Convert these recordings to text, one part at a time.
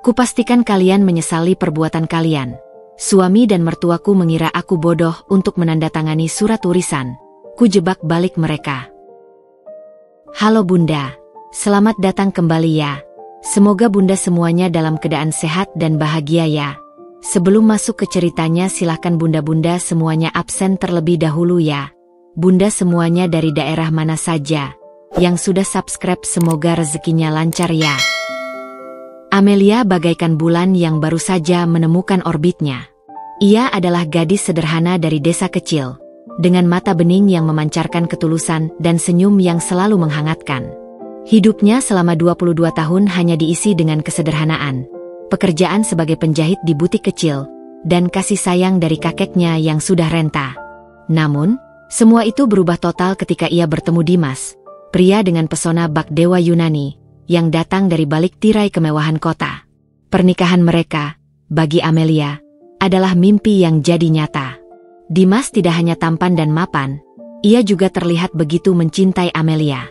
Kupastikan kalian menyesali perbuatan kalian. Suami dan mertuaku mengira aku bodoh untuk menandatangani surat warisan. Kujebak balik mereka. Halo Bunda, selamat datang kembali ya. Semoga Bunda semuanya dalam keadaan sehat dan bahagia ya. Sebelum masuk ke ceritanya silahkan Bunda-Bunda semuanya absen terlebih dahulu ya. Bunda semuanya dari daerah mana saja. Yang sudah subscribe semoga rezekinya lancar ya. Amelia bagaikan bulan yang baru saja menemukan orbitnya. Ia adalah gadis sederhana dari desa kecil. Dengan mata bening yang memancarkan ketulusan dan senyum yang selalu menghangatkan. Hidupnya selama 22 tahun hanya diisi dengan kesederhanaan, pekerjaan sebagai penjahit di butik kecil, dan kasih sayang dari kakeknya yang sudah renta. Namun, semua itu berubah total ketika ia bertemu Dimas, pria dengan pesona bak dewa Yunani, yang datang dari balik tirai kemewahan kota. Pernikahan mereka, bagi Amelia, adalah mimpi yang jadi nyata. Dimas tidak hanya tampan dan mapan, ia juga terlihat begitu mencintai Amelia.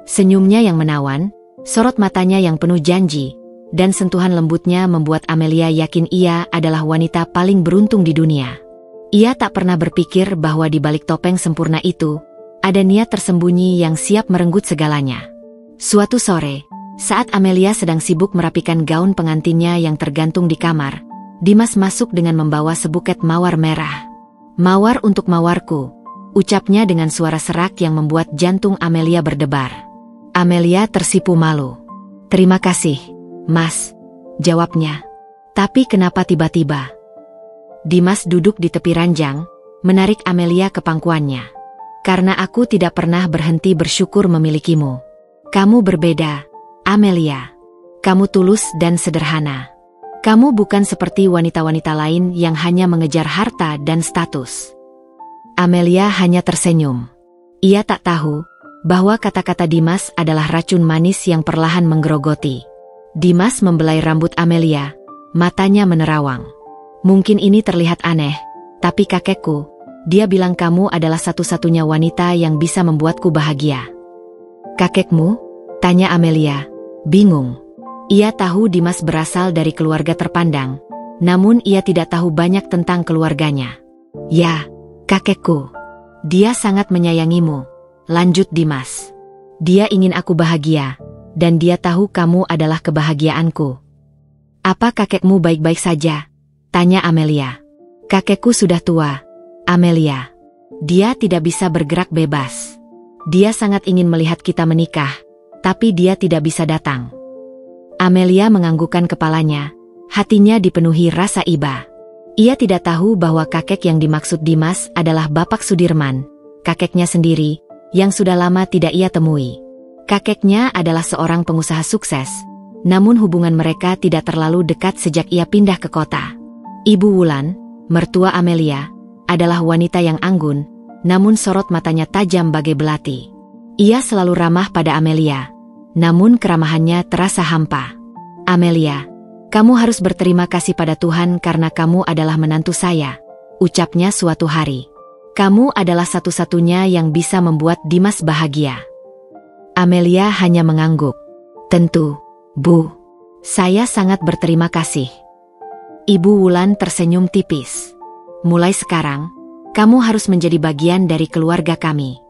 Senyumnya yang menawan, sorot matanya yang penuh janji, dan sentuhan lembutnya membuat Amelia yakin ia adalah wanita paling beruntung di dunia. Ia tak pernah berpikir bahwa di balik topeng sempurna itu, ada niat tersembunyi yang siap merenggut segalanya. Suatu sore, saat Amelia sedang sibuk merapikan gaun pengantinnya yang tergantung di kamar, Dimas masuk dengan membawa sebuket mawar merah. Mawar untuk mawarku, ucapnya dengan suara serak yang membuat jantung Amelia berdebar. Amelia tersipu malu. Terima kasih, Mas, jawabnya. Tapi kenapa tiba-tiba? Dimas duduk di tepi ranjang, menarik Amelia ke pangkuannya. Karena aku tidak pernah berhenti bersyukur memilikimu. Kamu berbeda, Amelia. Kamu tulus dan sederhana. Kamu bukan seperti wanita-wanita lain yang hanya mengejar harta dan status. Amelia hanya tersenyum. Ia tak tahu bahwa kata-kata Dimas adalah racun manis yang perlahan menggerogoti. Dimas membelai rambut Amelia, matanya menerawang. Mungkin ini terlihat aneh, tapi kakekku, dia bilang kamu adalah satu-satunya wanita yang bisa membuatku bahagia. Kakekmu? Tanya Amelia, bingung. Ia tahu Dimas berasal dari keluarga terpandang, namun ia tidak tahu banyak tentang keluarganya. Ya, kakekku. Dia sangat menyayangimu, lanjut Dimas. Dia ingin aku bahagia, dan dia tahu kamu adalah kebahagiaanku. Apa kakekmu baik-baik saja? Tanya Amelia. Kakekku sudah tua, Amelia. Dia tidak bisa bergerak bebas. Dia sangat ingin melihat kita menikah, tapi dia tidak bisa datang. Amelia menganggukkan kepalanya, hatinya dipenuhi rasa iba. Ia tidak tahu bahwa kakek yang dimaksud Dimas adalah Bapak Sudirman, kakeknya sendiri, yang sudah lama tidak ia temui. Kakeknya adalah seorang pengusaha sukses, namun hubungan mereka tidak terlalu dekat sejak ia pindah ke kota. Ibu Wulan, mertua Amelia, adalah wanita yang anggun, namun sorot matanya tajam bagai belati. Ia selalu ramah pada Amelia, namun keramahannya terasa hampa. Amelia, kamu harus berterima kasih pada Tuhan karena kamu adalah menantu saya, ucapnya suatu hari. Kamu adalah satu-satunya yang bisa membuat Dimas bahagia. Amelia hanya mengangguk. Tentu, Bu. Saya sangat berterima kasih. Ibu Wulan tersenyum tipis. Mulai sekarang, kamu harus menjadi bagian dari keluarga kami.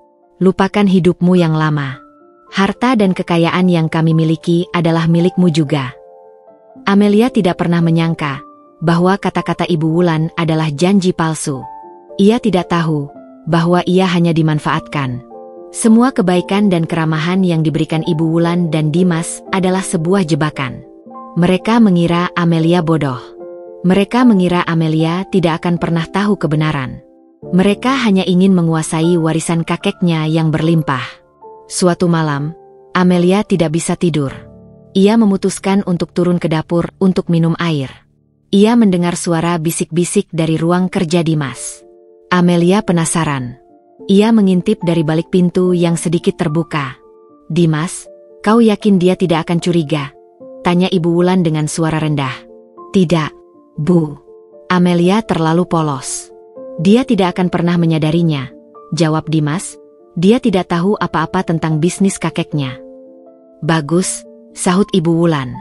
Lupakan hidupmu yang lama. Harta dan kekayaan yang kami miliki adalah milikmu juga. Amelia tidak pernah menyangka bahwa kata-kata Ibu Wulan adalah janji palsu. Ia tidak tahu bahwa ia hanya dimanfaatkan. Semua kebaikan dan keramahan yang diberikan Ibu Wulan dan Dimas adalah sebuah jebakan. Mereka mengira Amelia bodoh. Mereka mengira Amelia tidak akan pernah tahu kebenaran. Mereka hanya ingin menguasai warisan kakeknya yang berlimpah. Suatu malam, Amelia tidak bisa tidur. Ia memutuskan untuk turun ke dapur untuk minum air. Ia mendengar suara bisik-bisik dari ruang kerja Dimas. Amelia penasaran. Ia mengintip dari balik pintu yang sedikit terbuka. Dimas, kau yakin dia tidak akan curiga? Tanya Ibu Wulan dengan suara rendah. Tidak, Bu. Amelia terlalu polos. Dia tidak akan pernah menyadarinya, jawab Dimas. Dia tidak tahu apa-apa tentang bisnis kakeknya. Bagus, sahut Ibu Wulan.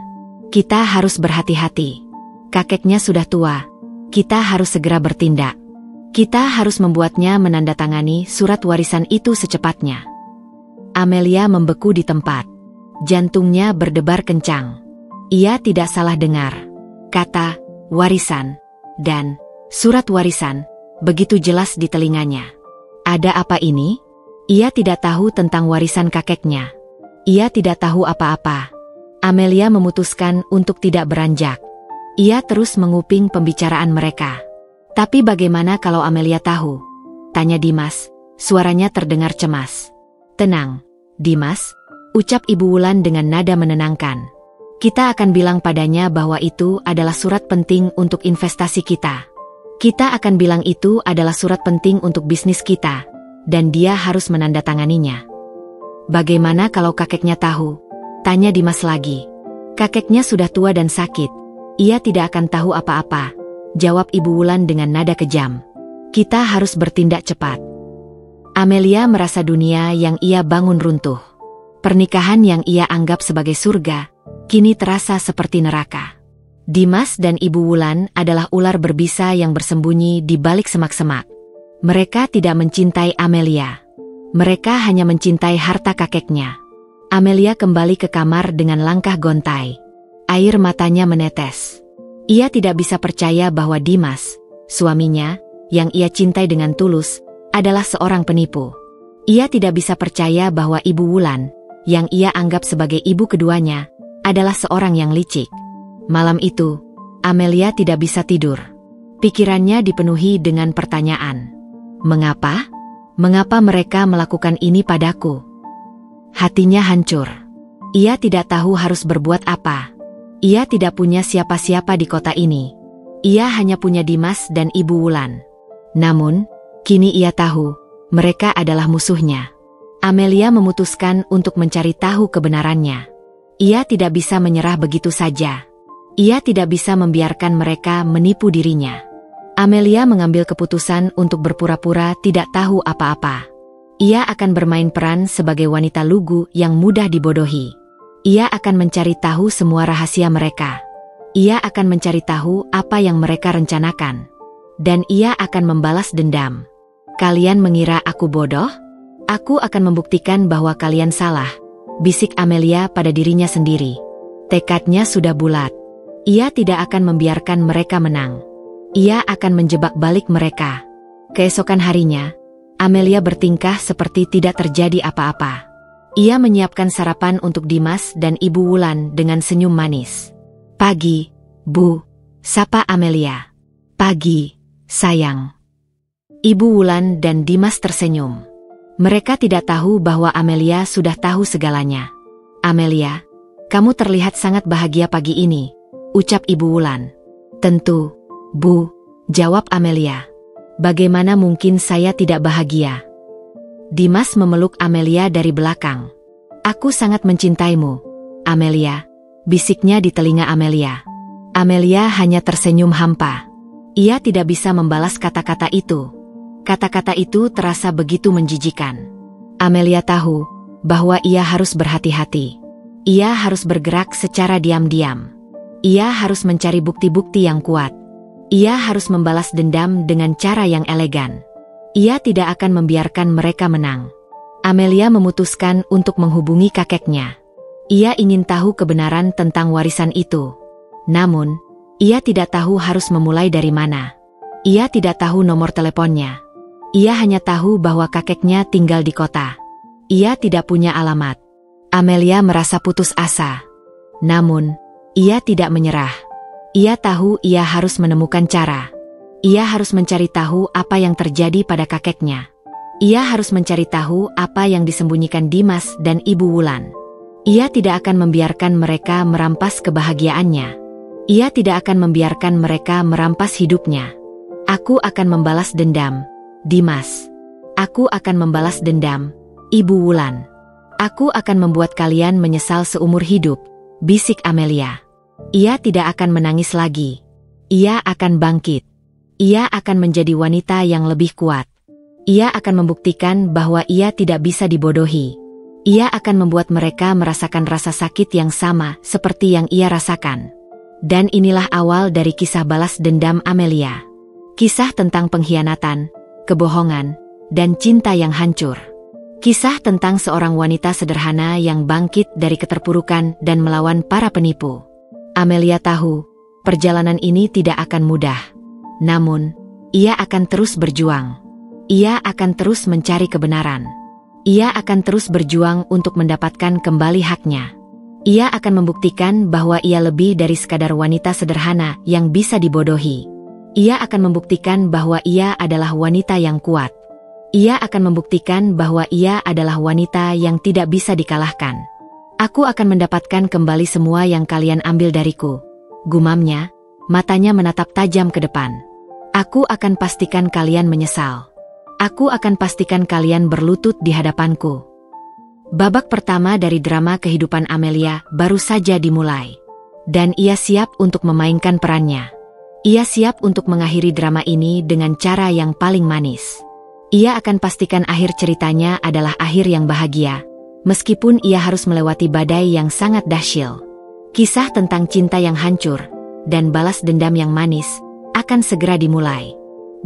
Kita harus berhati-hati. Kakeknya sudah tua. Kita harus segera bertindak. Kita harus membuatnya menandatangani surat warisan itu secepatnya. Amelia membeku di tempat. Jantungnya berdebar kencang. Ia tidak salah dengar. Kata, warisan, dan surat warisan, begitu jelas di telinganya. Ada apa ini? Ia tidak tahu tentang warisan kakeknya. Ia tidak tahu apa-apa. Amelia memutuskan untuk tidak beranjak. Ia terus menguping pembicaraan mereka. Tapi bagaimana kalau Amelia tahu? Tanya Dimas, suaranya terdengar cemas. Tenang, Dimas, ucap Ibu Wulan dengan nada menenangkan. Kita akan bilang padanya bahwa itu adalah surat penting untuk investasi kita. Kita akan bilang itu adalah surat penting untuk bisnis kita, dan dia harus menandatanganinya. Bagaimana kalau kakeknya tahu? Tanya Dimas lagi. Kakeknya sudah tua dan sakit. Ia tidak akan tahu apa-apa, jawab Ibu Wulan dengan nada kejam. Kita harus bertindak cepat. Amelia merasa dunia yang ia bangun runtuh. Pernikahan yang ia anggap sebagai surga, kini terasa seperti neraka. Dimas dan Ibu Wulan adalah ular berbisa yang bersembunyi di balik semak-semak. Mereka tidak mencintai Amelia. Mereka hanya mencintai harta kakeknya. Amelia kembali ke kamar dengan langkah gontai. Air matanya menetes. Ia tidak bisa percaya bahwa Dimas, suaminya, yang ia cintai dengan tulus, adalah seorang penipu. Ia tidak bisa percaya bahwa Ibu Wulan, yang ia anggap sebagai ibu keduanya, adalah seorang yang licik. Malam itu, Amelia tidak bisa tidur. Pikirannya dipenuhi dengan pertanyaan. Mengapa? Mengapa mereka melakukan ini padaku? Hatinya hancur. Ia tidak tahu harus berbuat apa. Ia tidak punya siapa-siapa di kota ini. Ia hanya punya Dimas dan Ibu Wulan. Namun, kini ia tahu, mereka adalah musuhnya. Amelia memutuskan untuk mencari tahu kebenarannya. Ia tidak bisa menyerah begitu saja. Ia tidak bisa membiarkan mereka menipu dirinya. Amelia mengambil keputusan untuk berpura-pura tidak tahu apa-apa. Ia akan bermain peran sebagai wanita lugu yang mudah dibodohi. Ia akan mencari tahu semua rahasia mereka. Ia akan mencari tahu apa yang mereka rencanakan. Dan ia akan membalas dendam. Kalian mengira aku bodoh? Aku akan membuktikan bahwa kalian salah, bisik Amelia pada dirinya sendiri. Tekadnya sudah bulat. Ia tidak akan membiarkan mereka menang. Ia akan menjebak balik mereka. Keesokan harinya, Amelia bertingkah seperti tidak terjadi apa-apa. Ia menyiapkan sarapan untuk Dimas dan Ibu Wulan dengan senyum manis. Pagi, Bu, sapa Amelia. Pagi, sayang. Ibu Wulan dan Dimas tersenyum. Mereka tidak tahu bahwa Amelia sudah tahu segalanya. Amelia, kamu terlihat sangat bahagia pagi ini, ucap Ibu Wulan. Tentu, Bu, jawab Amelia. Bagaimana mungkin saya tidak bahagia? Dimas memeluk Amelia dari belakang. Aku sangat mencintaimu, Amelia, bisiknya di telinga Amelia. Amelia hanya tersenyum hampa. Ia tidak bisa membalas kata-kata itu. Kata-kata itu terasa begitu menjijikan. Amelia tahu bahwa ia harus berhati-hati. Ia harus bergerak secara diam-diam. Ia harus mencari bukti-bukti yang kuat. Ia harus membalas dendam dengan cara yang elegan. Ia tidak akan membiarkan mereka menang. Amelia memutuskan untuk menghubungi kakeknya. Ia ingin tahu kebenaran tentang warisan itu. Namun, ia tidak tahu harus memulai dari mana. Ia tidak tahu nomor teleponnya. Ia hanya tahu bahwa kakeknya tinggal di kota. Ia tidak punya alamat. Amelia merasa putus asa. Namun, ia tidak menyerah. Ia tahu ia harus menemukan cara. Ia harus mencari tahu apa yang terjadi pada kakeknya. Ia harus mencari tahu apa yang disembunyikan Dimas dan Ibu Wulan. Ia tidak akan membiarkan mereka merampas kebahagiaannya. Ia tidak akan membiarkan mereka merampas hidupnya. Aku akan membalas dendam, Dimas. Aku akan membalas dendam, Ibu Wulan. Aku akan membuat kalian menyesal seumur hidup, bisik Amelia. Ia tidak akan menangis lagi. Ia akan bangkit. Ia akan menjadi wanita yang lebih kuat. Ia akan membuktikan bahwa ia tidak bisa dibodohi. Ia akan membuat mereka merasakan rasa sakit yang sama seperti yang ia rasakan. Dan inilah awal dari kisah balas dendam Amelia. Kisah tentang pengkhianatan, kebohongan, dan cinta yang hancur. Kisah tentang seorang wanita sederhana yang bangkit dari keterpurukan dan melawan para penipu. Amelia tahu, perjalanan ini tidak akan mudah. Namun, ia akan terus berjuang. Ia akan terus mencari kebenaran. Ia akan terus berjuang untuk mendapatkan kembali haknya. Ia akan membuktikan bahwa ia lebih dari sekadar wanita sederhana yang bisa dibodohi. Ia akan membuktikan bahwa ia adalah wanita yang kuat. Ia akan membuktikan bahwa ia adalah wanita yang tidak bisa dikalahkan. Aku akan mendapatkan kembali semua yang kalian ambil dariku, gumamnya, matanya menatap tajam ke depan. Aku akan pastikan kalian menyesal. Aku akan pastikan kalian berlutut di hadapanku. Babak pertama dari drama kehidupan Amelia baru saja dimulai. Dan ia siap untuk memainkan perannya. Ia siap untuk mengakhiri drama ini dengan cara yang paling manis. Ia akan pastikan akhir ceritanya adalah akhir yang bahagia, meskipun ia harus melewati badai yang sangat dahsyat. Kisah tentang cinta yang hancur dan balas dendam yang manis akan segera dimulai.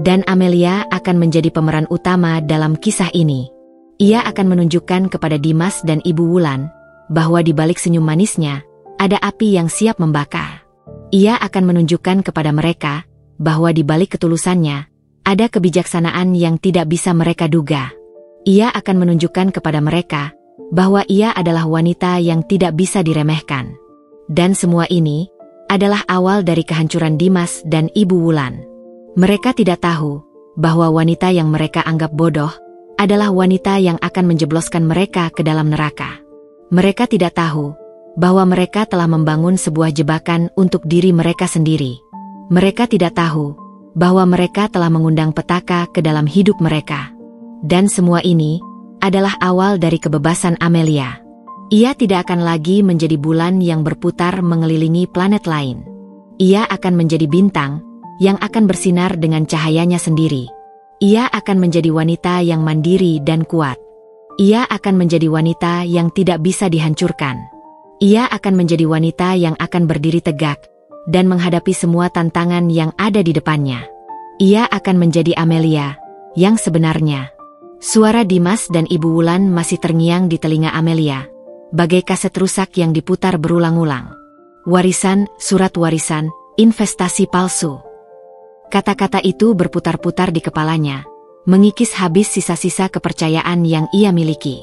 Dan Amelia akan menjadi pemeran utama dalam kisah ini. Ia akan menunjukkan kepada Dimas dan Ibu Wulan bahwa di balik senyum manisnya ada api yang siap membakar. Ia akan menunjukkan kepada mereka bahwa di balik ketulusannya ada kebijaksanaan yang tidak bisa mereka duga. Ia akan menunjukkan kepada mereka bahwa ia adalah wanita yang tidak bisa diremehkan. Dan semua ini adalah awal dari kehancuran Dimas dan Ibu Wulan. Mereka tidak tahu bahwa wanita yang mereka anggap bodoh adalah wanita yang akan menjebloskan mereka ke dalam neraka. Mereka tidak tahu bahwa mereka telah membangun sebuah jebakan untuk diri mereka sendiri. Mereka tidak tahu bahwa mereka telah mengundang petaka ke dalam hidup mereka. Dan semua ini adalah awal dari kebebasan Amelia. Ia tidak akan lagi menjadi bulan yang berputar mengelilingi planet lain. Ia akan menjadi bintang yang akan bersinar dengan cahayanya sendiri. Ia akan menjadi wanita yang mandiri dan kuat. Ia akan menjadi wanita yang tidak bisa dihancurkan. Ia akan menjadi wanita yang akan berdiri tegak dan menghadapi semua tantangan yang ada di depannya. Ia akan menjadi Amelia yang sebenarnya. Suara Dimas dan Ibu Wulan masih terngiang di telinga Amelia, bagai kaset rusak yang diputar berulang-ulang. Warisan, surat warisan, investasi palsu. Kata-kata itu berputar-putar di kepalanya, mengikis habis sisa-sisa kepercayaan yang ia miliki.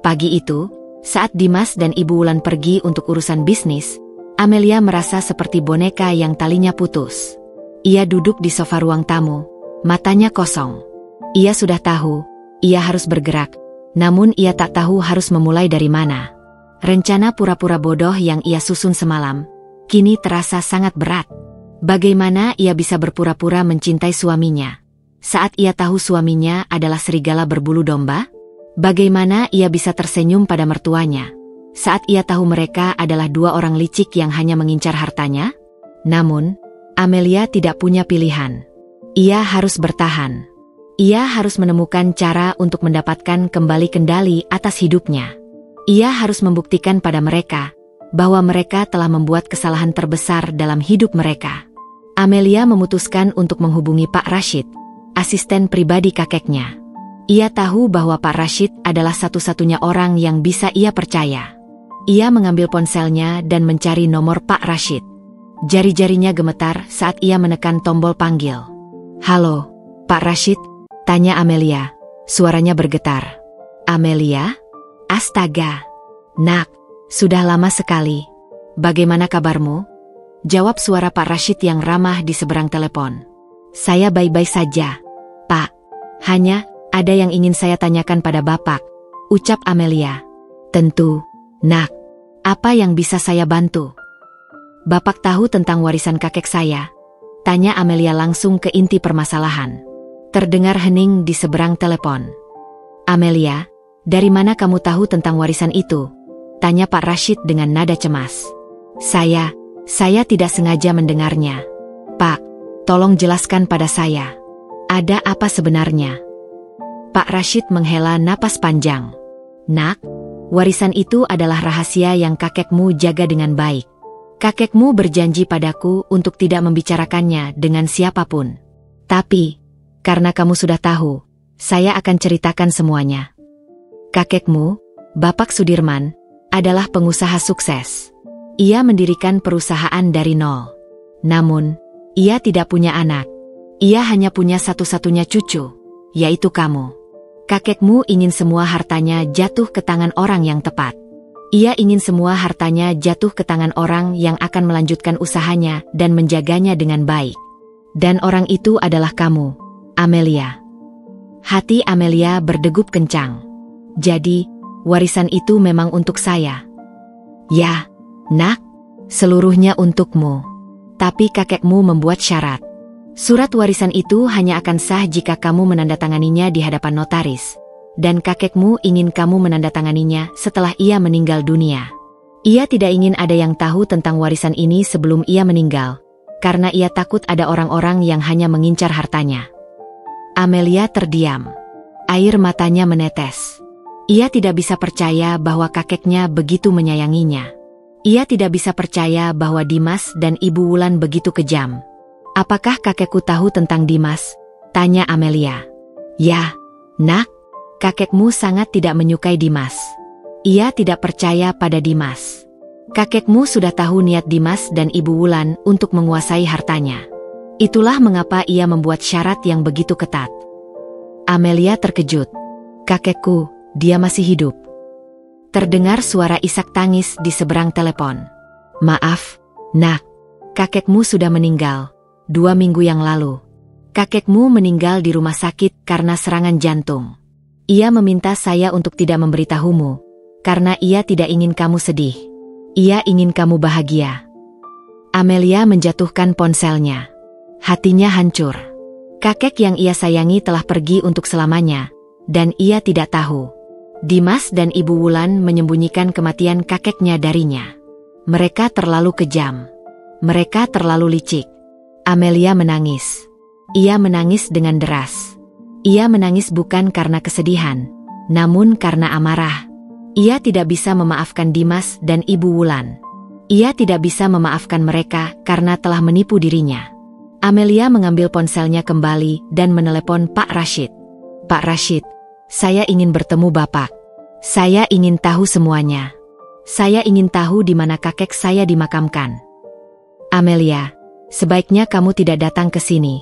Pagi itu, saat Dimas dan Ibu Wulan pergi untuk urusan bisnis, Amelia merasa seperti boneka yang talinya putus. Ia duduk di sofa ruang tamu, matanya kosong. Ia sudah tahu, ia harus bergerak, namun ia tak tahu harus memulai dari mana. Rencana pura-pura bodoh yang ia susun semalam, kini terasa sangat berat. Bagaimana ia bisa berpura-pura mencintai suaminya saat ia tahu suaminya adalah serigala berbulu domba? Bagaimana ia bisa tersenyum pada mertuanya saat ia tahu mereka adalah dua orang licik yang hanya mengincar hartanya? Namun, Amelia tidak punya pilihan. Ia harus bertahan. Ia harus menemukan cara untuk mendapatkan kembali kendali atas hidupnya. Ia harus membuktikan pada mereka bahwa mereka telah membuat kesalahan terbesar dalam hidup mereka. Amelia memutuskan untuk menghubungi Pak Rashid, asisten pribadi kakeknya. Ia tahu bahwa Pak Rashid adalah satu-satunya orang yang bisa ia percaya. Ia mengambil ponselnya dan mencari nomor Pak Rashid. Jari-jarinya gemetar saat ia menekan tombol panggil. "Halo, Pak Rashid?" tanya Amelia. Suaranya bergetar. "Amelia? Astaga. Nak, sudah lama sekali. Bagaimana kabarmu?" Jawab suara Pak Rashid yang ramah di seberang telepon. "Saya baik-baik saja, Pak. Hanya ada yang ingin saya tanyakan pada Bapak," ucap Amelia. "Tentu, Nak. Apa yang bisa saya bantu?" "Bapak tahu tentang warisan kakek saya?" tanya Amelia langsung ke inti permasalahan. Terdengar hening di seberang telepon. "Amelia, dari mana kamu tahu tentang warisan itu?" tanya Pak Rashid dengan nada cemas. Saya tidak sengaja mendengarnya. Pak, tolong jelaskan pada saya. Ada apa sebenarnya?" Pak Rashid menghela napas panjang. "Nak, Warisan itu adalah rahasia yang kakekmu jaga dengan baik. Kakekmu berjanji padaku untuk tidak membicarakannya dengan siapapun. Tapi, karena kamu sudah tahu, saya akan ceritakan semuanya. Kakekmu, Bapak Sudirman, adalah pengusaha sukses. Ia mendirikan perusahaan dari nol. Namun, ia tidak punya anak. Ia hanya punya satu-satunya cucu, yaitu kamu. Kakekmu ingin semua hartanya jatuh ke tangan orang yang tepat. Ia ingin semua hartanya jatuh ke tangan orang yang akan melanjutkan usahanya dan menjaganya dengan baik. Dan orang itu adalah kamu, Amelia. Hati Amelia berdegup kencang. Jadi, warisan itu memang untuk saya. Ya, nak, seluruhnya untukmu. Tapi kakekmu membuat syarat. Surat warisan itu hanya akan sah jika kamu menandatanganinya di hadapan notaris. Dan kakekmu ingin kamu menandatanganinya setelah ia meninggal dunia. Ia tidak ingin ada yang tahu tentang warisan ini sebelum ia meninggal, karena ia takut ada orang-orang yang hanya mengincar hartanya. Amelia terdiam. Air matanya menetes. Ia tidak bisa percaya bahwa kakeknya begitu menyayanginya. Ia tidak bisa percaya bahwa Dimas dan Ibu Wulan begitu kejam. Apakah kakekku tahu tentang Dimas? Tanya Amelia. Ya, nak, kakekmu sangat tidak menyukai Dimas. Ia tidak percaya pada Dimas. Kakekmu sudah tahu niat Dimas dan Ibu Wulan untuk menguasai hartanya. Itulah mengapa ia membuat syarat yang begitu ketat. Amelia terkejut. Kakekku, dia masih hidup. Terdengar suara isak tangis di seberang telepon. Maaf, nak, kakekmu sudah meninggal. 2 minggu yang lalu. Kakekmu meninggal di rumah sakit karena serangan jantung. Ia meminta saya untuk tidak memberitahumu, karena ia tidak ingin kamu sedih. Ia ingin kamu bahagia. Amelia menjatuhkan ponselnya. Hatinya hancur. Kakek yang ia sayangi telah pergi untuk selamanya, dan ia tidak tahu. Dimas dan Ibu Wulan menyembunyikan kematian kakeknya darinya. Mereka terlalu kejam. Mereka terlalu licik. Amelia menangis. Ia menangis dengan deras. Ia menangis bukan karena kesedihan, namun karena amarah. Ia tidak bisa memaafkan Dimas dan Ibu Wulan. Ia tidak bisa memaafkan mereka karena telah menipu dirinya. Amelia mengambil ponselnya kembali dan menelepon Pak Rashid. Pak Rashid, saya ingin bertemu Bapak. Saya ingin tahu semuanya. Saya ingin tahu di mana kakek saya dimakamkan. Amelia, sebaiknya kamu tidak datang ke sini.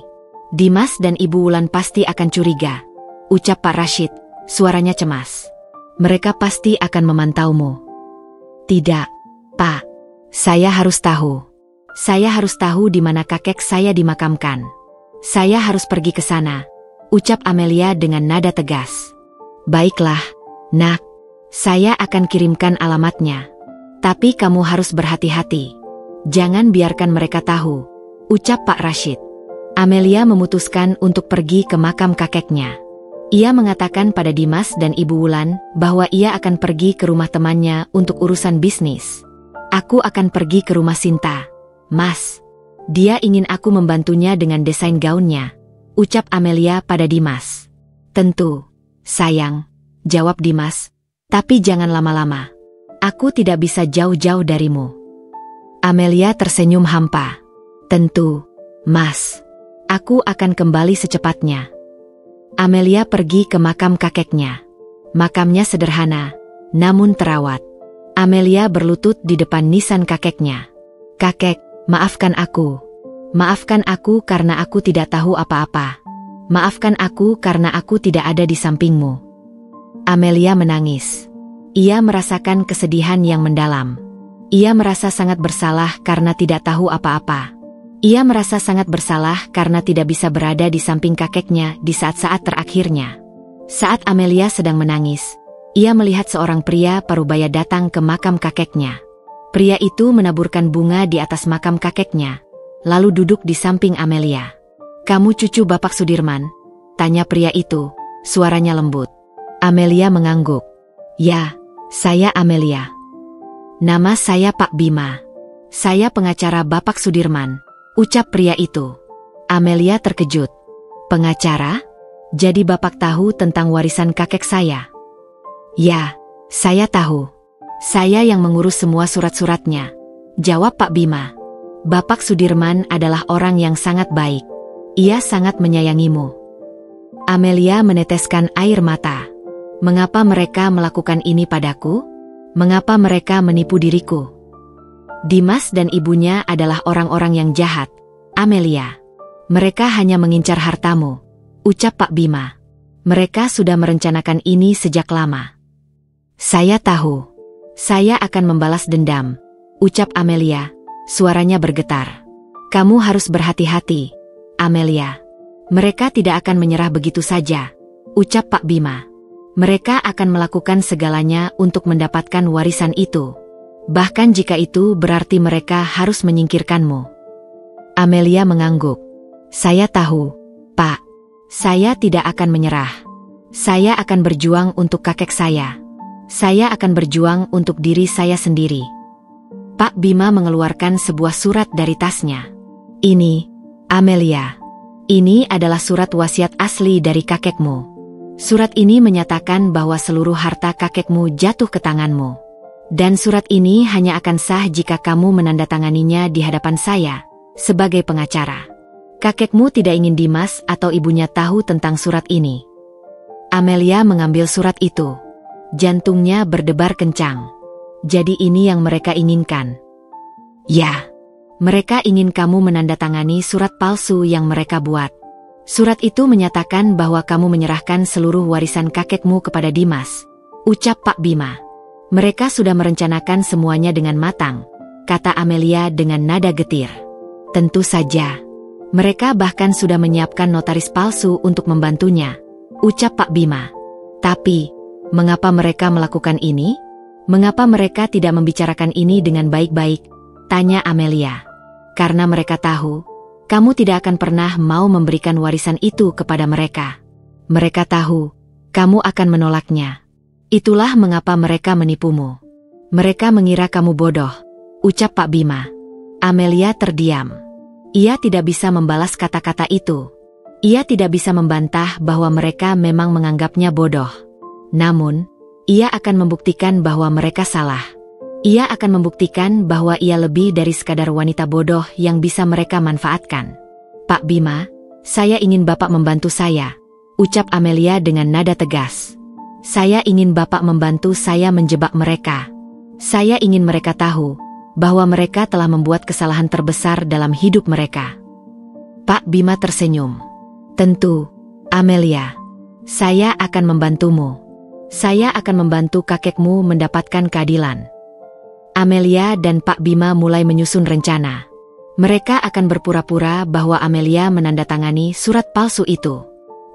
Dimas dan Ibu Wulan pasti akan curiga, ucap Pak Rashid, suaranya cemas. Mereka pasti akan memantaumu. Tidak, Pak. Saya harus tahu. Saya harus tahu di mana kakek saya dimakamkan. Saya harus pergi ke sana, ucap Amelia dengan nada tegas. Baiklah, nak. Saya akan kirimkan alamatnya. Tapi kamu harus berhati-hati. Jangan biarkan mereka tahu, ucap Pak Rashid. Amelia memutuskan untuk pergi ke makam kakeknya. Ia mengatakan pada Dimas dan Ibu Wulan bahwa ia akan pergi ke rumah temannya untuk urusan bisnis. Aku akan pergi ke rumah Sinta, Mas. Dia ingin aku membantunya dengan desain gaunnya, ucap Amelia pada Dimas. Tentu, sayang, jawab Dimas. Tapi jangan lama-lama. Aku tidak bisa jauh-jauh darimu. Amelia tersenyum hampa. Tentu, Mas. Aku akan kembali secepatnya. Amelia pergi ke makam kakeknya. Makamnya sederhana, namun terawat. Amelia berlutut di depan nisan kakeknya. Kakek, maafkan aku. Maafkan aku karena aku tidak tahu apa-apa. Maafkan aku karena aku tidak ada di sampingmu. Amelia menangis. Ia merasakan kesedihan yang mendalam. Ia merasa sangat bersalah karena tidak tahu apa-apa. Ia merasa sangat bersalah karena tidak bisa berada di samping kakeknya di saat-saat terakhirnya. Saat Amelia sedang menangis, ia melihat seorang pria parubaya datang ke makam kakeknya. Pria itu menaburkan bunga di atas makam kakeknya, lalu duduk di samping Amelia. "Kamu cucu Bapak Sudirman?" tanya pria itu, suaranya lembut. Amelia mengangguk. "Ya, saya Amelia." "Nama saya Pak Bima. Saya pengacara Bapak Sudirman," ucap pria itu. Amelia terkejut. "Pengacara? Jadi Bapak tahu tentang warisan kakek saya?" "Ya, Saya tahu. Saya yang mengurus semua surat-suratnya, jawab Pak Bima. Bapak Sudirman adalah orang yang sangat baik. Ia sangat menyayangimu. Amelia meneteskan air mata. Mengapa mereka melakukan ini padaku? Mengapa mereka menipu diriku? Dimas dan ibunya adalah orang-orang yang jahat, Amelia. Mereka hanya mengincar hartamu, ucap Pak Bima. Mereka sudah merencanakan ini sejak lama. Saya tahu. Saya akan membalas dendam, ucap Amelia. Suaranya bergetar. Kamu harus berhati-hati, Amelia. Mereka tidak akan menyerah begitu saja, ucap Pak Bima. Mereka akan melakukan segalanya untuk mendapatkan warisan itu. Bahkan jika itu berarti mereka harus menyingkirkanmu. Amelia mengangguk. Saya tahu, Pak. Saya tidak akan menyerah. Saya akan berjuang untuk kakek saya. Saya akan berjuang untuk diri saya sendiri. Pak Bima mengeluarkan sebuah surat dari tasnya. Ini, Amelia. Ini adalah surat wasiat asli dari kakekmu. Surat ini menyatakan bahwa seluruh harta kakekmu jatuh ke tanganmu. Dan surat ini hanya akan sah jika kamu menandatanganinya di hadapan saya, sebagai pengacara. Kakekmu tidak ingin Dimas atau ibunya tahu tentang surat ini. Amelia mengambil surat itu. Jantungnya berdebar kencang. Jadi ini yang mereka inginkan. Ya, mereka ingin kamu menandatangani surat palsu yang mereka buat. Surat itu menyatakan bahwa kamu menyerahkan seluruh warisan kakekmu kepada Dimas, ucap Pak Bima. Mereka sudah merencanakan semuanya dengan matang, kata Amelia dengan nada getir. Tentu saja. Mereka bahkan sudah menyiapkan notaris palsu untuk membantunya, ucap Pak Bima. Tapi, mengapa mereka melakukan ini? Mengapa mereka tidak membicarakan ini dengan baik-baik? Tanya Amelia. Karena mereka tahu, kamu tidak akan pernah mau memberikan warisan itu kepada mereka. Mereka tahu, kamu akan menolaknya. Itulah mengapa mereka menipumu. Mereka mengira kamu bodoh, ucap Pak Bima. Amelia terdiam. Ia tidak bisa membalas kata-kata itu. Ia tidak bisa membantah bahwa mereka memang menganggapnya bodoh. Namun, ia akan membuktikan bahwa mereka salah. Ia akan membuktikan bahwa ia lebih dari sekadar wanita bodoh yang bisa mereka manfaatkan. Pak Bima, saya ingin Bapak membantu saya, ucap Amelia dengan nada tegas. Saya ingin Bapak membantu saya menjebak mereka. Saya ingin mereka tahu bahwa mereka telah membuat kesalahan terbesar dalam hidup mereka. Pak Bima tersenyum. Tentu, Amelia. Saya akan membantumu. Saya akan membantu kakekmu mendapatkan keadilan. Amelia dan Pak Bima mulai menyusun rencana. Mereka akan berpura-pura bahwa Amelia menandatangani surat palsu itu.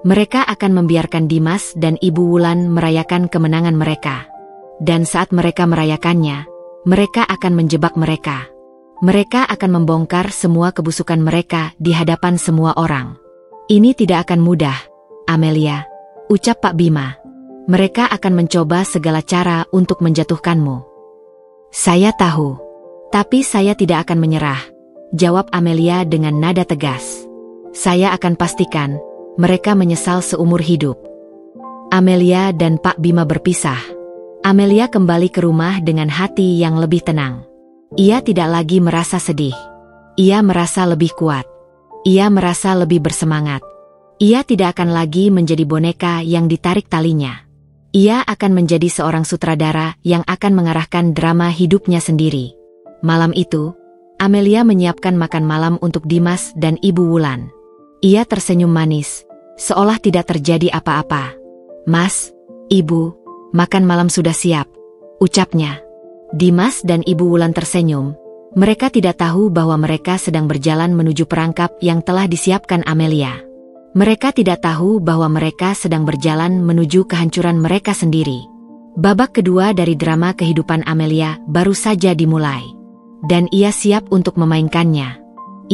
Mereka akan membiarkan Dimas dan Ibu Wulan merayakan kemenangan mereka. Dan saat mereka merayakannya, mereka akan menjebak mereka. Mereka akan membongkar semua kebusukan mereka di hadapan semua orang. Ini tidak akan mudah, Amelia, ucap Pak Bima. Mereka akan mencoba segala cara untuk menjatuhkanmu. Saya tahu. Tapi saya tidak akan menyerah, jawab Amelia dengan nada tegas. Saya akan pastikan mereka menyesal seumur hidup. Amelia dan Pak Bima berpisah. Amelia kembali ke rumah dengan hati yang lebih tenang. Ia tidak lagi merasa sedih. Ia merasa lebih kuat. Ia merasa lebih bersemangat. Ia tidak akan lagi menjadi boneka yang ditarik talinya. Ia akan menjadi seorang sutradara yang akan mengarahkan drama hidupnya sendiri. Malam itu, Amelia menyiapkan makan malam untuk Dimas dan Ibu Wulan. Ia tersenyum manis, seolah tidak terjadi apa-apa. Mas, Ibu, makan malam sudah siap, ucapnya. Dimas dan Ibu Wulan tersenyum. Mereka tidak tahu bahwa mereka sedang berjalan menuju perangkap yang telah disiapkan Amelia. Mereka tidak tahu bahwa mereka sedang berjalan menuju kehancuran mereka sendiri. Babak kedua dari drama kehidupan Amelia baru saja dimulai. Dan ia siap untuk memainkannya.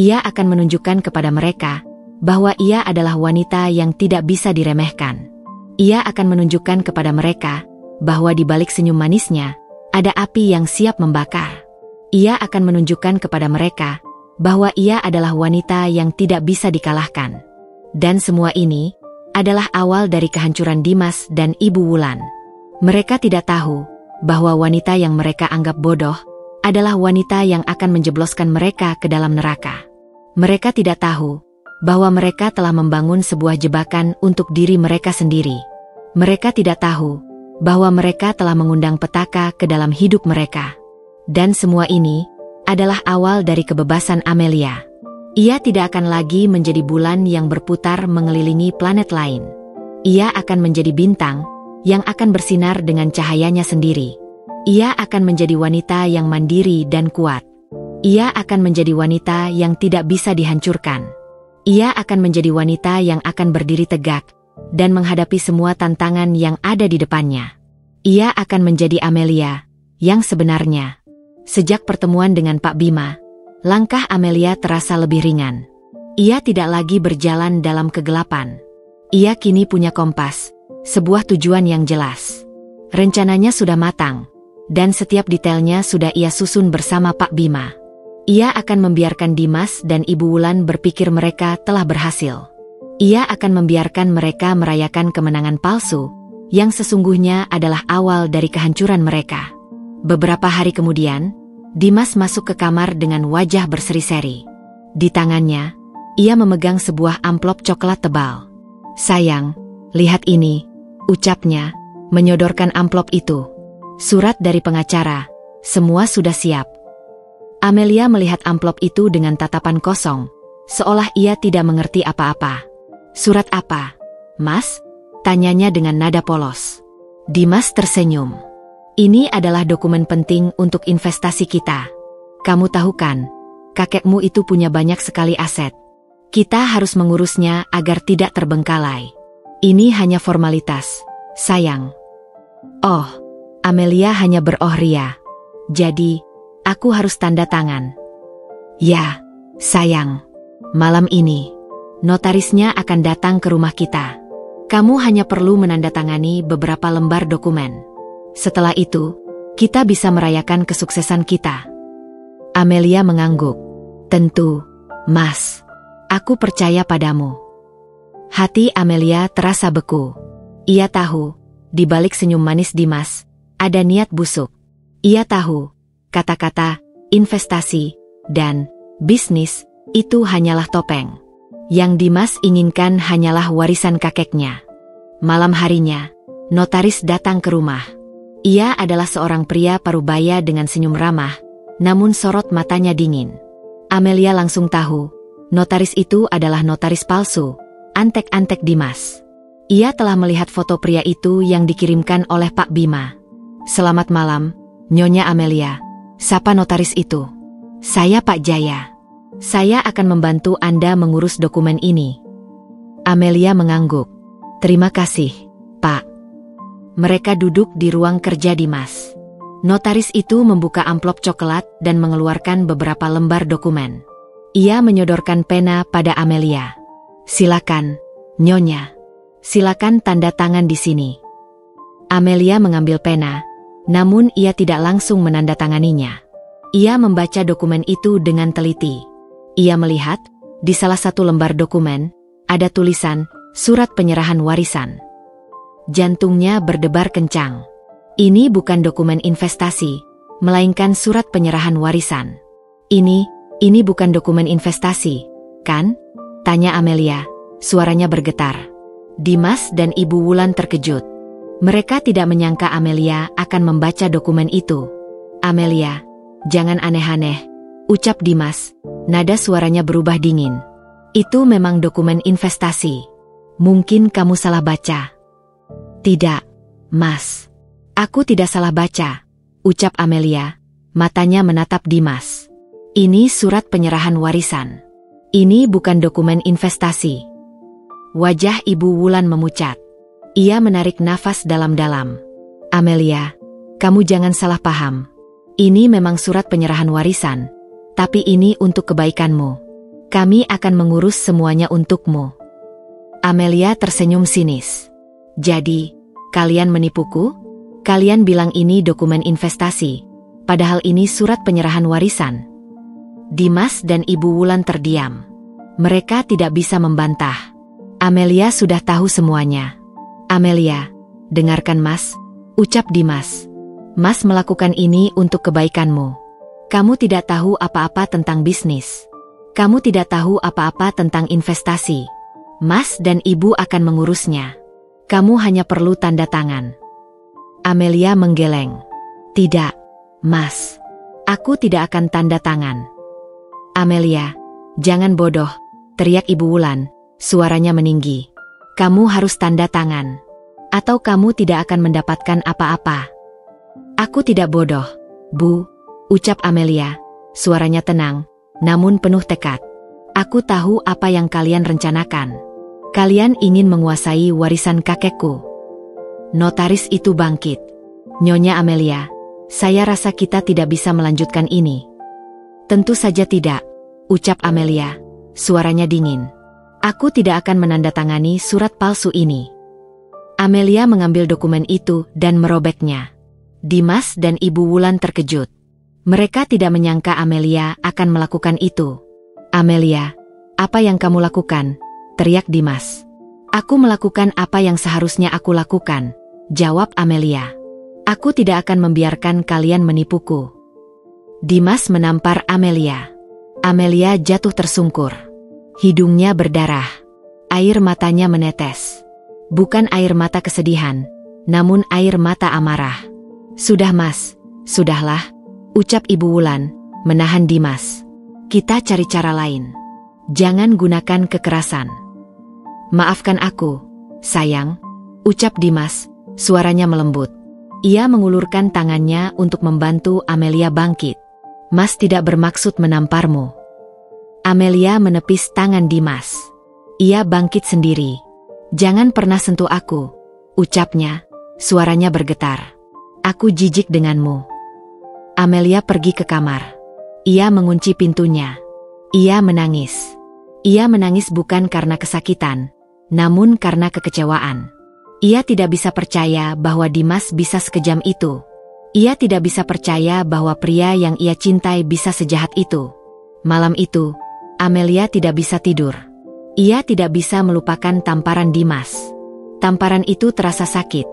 Ia akan menunjukkan kepada mereka bahwa ia adalah wanita yang tidak bisa diremehkan. Ia akan menunjukkan kepada mereka bahwa di balik senyum manisnya ada api yang siap membakar. Ia akan menunjukkan kepada mereka bahwa ia adalah wanita yang tidak bisa dikalahkan. Dan semua ini adalah awal dari kehancuran Dimas dan Ibu Wulan. Mereka tidak tahu bahwa wanita yang mereka anggap bodoh adalah wanita yang akan menjebloskan mereka ke dalam neraka. Mereka tidak tahu bahwa mereka telah membangun sebuah jebakan untuk diri mereka sendiri. Mereka tidak tahu bahwa mereka telah mengundang petaka ke dalam hidup mereka. Dan semua ini adalah awal dari kebebasan Amelia. Ia tidak akan lagi menjadi bulan yang berputar mengelilingi planet lain. Ia akan menjadi bintang yang akan bersinar dengan cahayanya sendiri. Ia akan menjadi wanita yang mandiri dan kuat. Ia akan menjadi wanita yang tidak bisa dihancurkan. Ia akan menjadi wanita yang akan berdiri tegak dan menghadapi semua tantangan yang ada di depannya. Ia akan menjadi Amelia yang sebenarnya. Sejak pertemuan dengan Pak Bima, langkah Amelia terasa lebih ringan. Ia tidak lagi berjalan dalam kegelapan. Ia kini punya kompas, sebuah tujuan yang jelas. Rencananya sudah matang, dan setiap detailnya sudah ia susun bersama Pak Bima. Ia akan membiarkan Dimas dan Ibu Wulan berpikir mereka telah berhasil. Ia akan membiarkan mereka merayakan kemenangan palsu, yang sesungguhnya adalah awal dari kehancuran mereka. Beberapa hari kemudian, Dimas masuk ke kamar dengan wajah berseri-seri. Di tangannya, ia memegang sebuah amplop coklat tebal. "Sayang, lihat ini," ucapnya, menyodorkan amplop itu. "Surat dari pengacara, semua sudah siap." Amelia melihat amplop itu dengan tatapan kosong, seolah ia tidak mengerti apa-apa. "Surat apa, Mas?" tanyanya dengan nada polos. Dimas tersenyum. "Ini adalah dokumen penting untuk investasi kita. Kamu tahu kan, kakekmu itu punya banyak sekali aset. Kita harus mengurusnya agar tidak terbengkalai. Ini hanya formalitas, sayang." "Oh," Amelia hanya beroh ria. "Jadi, aku harus tanda tangan?" "Ya, sayang. Malam ini, notarisnya akan datang ke rumah kita. Kamu hanya perlu menandatangani beberapa lembar dokumen. Setelah itu, kita bisa merayakan kesuksesan kita." Amelia mengangguk. "Tentu, Mas. Aku percaya padamu." Hati Amelia terasa beku. Ia tahu, di balik senyum manis Dimas, ada niat busuk. Ia tahu, kata-kata, investasi, dan bisnis, itu hanyalah topeng. Yang Dimas inginkan hanyalah warisan kakeknya. Malam harinya, notaris datang ke rumah. Ia adalah seorang pria parubaya dengan senyum ramah, namun sorot matanya dingin. Amelia langsung tahu, notaris itu adalah notaris palsu, antek-antek Dimas. Ia telah melihat foto pria itu yang dikirimkan oleh Pak Bima. "Selamat malam, Nyonya Amelia. Siapa notaris itu?" "Saya Pak Jaya. Saya akan membantu Anda mengurus dokumen ini." Amelia mengangguk. "Terima kasih, Pak." Mereka duduk di ruang kerja Dimas. Notaris itu membuka amplop coklat dan mengeluarkan beberapa lembar dokumen. Ia menyodorkan pena pada Amelia. "Silakan, Nyonya. Silakan tanda tangan di sini." Amelia mengambil pena, namun ia tidak langsung menandatanganinya. Ia membaca dokumen itu dengan teliti. Ia melihat, di salah satu lembar dokumen, ada tulisan, "Surat penyerahan warisan." Jantungnya berdebar kencang. Ini bukan dokumen investasi, melainkan surat penyerahan warisan. Ini bukan dokumen investasi, kan?" tanya Amelia, suaranya bergetar. Dimas dan Ibu Wulan terkejut. Mereka tidak menyangka Amelia akan membaca dokumen itu. "Amelia, jangan aneh-aneh," ucap Dimas, nada suaranya berubah dingin. "Itu memang dokumen investasi. Mungkin kamu salah baca." "Tidak, Mas. Aku tidak salah baca," ucap Amelia, matanya menatap Dimas. "Ini surat penyerahan warisan. Ini bukan dokumen investasi." Wajah Ibu Wulan memucat. Ia menarik nafas dalam-dalam. "Amelia, kamu jangan salah paham. Ini memang surat penyerahan warisan, tapi ini untuk kebaikanmu. Kami akan mengurus semuanya untukmu." Amelia tersenyum sinis. "Jadi, kalian menipuku? Kalian bilang ini dokumen investasi, padahal ini surat penyerahan warisan." Dimas dan Ibu Wulan terdiam. Mereka tidak bisa membantah. Amelia sudah tahu semuanya. "Amelia, dengarkan Mas. ucap Dimas. Mas melakukan ini untuk kebaikanmu. Kamu tidak tahu apa-apa tentang bisnis. Kamu tidak tahu apa-apa tentang investasi. Mas dan ibu akan mengurusnya. Kamu hanya perlu tanda tangan. Amelia menggeleng. Tidak, Mas. Aku tidak akan tanda tangan. Amelia, jangan bodoh, teriak Ibu Wulan, suaranya meninggi. Kamu harus tanda tangan. Atau kamu tidak akan mendapatkan apa-apa. Aku tidak bodoh, Bu, ucap Amelia, suaranya tenang, namun penuh tekad. Aku tahu apa yang kalian rencanakan. Kalian ingin menguasai warisan kakekku. Notaris itu bangkit. Nyonya Amelia, saya rasa kita tidak bisa melanjutkan ini. Tentu saja tidak, ucap Amelia, suaranya dingin. Aku tidak akan menandatangani surat palsu ini. Amelia mengambil dokumen itu dan merobeknya. Dimas dan Ibu Wulan terkejut. Mereka tidak menyangka Amelia akan melakukan itu. Amelia, apa yang kamu lakukan? Teriak Dimas. Aku melakukan apa yang seharusnya aku lakukan, jawab Amelia. Aku tidak akan membiarkan kalian menipuku. Dimas menampar Amelia. Amelia jatuh tersungkur. Hidungnya berdarah. Air matanya menetes. Bukan air mata kesedihan, namun air mata amarah. Sudah Mas, sudahlah, ucap Ibu Wulan, menahan Dimas. Kita cari cara lain. Jangan gunakan kekerasan. Maafkan aku, sayang, ucap Dimas, suaranya melembut. Ia mengulurkan tangannya untuk membantu Amelia bangkit. Mas tidak bermaksud menamparmu. Amelia menepis tangan Dimas. Ia bangkit sendiri. Jangan pernah sentuh aku, ucapnya, suaranya bergetar. Aku jijik denganmu. Amelia pergi ke kamar. Ia mengunci pintunya. Ia menangis. Ia menangis bukan karena kesakitan, namun karena kekecewaan. Ia tidak bisa percaya bahwa Dimas bisa sekejam itu. Ia tidak bisa percaya bahwa pria yang ia cintai bisa sejahat itu. Malam itu, Amelia tidak bisa tidur. Ia tidak bisa melupakan tamparan Dimas. Tamparan itu terasa sakit.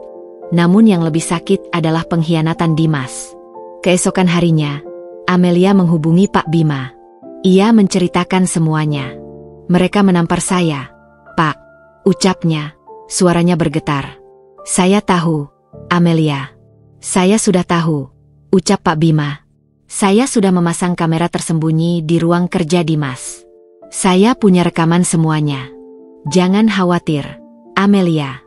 Namun yang lebih sakit adalah pengkhianatan Dimas. Keesokan harinya, Amelia menghubungi Pak Bima. Ia menceritakan semuanya. Mereka menampar saya, Pak, ucapnya. Suaranya bergetar. Saya tahu, Amelia. Saya sudah tahu, ucap Pak Bima. Saya sudah memasang kamera tersembunyi di ruang kerja Dimas. Saya punya rekaman semuanya. Jangan khawatir, Amelia.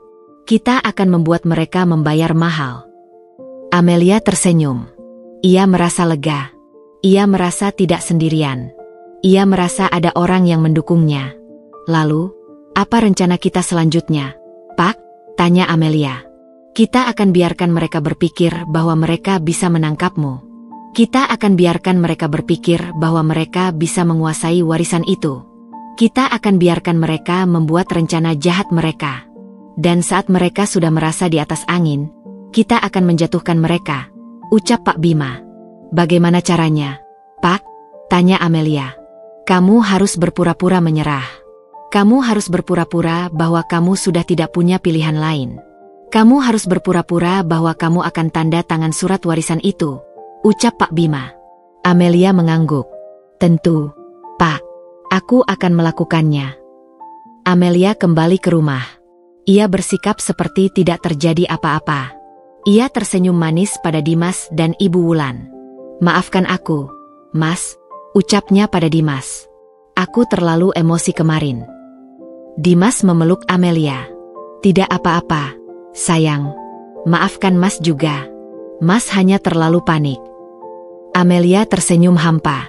Kita akan membuat mereka membayar mahal. Amelia tersenyum. Ia merasa lega. Ia merasa tidak sendirian. Ia merasa ada orang yang mendukungnya. Lalu, apa rencana kita selanjutnya? Pak, tanya Amelia. Kita akan biarkan mereka berpikir bahwa mereka bisa menangkapmu. Kita akan biarkan mereka berpikir bahwa mereka bisa menguasai warisan itu. Kita akan biarkan mereka membuat rencana jahat mereka. Dan saat mereka sudah merasa di atas angin, kita akan menjatuhkan mereka, ucap Pak Bima. Bagaimana caranya, Pak? Tanya Amelia. Kamu harus berpura-pura menyerah. Kamu harus berpura-pura bahwa kamu sudah tidak punya pilihan lain. Kamu harus berpura-pura bahwa kamu akan tanda tangan surat warisan itu, ucap Pak Bima. Amelia mengangguk. Tentu, Pak. Aku akan melakukannya. Amelia kembali ke rumah. Ia bersikap seperti tidak terjadi apa-apa. Ia tersenyum manis pada Dimas dan Ibu Wulan. Maafkan aku, Mas, ucapnya pada Dimas. Aku terlalu emosi kemarin. Dimas memeluk Amelia. Tidak apa-apa, sayang. Maafkan Mas juga. Mas hanya terlalu panik. Amelia tersenyum hampa.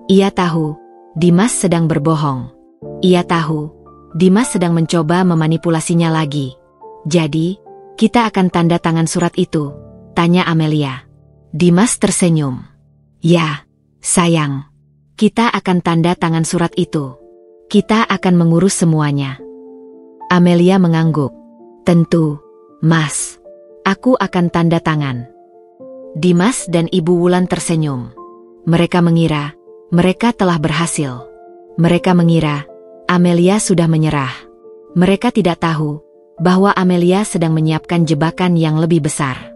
Ia tahu, Dimas sedang berbohong. Ia tahu, Dimas sedang mencoba memanipulasinya lagi. Jadi, kita akan tanda tangan surat itu, tanya Amelia. Dimas tersenyum. Ya, sayang. Kita akan tanda tangan surat itu. Kita akan mengurus semuanya. Amelia mengangguk. Tentu, Mas. Aku akan tanda tangan. Dimas dan Ibu Wulan tersenyum. Mereka mengira, mereka telah berhasil. Mereka mengira, Amelia sudah menyerah. Mereka tidak tahu bahwa Amelia sedang menyiapkan jebakan yang lebih besar.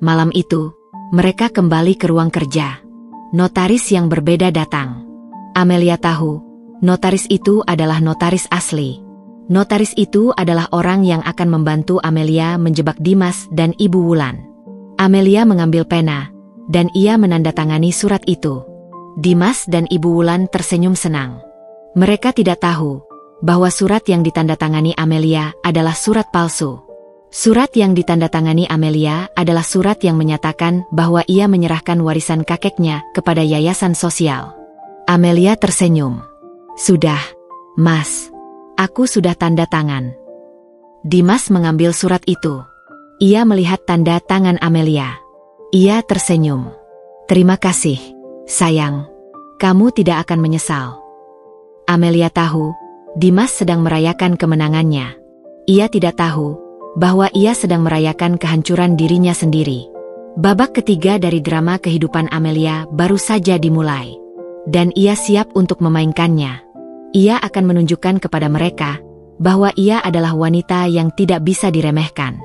Malam itu, mereka kembali ke ruang kerja. Notaris yang berbeda datang. Amelia tahu, notaris itu adalah notaris asli. Notaris itu adalah orang yang akan membantu Amelia menjebak Dimas dan Ibu Wulan. Amelia mengambil pena, dan ia menandatangani surat itu. Dimas dan Ibu Wulan tersenyum senang. Mereka tidak tahu bahwa surat yang ditandatangani Amelia adalah surat palsu. Surat yang ditandatangani Amelia adalah surat yang menyatakan bahwa ia menyerahkan warisan kakeknya kepada yayasan sosial. Amelia tersenyum. Sudah, Mas. Aku sudah tanda tangan. Dimas mengambil surat itu. Ia melihat tanda tangan Amelia. Ia tersenyum. Terima kasih, sayang. Kamu tidak akan menyesal. Amelia tahu, Dimas sedang merayakan kemenangannya. Ia tidak tahu bahwa ia sedang merayakan kehancuran dirinya sendiri. Babak ketiga dari drama kehidupan Amelia baru saja dimulai. Dan ia siap untuk memainkannya. Ia akan menunjukkan kepada mereka bahwa ia adalah wanita yang tidak bisa diremehkan.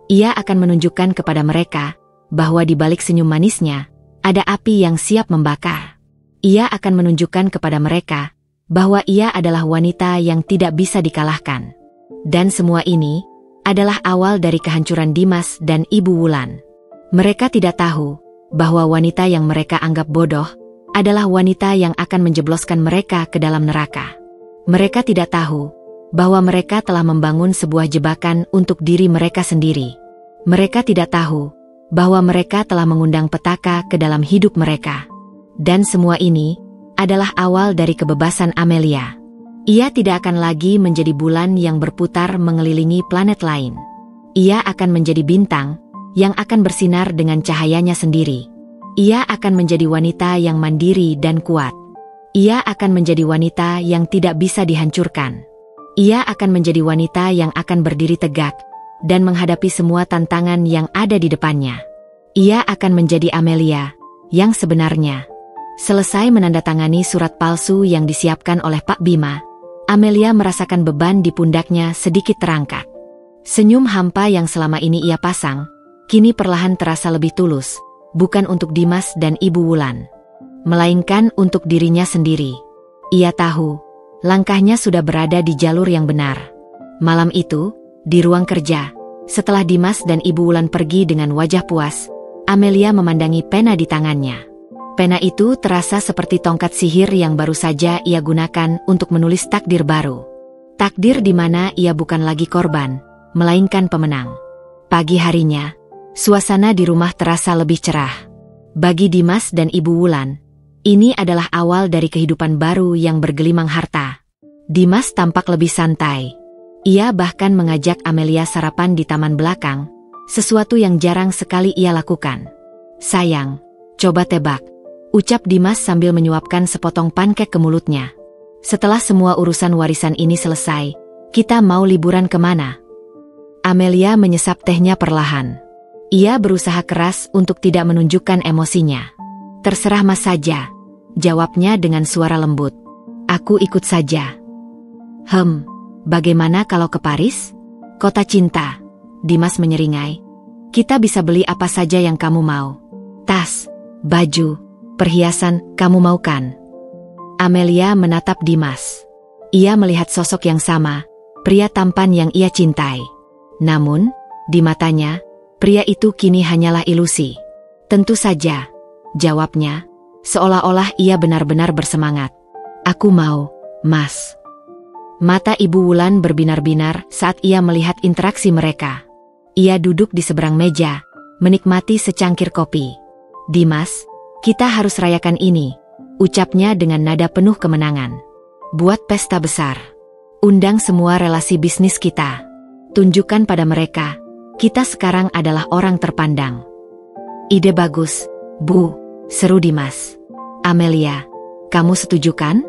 Ia akan menunjukkan kepada mereka bahwa di balik senyum manisnya ada api yang siap membakar. Ia akan menunjukkan kepada mereka bahwa ia adalah wanita yang tidak bisa dikalahkan. Dan semua ini adalah awal dari kehancuran Dimas dan Ibu Wulan. Mereka tidak tahu bahwa wanita yang mereka anggap bodoh adalah wanita yang akan menjebloskan mereka ke dalam neraka. Mereka tidak tahu bahwa mereka telah membangun sebuah jebakan untuk diri mereka sendiri. Mereka tidak tahu bahwa mereka telah mengundang petaka ke dalam hidup mereka. Dan semua ini adalah awal dari kebebasan Amelia. Ia tidak akan lagi menjadi bulan yang berputar mengelilingi planet lain. Ia akan menjadi bintang yang akan bersinar dengan cahayanya sendiri. Ia akan menjadi wanita yang mandiri dan kuat. Ia akan menjadi wanita yang tidak bisa dihancurkan. Ia akan menjadi wanita yang akan berdiri tegak dan menghadapi semua tantangan yang ada di depannya. Ia akan menjadi Amelia yang sebenarnya. Selesai menandatangani surat palsu yang disiapkan oleh Pak Bima, Amelia merasakan beban di pundaknya sedikit terangkat. Senyum hampa yang selama ini ia pasang, kini perlahan terasa lebih tulus. Bukan untuk Dimas dan Ibu Wulan, melainkan untuk dirinya sendiri. Ia tahu, langkahnya sudah berada di jalur yang benar. Malam itu, di ruang kerja, setelah Dimas dan Ibu Wulan pergi dengan wajah puas, Amelia memandangi pena di tangannya. Pena itu terasa seperti tongkat sihir yang baru saja ia gunakan untuk menulis takdir baru. Takdir di mana ia bukan lagi korban, melainkan pemenang. Pagi harinya, suasana di rumah terasa lebih cerah. Bagi Dimas dan Ibu Wulan, ini adalah awal dari kehidupan baru yang bergelimang harta. Dimas tampak lebih santai. Ia bahkan mengajak Amelia sarapan di taman belakang, sesuatu yang jarang sekali ia lakukan. Sayang, coba tebak, ucap Dimas sambil menyuapkan sepotong pankek ke mulutnya. Setelah semua urusan warisan ini selesai, kita mau liburan kemana? Amelia menyesap tehnya perlahan. Ia berusaha keras untuk tidak menunjukkan emosinya. Terserah Mas saja, jawabnya dengan suara lembut. Aku ikut saja. Bagaimana kalau ke Paris? Kota cinta. Dimas menyeringai. Kita bisa beli apa saja yang kamu mau. Tas, baju, perhiasan, kamu mau kan? Amelia menatap Dimas. Ia melihat sosok yang sama, pria tampan yang ia cintai. Namun, di matanya, pria itu kini hanyalah ilusi. Tentu saja, jawabnya, seolah-olah ia benar-benar bersemangat. Aku mau, Mas. Mata Ibu Wulan berbinar-binar saat ia melihat interaksi mereka. Ia duduk di seberang meja, menikmati secangkir kopi. Dimas, kita harus rayakan ini, ucapnya dengan nada penuh kemenangan. Buat pesta besar. Undang semua relasi bisnis kita. Tunjukkan pada mereka, kita sekarang adalah orang terpandang. Ide bagus, Bu, seru Dimas. Amelia, kamu setuju kan?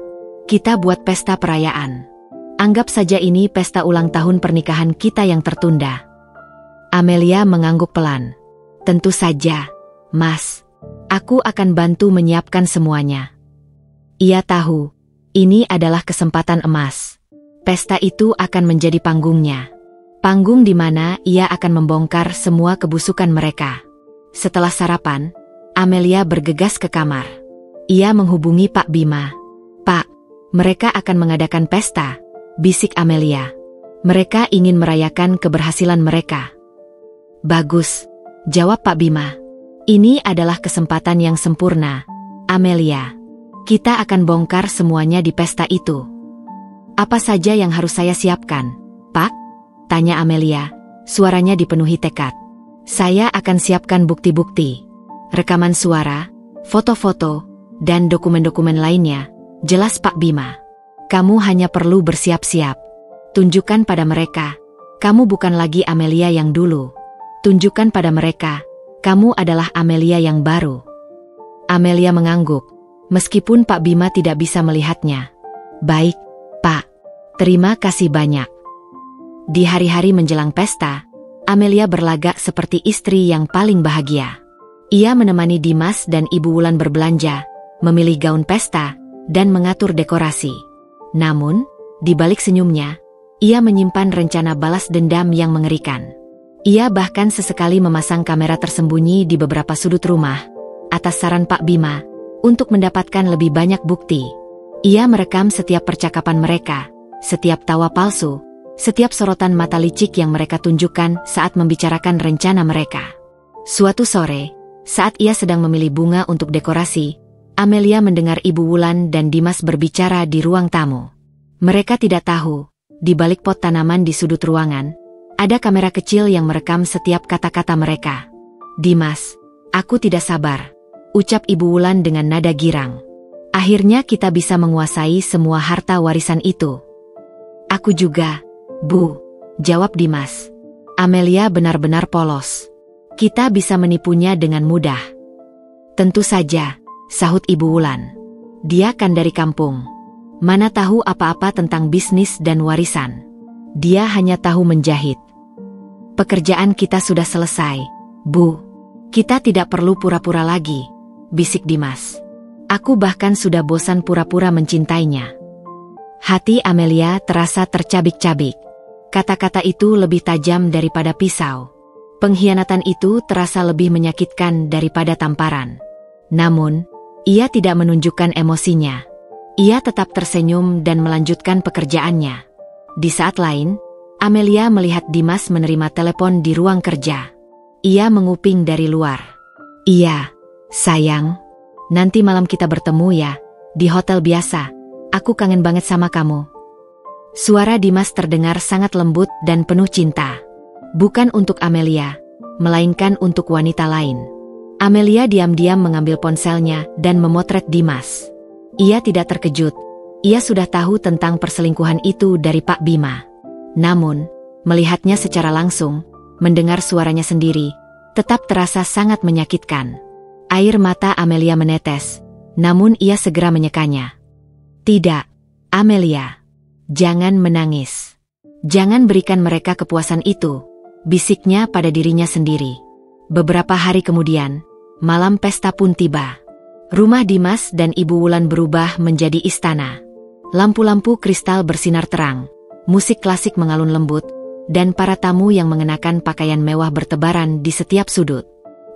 Kita buat pesta perayaan. Anggap saja ini pesta ulang tahun pernikahan kita yang tertunda. Amelia mengangguk pelan. Tentu saja, Mas. Aku akan bantu menyiapkan semuanya. Ia tahu, ini adalah kesempatan emas. Pesta itu akan menjadi panggungnya. Panggung di mana ia akan membongkar semua kebusukan mereka. Setelah sarapan, Amelia bergegas ke kamar. Ia menghubungi Pak Bima. "Pak, mereka akan mengadakan pesta," bisik Amelia. "Mereka ingin merayakan keberhasilan mereka." "Bagus," jawab Pak Bima. "Ini adalah kesempatan yang sempurna, Amelia. Kita akan bongkar semuanya di pesta itu." "Apa saja yang harus saya siapkan, Pak?" tanya Amelia, suaranya dipenuhi tekad. "Saya akan siapkan bukti-bukti, rekaman suara, foto-foto, dan dokumen-dokumen lainnya," jelas Pak Bima. "Kamu hanya perlu bersiap-siap. Tunjukkan pada mereka, kamu bukan lagi Amelia yang dulu. Tunjukkan pada mereka, kamu adalah Amelia yang baru." Amelia mengangguk, meskipun Pak Bima tidak bisa melihatnya. "Baik, Pak. Terima kasih banyak." Di hari-hari menjelang pesta, Amelia berlagak seperti istri yang paling bahagia. Ia menemani Dimas dan Ibu Wulan berbelanja, memilih gaun pesta, dan mengatur dekorasi. Namun, di balik senyumnya, ia menyimpan rencana balas dendam yang mengerikan. Ia bahkan sesekali memasang kamera tersembunyi di beberapa sudut rumah, atas saran Pak Bima, untuk mendapatkan lebih banyak bukti. Ia merekam setiap percakapan mereka, setiap tawa palsu, setiap sorotan mata licik yang mereka tunjukkan saat membicarakan rencana mereka. Suatu sore, saat ia sedang memilih bunga untuk dekorasi, Amelia mendengar Ibu Wulan dan Dimas berbicara di ruang tamu. Mereka tidak tahu, di balik pot tanaman di sudut ruangan, ada kamera kecil yang merekam setiap kata-kata mereka. "Dimas, aku tidak sabar," ucap Ibu Wulan dengan nada girang. "Akhirnya kita bisa menguasai semua harta warisan itu." "Aku juga, Bu," jawab Dimas. "Amelia benar-benar polos. Kita bisa menipunya dengan mudah." "Tentu saja," sahut Ibu Wulan. "Dia kan dari kampung. Mana tahu apa-apa tentang bisnis dan warisan. Dia hanya tahu menjahit." "Pekerjaan kita sudah selesai, Bu. Kita tidak perlu pura-pura lagi," bisik Dimas. "Aku bahkan sudah bosan pura-pura mencintainya." Hati Amelia terasa tercabik-cabik. Kata-kata itu lebih tajam daripada pisau. Pengkhianatan itu terasa lebih menyakitkan daripada tamparan. Namun, ia tidak menunjukkan emosinya. Ia tetap tersenyum dan melanjutkan pekerjaannya. Di saat lain, Amelia melihat Dimas menerima telepon di ruang kerja. Ia menguping dari luar. "Iya, sayang. Nanti malam kita bertemu ya, di hotel biasa. Aku kangen banget sama kamu." Suara Dimas terdengar sangat lembut dan penuh cinta. Bukan untuk Amelia, melainkan untuk wanita lain. Amelia diam-diam mengambil ponselnya dan memotret Dimas. Ia tidak terkejut. Ia sudah tahu tentang perselingkuhan itu dari Pak Bima. Namun, melihatnya secara langsung, mendengar suaranya sendiri, tetap terasa sangat menyakitkan. Air mata Amelia menetes, namun ia segera menyekanya. "Tidak, Amelia. Jangan menangis. Jangan berikan mereka kepuasan itu," bisiknya pada dirinya sendiri. Beberapa hari kemudian, malam pesta pun tiba. Rumah Dimas dan Ibu Wulan berubah menjadi istana. Lampu-lampu kristal bersinar terang, musik klasik mengalun lembut, dan para tamu yang mengenakan pakaian mewah bertebaran di setiap sudut.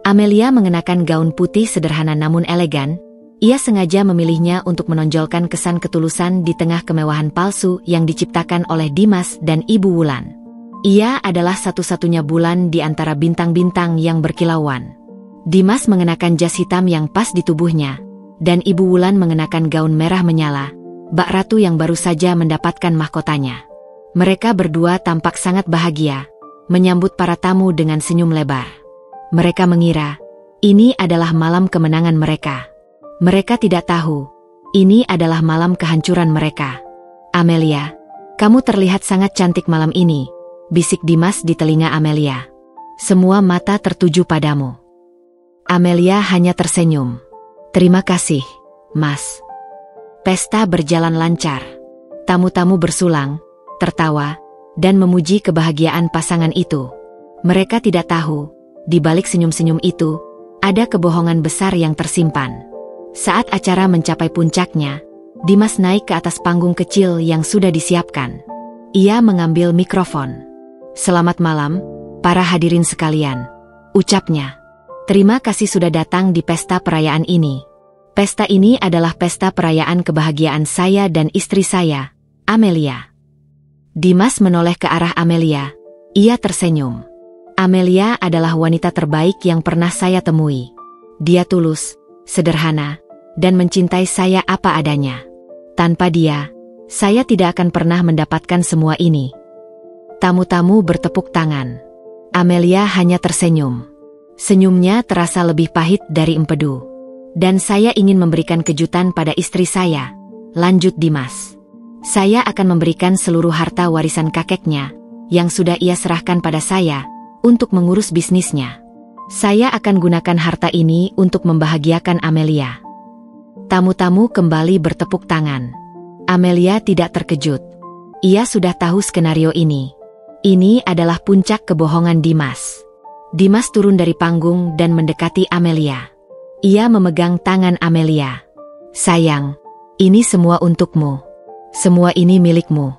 Amelia mengenakan gaun putih sederhana namun elegan. Ia sengaja memilihnya untuk menonjolkan kesan ketulusan di tengah kemewahan palsu yang diciptakan oleh Dimas dan Ibu Wulan. Ia adalah satu-satunya bulan di antara bintang-bintang yang berkilauan. Dimas mengenakan jas hitam yang pas di tubuhnya, dan Ibu Wulan mengenakan gaun merah menyala, bak ratu yang baru saja mendapatkan mahkotanya. Mereka berdua tampak sangat bahagia, menyambut para tamu dengan senyum lebar. Mereka mengira, ini adalah malam kemenangan mereka. Mereka tidak tahu, ini adalah malam kehancuran mereka. "Amelia, kamu terlihat sangat cantik malam ini," bisik Dimas di telinga Amelia. "Semua mata tertuju padamu." Amelia hanya tersenyum. "Terima kasih, Mas." Pesta berjalan lancar. Tamu-tamu bersulang, tertawa, dan memuji kebahagiaan pasangan itu. Mereka tidak tahu, di balik senyum-senyum itu, ada kebohongan besar yang tersimpan. Saat acara mencapai puncaknya, Dimas naik ke atas panggung kecil yang sudah disiapkan. Ia mengambil mikrofon. "Selamat malam, para hadirin sekalian," ucapnya. Terima kasih sudah datang di pesta perayaan ini. Pesta ini adalah pesta perayaan kebahagiaan saya dan istri saya, Amelia. Dimas menoleh ke arah Amelia. Ia tersenyum. Amelia adalah wanita terbaik yang pernah saya temui. Dia tulus, sederhana, dan mencintai saya apa adanya. Tanpa dia, saya tidak akan pernah mendapatkan semua ini. Tamu-tamu bertepuk tangan. Amelia hanya tersenyum. Senyumnya terasa lebih pahit dari empedu. Dan saya ingin memberikan kejutan pada istri saya, lanjut Dimas. Saya akan memberikan seluruh harta warisan kakeknya, yang sudah ia serahkan pada saya, untuk mengurus bisnisnya. Saya akan gunakan harta ini untuk membahagiakan Amelia. Tamu-tamu kembali bertepuk tangan. Amelia tidak terkejut. Ia sudah tahu skenario ini. Ini adalah puncak kebohongan Dimas. Dimas turun dari panggung dan mendekati Amelia. Ia memegang tangan Amelia. Sayang, ini semua untukmu. Semua ini milikmu.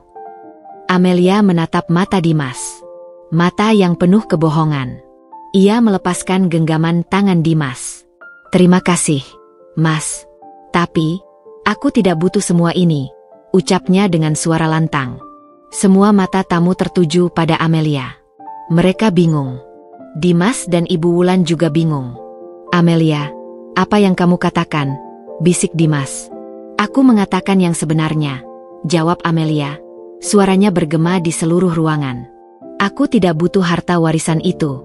Amelia menatap mata Dimas. Mata yang penuh kebohongan. Ia melepaskan genggaman tangan Dimas. Terima kasih, Mas. Tapi, aku tidak butuh semua ini, ucapnya dengan suara lantang. Semua mata tamu tertuju pada Amelia. Mereka bingung. Dimas dan Ibu Wulan juga bingung. Amelia, apa yang kamu katakan? Bisik Dimas. Aku mengatakan yang sebenarnya, jawab Amelia. Suaranya bergema di seluruh ruangan. Aku tidak butuh harta warisan itu.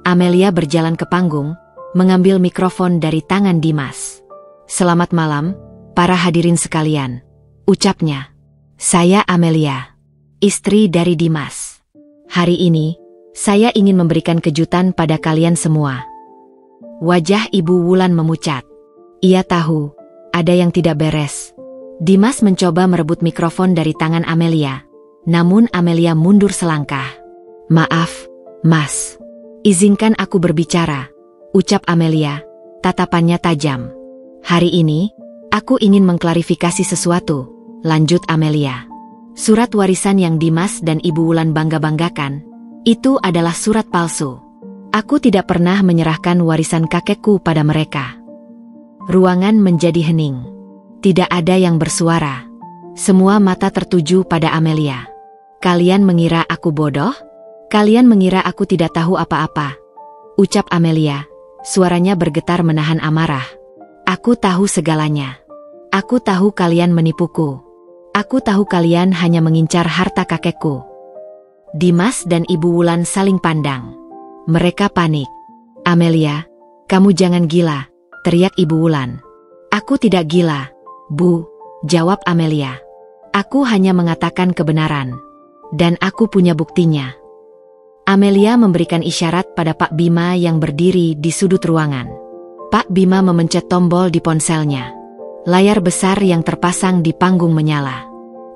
Amelia berjalan ke panggung, mengambil mikrofon dari tangan Dimas. Selamat malam, para hadirin sekalian, ucapnya. Saya Amelia, istri dari Dimas. Hari ini, saya ingin memberikan kejutan pada kalian semua. Wajah Ibu Wulan memucat. Ia tahu, ada yang tidak beres. Dimas mencoba merebut mikrofon dari tangan Amelia. Namun Amelia mundur selangkah. Maaf, Mas. Izinkan aku berbicara, ucap Amelia, tatapannya tajam. Hari ini, aku ingin mengklarifikasi sesuatu, lanjut Amelia. Surat warisan yang Dimas dan Ibu Wulan bangga-banggakan, itu adalah surat palsu. Aku tidak pernah menyerahkan warisan kakekku pada mereka. Ruangan menjadi hening. Tidak ada yang bersuara. Semua mata tertuju pada Amelia. Kalian mengira aku bodoh? Kalian mengira aku tidak tahu apa-apa? Ucap Amelia. Suaranya bergetar menahan amarah. Aku tahu segalanya. Aku tahu kalian menipuku. Aku tahu kalian hanya mengincar harta kakekku. Dimas dan Ibu Wulan saling pandang. Mereka panik. Amelia, kamu jangan gila, teriak Ibu Wulan. Aku tidak gila, Bu, jawab Amelia. Aku hanya mengatakan kebenaran. Dan aku punya buktinya. Amelia memberikan isyarat pada Pak Bima yang berdiri di sudut ruangan. Pak Bima memencet tombol di ponselnya. Layar besar yang terpasang di panggung menyala.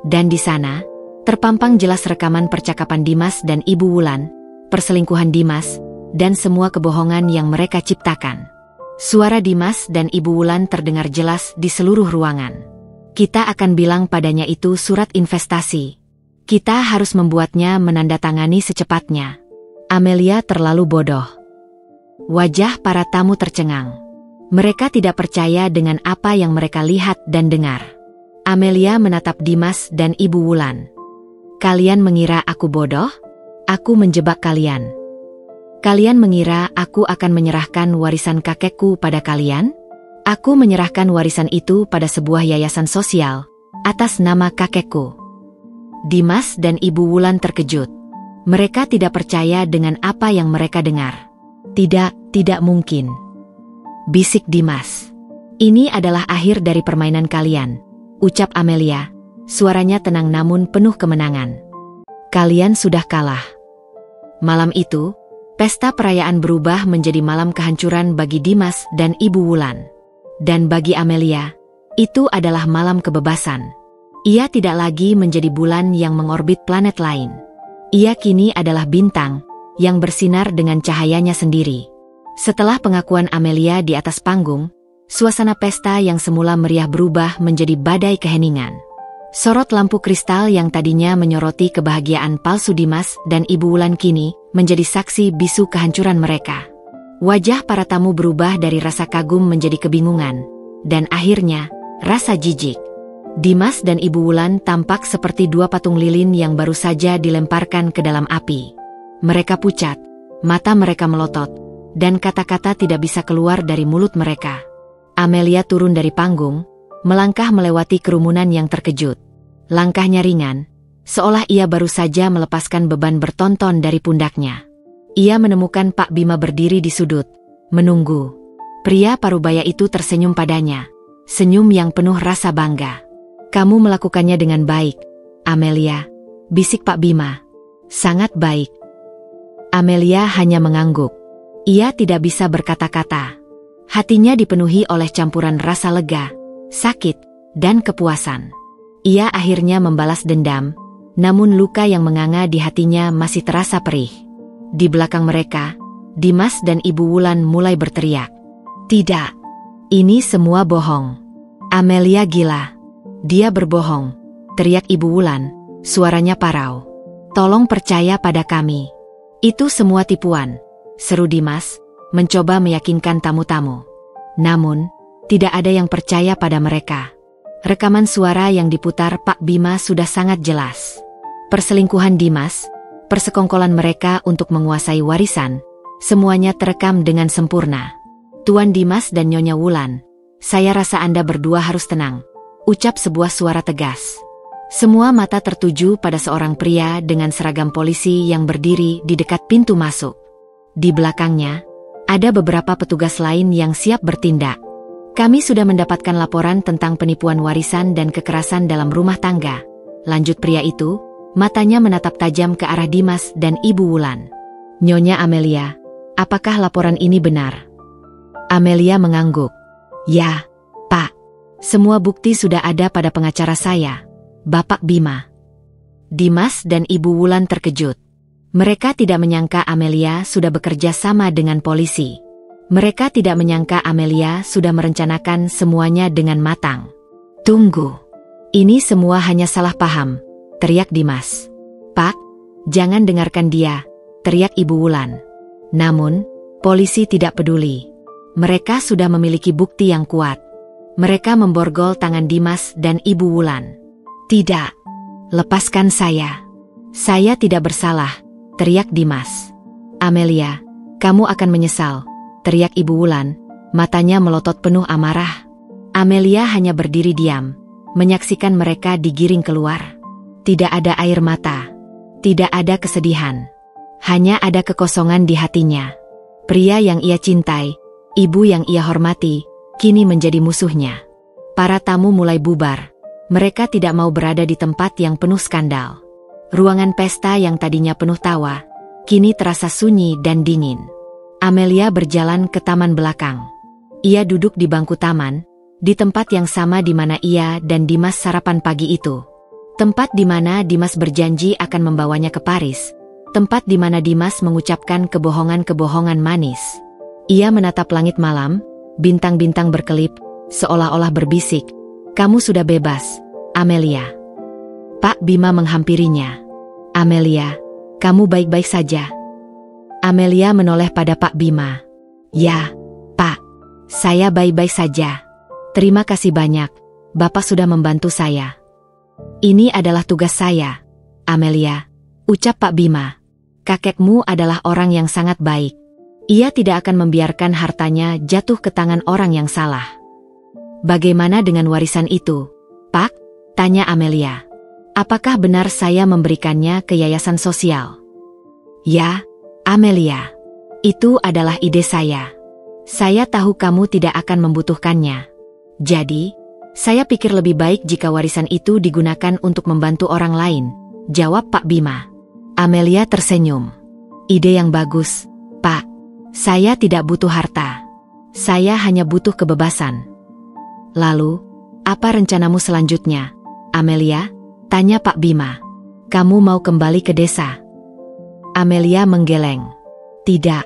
Dan di sana, terpampang jelas rekaman percakapan Dimas dan Ibu Wulan, perselingkuhan Dimas, dan semua kebohongan yang mereka ciptakan. Suara Dimas dan Ibu Wulan terdengar jelas di seluruh ruangan. Kita akan bilang padanya itu surat investasi. Kita harus membuatnya menandatangani secepatnya. Amelia terlalu bodoh. Wajah para tamu tercengang. Mereka tidak percaya dengan apa yang mereka lihat dan dengar. Amelia menatap Dimas dan Ibu Wulan. Kalian mengira aku bodoh? Aku menjebak kalian. Kalian mengira aku akan menyerahkan warisan kakekku pada kalian? Aku menyerahkan warisan itu pada sebuah yayasan sosial, atas nama kakekku. Dimas dan Ibu Wulan terkejut. Mereka tidak percaya dengan apa yang mereka dengar. Tidak mungkin. Bisik Dimas. Ini adalah akhir dari permainan kalian, ucap Amelia. Suaranya tenang namun penuh kemenangan. Kalian sudah kalah. Malam itu, pesta perayaan berubah menjadi malam kehancuran bagi Dimas dan Ibu Wulan. Dan bagi Amelia, itu adalah malam kebebasan. Ia tidak lagi menjadi bulan yang mengorbit planet lain. Ia kini adalah bintang yang bersinar dengan cahayanya sendiri. Setelah pengakuan Amelia di atas panggung, suasana pesta yang semula meriah berubah menjadi badai keheningan. Sorot lampu kristal yang tadinya menyoroti kebahagiaan palsu Dimas dan Ibu Wulan kini menjadi saksi bisu kehancuran mereka. Wajah para tamu berubah dari rasa kagum menjadi kebingungan, dan akhirnya, rasa jijik. Dimas dan Ibu Wulan tampak seperti dua patung lilin yang baru saja dilemparkan ke dalam api. Mereka pucat, mata mereka melotot, dan kata-kata tidak bisa keluar dari mulut mereka. Amelia turun dari panggung, melangkah melewati kerumunan yang terkejut. Langkahnya ringan, seolah ia baru saja melepaskan beban bertonton dari pundaknya. Ia menemukan Pak Bima berdiri di sudut, menunggu. Pria parubaya itu tersenyum padanya, senyum yang penuh rasa bangga. "Kamu melakukannya dengan baik, Amelia," bisik Pak Bima. "Sangat baik." Amelia hanya mengangguk. Ia tidak bisa berkata-kata. Hatinya dipenuhi oleh campuran rasa lega, sakit, dan kepuasan. Ia akhirnya membalas dendam, namun luka yang menganga di hatinya masih terasa perih. Di belakang mereka, Dimas dan Ibu Wulan mulai berteriak. "Tidak, ini semua bohong. Amelia gila. Dia berbohong," teriak Ibu Wulan, suaranya parau. "Tolong percaya pada kami. Itu semua tipuan," seru Dimas, mencoba meyakinkan tamu-tamu. Namun, tidak ada yang percaya pada mereka. Rekaman suara yang diputar Pak Bima sudah sangat jelas. Perselingkuhan Dimas, persekongkolan mereka untuk menguasai warisan, semuanya terekam dengan sempurna. "Tuan Dimas dan Nyonya Wulan, saya rasa Anda berdua harus tenang," ucap sebuah suara tegas. Semua mata tertuju pada seorang pria dengan seragam polisi yang berdiri di dekat pintu masuk. Di belakangnya, ada beberapa petugas lain yang siap bertindak. "Kami sudah mendapatkan laporan tentang penipuan warisan dan kekerasan dalam rumah tangga," lanjut pria itu, matanya menatap tajam ke arah Dimas dan Ibu Wulan. "Nyonya Amelia, apakah laporan ini benar?" Amelia mengangguk. "Ya, Pak. Semua bukti sudah ada pada pengacara saya, Bapak Bima." Dimas dan Ibu Wulan terkejut. Mereka tidak menyangka Amelia sudah bekerja sama dengan polisi. Mereka tidak menyangka Amelia sudah merencanakan semuanya dengan matang. "Tunggu. Ini semua hanya salah paham," teriak Dimas. "Pak, jangan dengarkan dia," teriak Ibu Wulan. Namun, polisi tidak peduli. Mereka sudah memiliki bukti yang kuat. Mereka memborgol tangan Dimas dan Ibu Wulan. "Tidak. Lepaskan saya. Saya tidak bersalah," teriak Dimas. "Amelia, kamu akan menyesal," teriak Ibu Wulan, matanya melotot penuh amarah. Amelia hanya berdiri diam, menyaksikan mereka digiring keluar. Tidak ada air mata, tidak ada kesedihan. Hanya ada kekosongan di hatinya. Pria yang ia cintai, ibu yang ia hormati, kini menjadi musuhnya. Para tamu mulai bubar. Mereka tidak mau berada di tempat yang penuh skandal. Ruangan pesta yang tadinya penuh tawa, kini terasa sunyi dan dingin. Amelia berjalan ke taman belakang. Ia duduk di bangku taman, di tempat yang sama di mana ia dan Dimas sarapan pagi itu. Tempat di mana Dimas berjanji akan membawanya ke Paris. Tempat di mana Dimas mengucapkan kebohongan-kebohongan manis. Ia menatap langit malam, bintang-bintang berkelip, seolah-olah berbisik, "Kamu sudah bebas, Amelia." Pak Bima menghampirinya. "Amelia, kamu baik-baik saja?" Amelia menoleh pada Pak Bima. "Ya, Pak. Saya baik-baik saja. Terima kasih banyak, Bapak sudah membantu saya." "Ini adalah tugas saya, Amelia," ucap Pak Bima. "Kakekmu adalah orang yang sangat baik. Ia tidak akan membiarkan hartanya jatuh ke tangan orang yang salah." "Bagaimana dengan warisan itu, Pak?" tanya Amelia. "Apakah benar saya memberikannya ke yayasan sosial?" "Ya, Amelia. Itu adalah ide saya. Saya tahu kamu tidak akan membutuhkannya. Jadi, saya pikir lebih baik jika warisan itu digunakan untuk membantu orang lain," jawab Pak Bima. Amelia tersenyum. "Ide yang bagus, Pak. Saya tidak butuh harta. Saya hanya butuh kebebasan." "Lalu, apa rencanamu selanjutnya, Amelia?" tanya Pak Bima. "Kamu mau kembali ke desa?" Amelia menggeleng. "Tidak,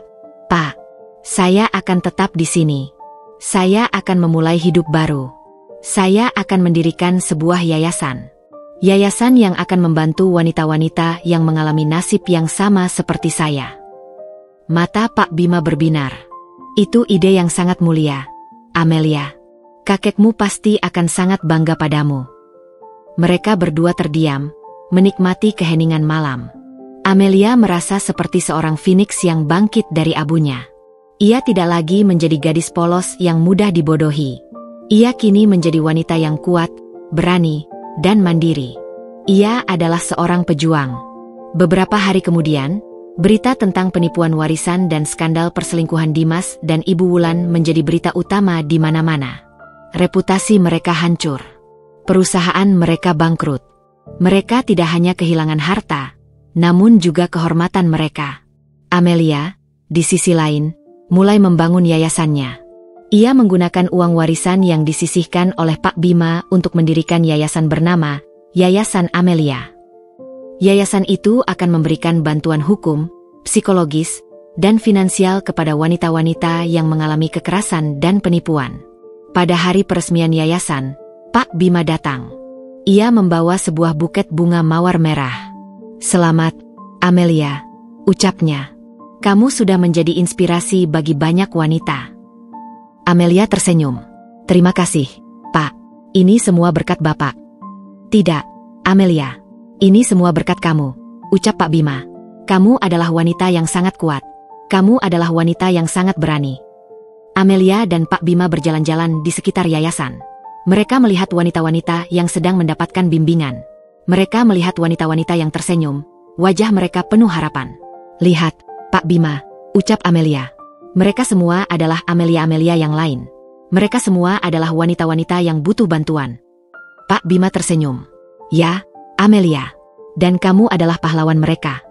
Pak. Saya akan tetap di sini. Saya akan memulai hidup baru. Saya akan mendirikan sebuah yayasan. Yayasan yang akan membantu wanita-wanita yang mengalami nasib yang sama seperti saya." Mata Pak Bima berbinar. Itu ide yang sangat mulia, Amelia. Kakekmu pasti akan sangat bangga padamu. Mereka berdua terdiam, menikmati keheningan malam. Amelia merasa seperti seorang phoenix yang bangkit dari abunya. Ia tidak lagi menjadi gadis polos yang mudah dibodohi. Ia kini menjadi wanita yang kuat, berani, dan mandiri. Ia adalah seorang pejuang. Beberapa hari kemudian, berita tentang penipuan warisan dan skandal perselingkuhan Dimas dan Ibu Wulan menjadi berita utama di mana-mana. Reputasi mereka hancur. Perusahaan mereka bangkrut. Mereka tidak hanya kehilangan harta, namun juga kehormatan mereka. Amelia, di sisi lain, mulai membangun yayasannya. Ia menggunakan uang warisan yang disisihkan oleh Pak Bima untuk mendirikan yayasan bernama Yayasan Amelia. Yayasan itu akan memberikan bantuan hukum, psikologis, dan finansial kepada wanita-wanita yang mengalami kekerasan dan penipuan. Pada hari peresmian yayasan, Pak Bima datang. Ia membawa sebuah buket bunga mawar merah. "Selamat, Amelia," ucapnya. "Kamu sudah menjadi inspirasi bagi banyak wanita." Amelia tersenyum. "Terima kasih, Pak. Ini semua berkat Bapak." "Tidak, Amelia. Ini semua berkat kamu," ucap Pak Bima. "Kamu adalah wanita yang sangat kuat. Kamu adalah wanita yang sangat berani." Amelia dan Pak Bima berjalan-jalan di sekitar yayasan. Mereka melihat wanita-wanita yang sedang mendapatkan bimbingan. Mereka melihat wanita-wanita yang tersenyum, wajah mereka penuh harapan. "Lihat, Pak Bima," ucap Amelia. "Mereka semua adalah Amelia-Amelia yang lain. Mereka semua adalah wanita-wanita yang butuh bantuan." Pak Bima tersenyum. "Ya, Amelia. Dan kamu adalah pahlawan mereka."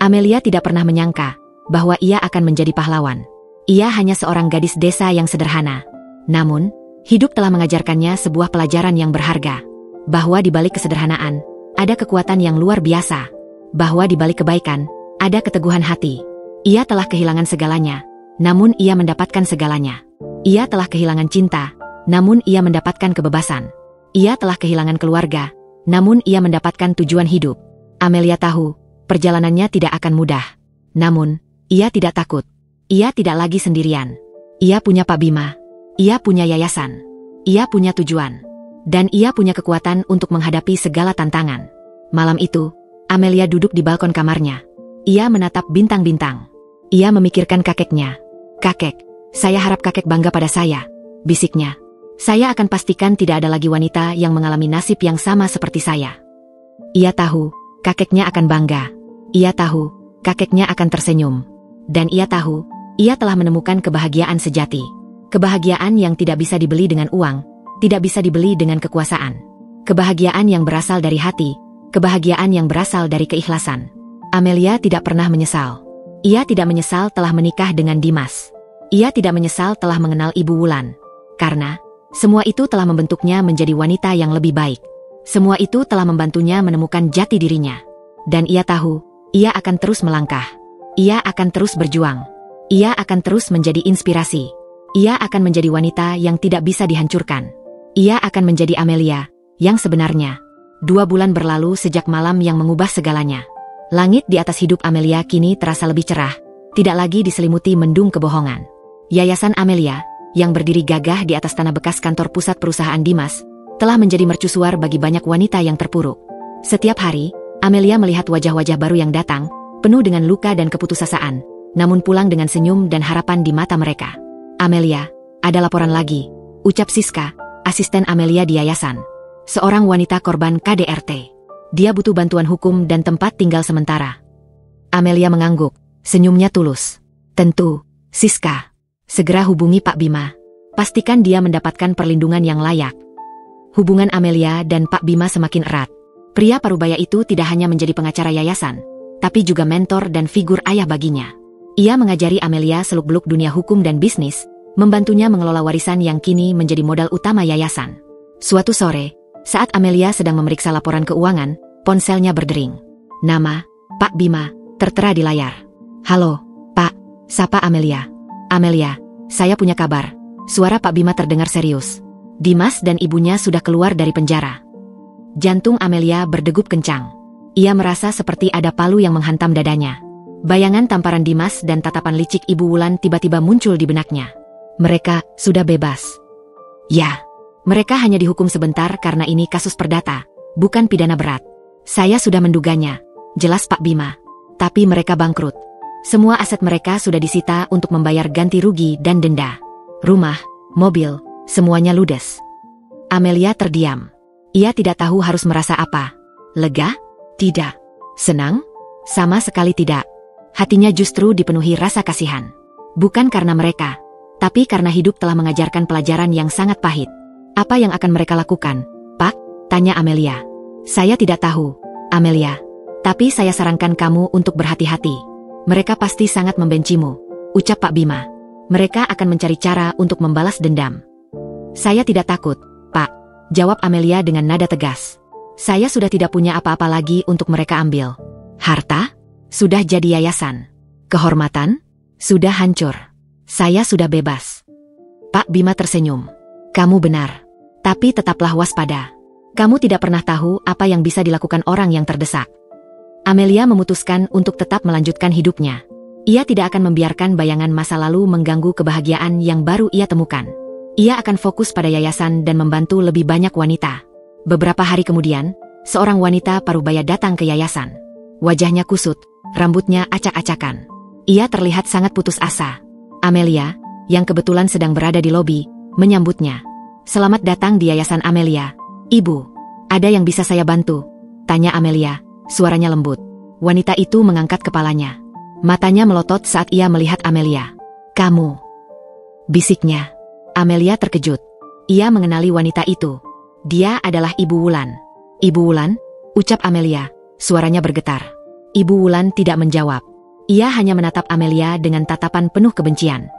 Amelia tidak pernah menyangka bahwa ia akan menjadi pahlawan. Ia hanya seorang gadis desa yang sederhana. Namun, hidup telah mengajarkannya sebuah pelajaran yang berharga. Bahwa di balik kesederhanaan, ada kekuatan yang luar biasa. Bahwa di balik kebaikan, ada keteguhan hati. Ia telah kehilangan segalanya, namun ia mendapatkan segalanya. Ia telah kehilangan cinta, namun ia mendapatkan kebebasan. Ia telah kehilangan keluarga, namun ia mendapatkan tujuan hidup. Amelia tahu, perjalanannya tidak akan mudah. Namun, ia tidak takut. Ia tidak lagi sendirian. Ia punya Pak Bima. Ia punya yayasan. Ia punya tujuan. Dan ia punya kekuatan untuk menghadapi segala tantangan. Malam itu, Amelia duduk di balkon kamarnya. Ia menatap bintang-bintang. Ia memikirkan kakeknya. "Kakek, saya harap kakek bangga pada saya," bisiknya. "Saya akan pastikan tidak ada lagi wanita yang mengalami nasib yang sama seperti saya." Ia tahu, kakeknya akan bangga. Ia tahu, kakeknya akan tersenyum. Dan ia tahu, ia telah menemukan kebahagiaan sejati. Kebahagiaan yang tidak bisa dibeli dengan uang, tidak bisa dibeli dengan kekuasaan. Kebahagiaan yang berasal dari hati, kebahagiaan yang berasal dari keikhlasan. Amelia tidak pernah menyesal. Ia tidak menyesal telah menikah dengan Dimas. Ia tidak menyesal telah mengenal Ibu Wulan. Karena, semua itu telah membentuknya menjadi wanita yang lebih baik. Semua itu telah membantunya menemukan jati dirinya. Dan ia tahu, ia akan terus melangkah. Ia akan terus berjuang. Ia akan terus menjadi inspirasi. Ia akan menjadi wanita yang tidak bisa dihancurkan. Ia akan menjadi Amelia, yang sebenarnya. 2 bulan berlalu sejak malam yang mengubah segalanya. Langit di atas hidup Amelia kini terasa lebih cerah, tidak lagi diselimuti mendung kebohongan. Yayasan Amelia, yang berdiri gagah di atas tanah bekas kantor pusat perusahaan Dimas, telah menjadi mercusuar bagi banyak wanita yang terpuruk. Setiap hari, Amelia melihat wajah-wajah baru yang datang, penuh dengan luka dan keputusasaan, namun pulang dengan senyum dan harapan di mata mereka. "Amelia, ada laporan lagi," ucap Siska, asisten Amelia di yayasan. Seorang wanita korban KDRT. Dia butuh bantuan hukum dan tempat tinggal sementara. Amelia mengangguk, senyumnya tulus. "Tentu, Siska. Segera hubungi Pak Bima. Pastikan dia mendapatkan perlindungan yang layak." Hubungan Amelia dan Pak Bima semakin erat. Pria parubaya itu tidak hanya menjadi pengacara yayasan, tapi juga mentor dan figur ayah baginya. Ia mengajari Amelia seluk-beluk dunia hukum dan bisnis, membantunya mengelola warisan yang kini menjadi modal utama yayasan. Suatu sore, saat Amelia sedang memeriksa laporan keuangan, ponselnya berdering. Nama, Pak Bima, tertera di layar. "Halo, Pak," sapa Amelia. "Amelia, saya punya kabar." Suara Pak Bima terdengar serius. Dimas dan ibunya sudah keluar dari penjara. Jantung Amelia berdegup kencang. Ia merasa seperti ada palu yang menghantam dadanya. Bayangan tamparan Dimas dan tatapan licik Ibu Wulan tiba-tiba muncul di benaknya. Mereka sudah bebas. Ya, mereka hanya dihukum sebentar karena ini kasus perdata, bukan pidana berat. Saya sudah menduganya, jelas Pak Bima. Tapi mereka bangkrut. Semua aset mereka sudah disita untuk membayar ganti rugi dan denda. Rumah, mobil, semuanya ludes. Amelia terdiam. Ia tidak tahu harus merasa apa. Lega? Tidak. Senang? Sama sekali tidak. Hatinya justru dipenuhi rasa kasihan. Bukan karena mereka, tapi karena hidup telah mengajarkan pelajaran yang sangat pahit. Apa yang akan mereka lakukan, Pak? Tanya Amelia. Saya tidak tahu, Amelia. Tapi saya sarankan kamu untuk berhati-hati. Mereka pasti sangat membencimu, ucap Pak Bima. Mereka akan mencari cara untuk membalas dendam. Saya tidak takut, Pak, jawab Amelia dengan nada tegas. Saya sudah tidak punya apa-apa lagi untuk mereka ambil. Harta? Sudah jadi yayasan. Kehormatan? Sudah hancur. Saya sudah bebas. Pak Bima tersenyum. Kamu benar. Tapi tetaplah waspada. Kamu tidak pernah tahu apa yang bisa dilakukan orang yang terdesak. Amelia memutuskan untuk tetap melanjutkan hidupnya. Ia tidak akan membiarkan bayangan masa lalu mengganggu kebahagiaan yang baru ia temukan. Ia akan fokus pada yayasan dan membantu lebih banyak wanita. Beberapa hari kemudian, seorang wanita parubaya datang ke yayasan. Wajahnya kusut, rambutnya acak-acakan. Ia terlihat sangat putus asa. Amelia, yang kebetulan sedang berada di lobi, menyambutnya. Selamat datang di yayasan Amelia. Ibu, ada yang bisa saya bantu? Tanya Amelia, suaranya lembut. Wanita itu mengangkat kepalanya. Matanya melotot saat ia melihat Amelia. Kamu, bisiknya. Amelia terkejut. Ia mengenali wanita itu. Dia adalah Ibu Wulan. Ibu Wulan? Ucap Amelia, suaranya bergetar. Ibu Wulan tidak menjawab. Ia hanya menatap Amelia dengan tatapan penuh kebencian.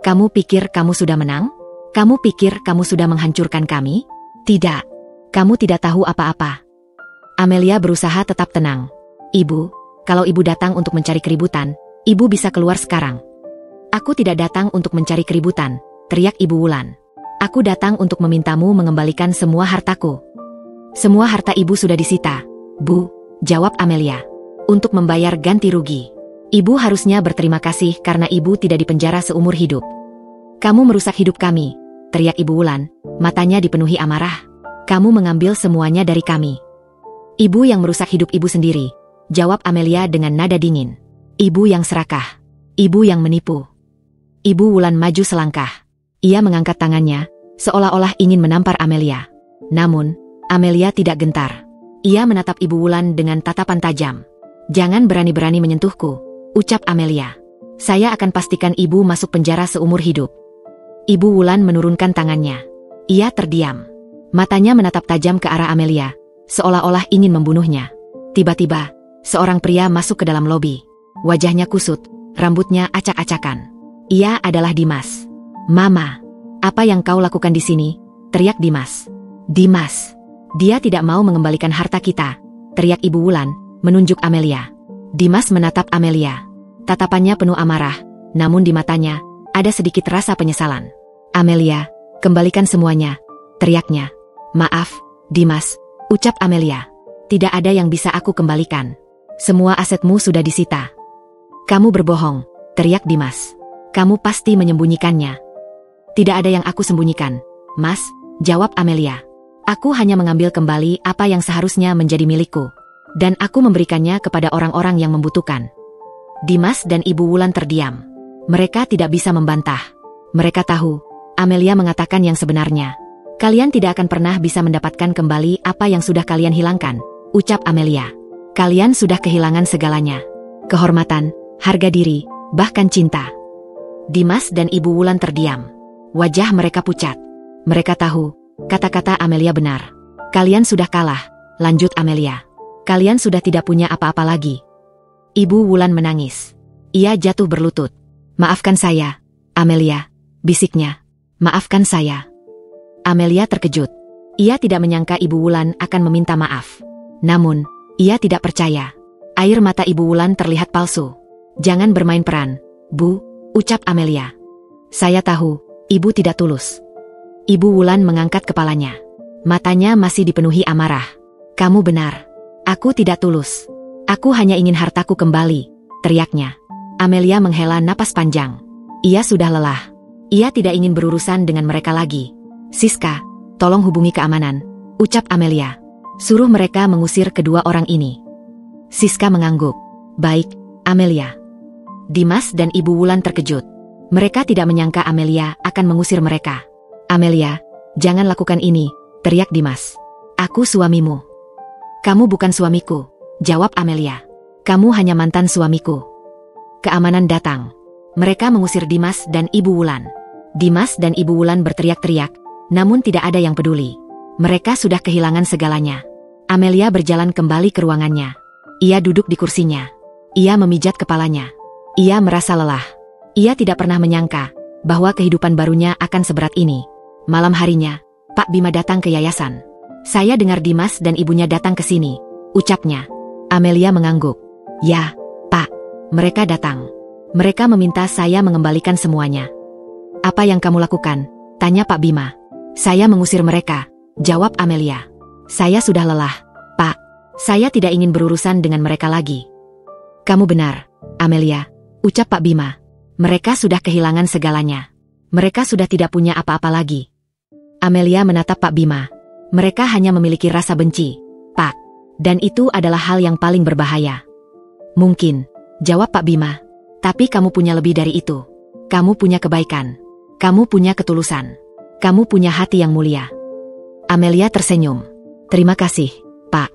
Kamu pikir kamu sudah menang? Kamu pikir kamu sudah menghancurkan kami? Tidak. Kamu tidak tahu apa-apa. Amelia berusaha tetap tenang. Ibu, kalau ibu datang untuk mencari keributan, ibu bisa keluar sekarang. Aku tidak datang untuk mencari keributan, teriak Ibu Wulan. Aku datang untuk memintamu mengembalikan semua hartaku. Semua harta ibu sudah disita, Bu, jawab Amelia. Untuk membayar ganti rugi. Ibu harusnya berterima kasih karena ibu tidak dipenjara seumur hidup. Kamu merusak hidup kami, teriak Ibu Wulan, matanya dipenuhi amarah. Kamu mengambil semuanya dari kami. Ibu yang merusak hidup ibu sendiri, jawab Amelia dengan nada dingin. Ibu yang serakah. Ibu yang menipu. Ibu Wulan maju selangkah. Ia mengangkat tangannya, seolah-olah ingin menampar Amelia. Namun, Amelia tidak gentar. Ia menatap Ibu Wulan dengan tatapan tajam. Jangan berani-berani menyentuhku, ucap Amelia. Saya akan pastikan ibu masuk penjara seumur hidup. Ibu Wulan menurunkan tangannya. Ia terdiam. Matanya menatap tajam ke arah Amelia, seolah-olah ingin membunuhnya. Tiba-tiba, seorang pria masuk ke dalam lobi. Wajahnya kusut, rambutnya acak-acakan. Ia adalah Dimas. Mama, apa yang kau lakukan di sini? Teriak Dimas. Dimas, dia tidak mau mengembalikan harta kita, teriak Ibu Wulan, menunjuk Amelia. Dimas menatap Amelia. Tatapannya penuh amarah, namun di matanya ada sedikit rasa penyesalan. Amelia, kembalikan semuanya, teriaknya. Maaf, Dimas, ucap Amelia. Tidak ada yang bisa aku kembalikan. Semua asetmu sudah disita. Kamu berbohong, teriak Dimas. Kamu pasti menyembunyikannya. Tidak ada yang aku sembunyikan, Mas, jawab Amelia. Aku hanya mengambil kembali apa yang seharusnya menjadi milikku. Dan aku memberikannya kepada orang-orang yang membutuhkan. Dimas dan Ibu Wulan terdiam. Mereka tidak bisa membantah. Mereka tahu, Amelia mengatakan yang sebenarnya. Kalian tidak akan pernah bisa mendapatkan kembali apa yang sudah kalian hilangkan, ucap Amelia. Kalian sudah kehilangan segalanya. Kehormatan, harga diri, bahkan cinta. Dimas dan Ibu Wulan terdiam. Wajah mereka pucat. Mereka tahu, kata-kata Amelia benar. Kalian sudah kalah, lanjut Amelia. Kalian sudah tidak punya apa-apa lagi. Ibu Wulan menangis. Ia jatuh berlutut. Maafkan saya, Amelia, bisiknya. Maafkan saya. Amelia terkejut. Ia tidak menyangka Ibu Wulan akan meminta maaf. Namun, ia tidak percaya. Air mata Ibu Wulan terlihat palsu. Jangan bermain peran, Bu, ucap Amelia. Saya tahu, Ibu tidak tulus. Ibu Wulan mengangkat kepalanya. Matanya masih dipenuhi amarah. Kamu benar. Aku tidak tulus. Aku hanya ingin hartaku kembali, teriaknya. Amelia menghela napas panjang. Ia sudah lelah. Ia tidak ingin berurusan dengan mereka lagi. Siska, tolong hubungi keamanan, ucap Amelia. Suruh mereka mengusir kedua orang ini. Siska mengangguk. Baik, Amelia. Dimas dan Ibu Wulan terkejut. Mereka tidak menyangka Amelia akan mengusir mereka. Amelia, jangan lakukan ini, teriak Dimas. Aku suamimu. Kamu bukan suamiku, jawab Amelia. Kamu hanya mantan suamiku. Keamanan datang. Mereka mengusir Dimas dan Ibu Wulan. Dimas dan Ibu Wulan berteriak-teriak, namun tidak ada yang peduli. Mereka sudah kehilangan segalanya. Amelia berjalan kembali ke ruangannya. Ia duduk di kursinya. Ia memijat kepalanya. Ia merasa lelah. Ia tidak pernah menyangka bahwa kehidupan barunya akan seberat ini. Malam harinya, Pak Bima datang ke yayasan. Saya dengar Dimas dan ibunya datang ke sini, ucapnya. Amelia mengangguk. Ya, Pak. Mereka datang. Mereka meminta saya mengembalikan semuanya. Apa yang kamu lakukan? Tanya Pak Bima. Saya mengusir mereka, jawab Amelia. Saya sudah lelah, Pak. Saya tidak ingin berurusan dengan mereka lagi. Kamu benar, Amelia, ucap Pak Bima. Mereka sudah kehilangan segalanya. Mereka sudah tidak punya apa-apa lagi. Amelia menatap Pak Bima. Mereka hanya memiliki rasa benci, Pak. Dan itu adalah hal yang paling berbahaya. Mungkin, jawab Pak Bima. Tapi kamu punya lebih dari itu. Kamu punya kebaikan. Kamu punya ketulusan. Kamu punya hati yang mulia. Amelia tersenyum. Terima kasih, Pak.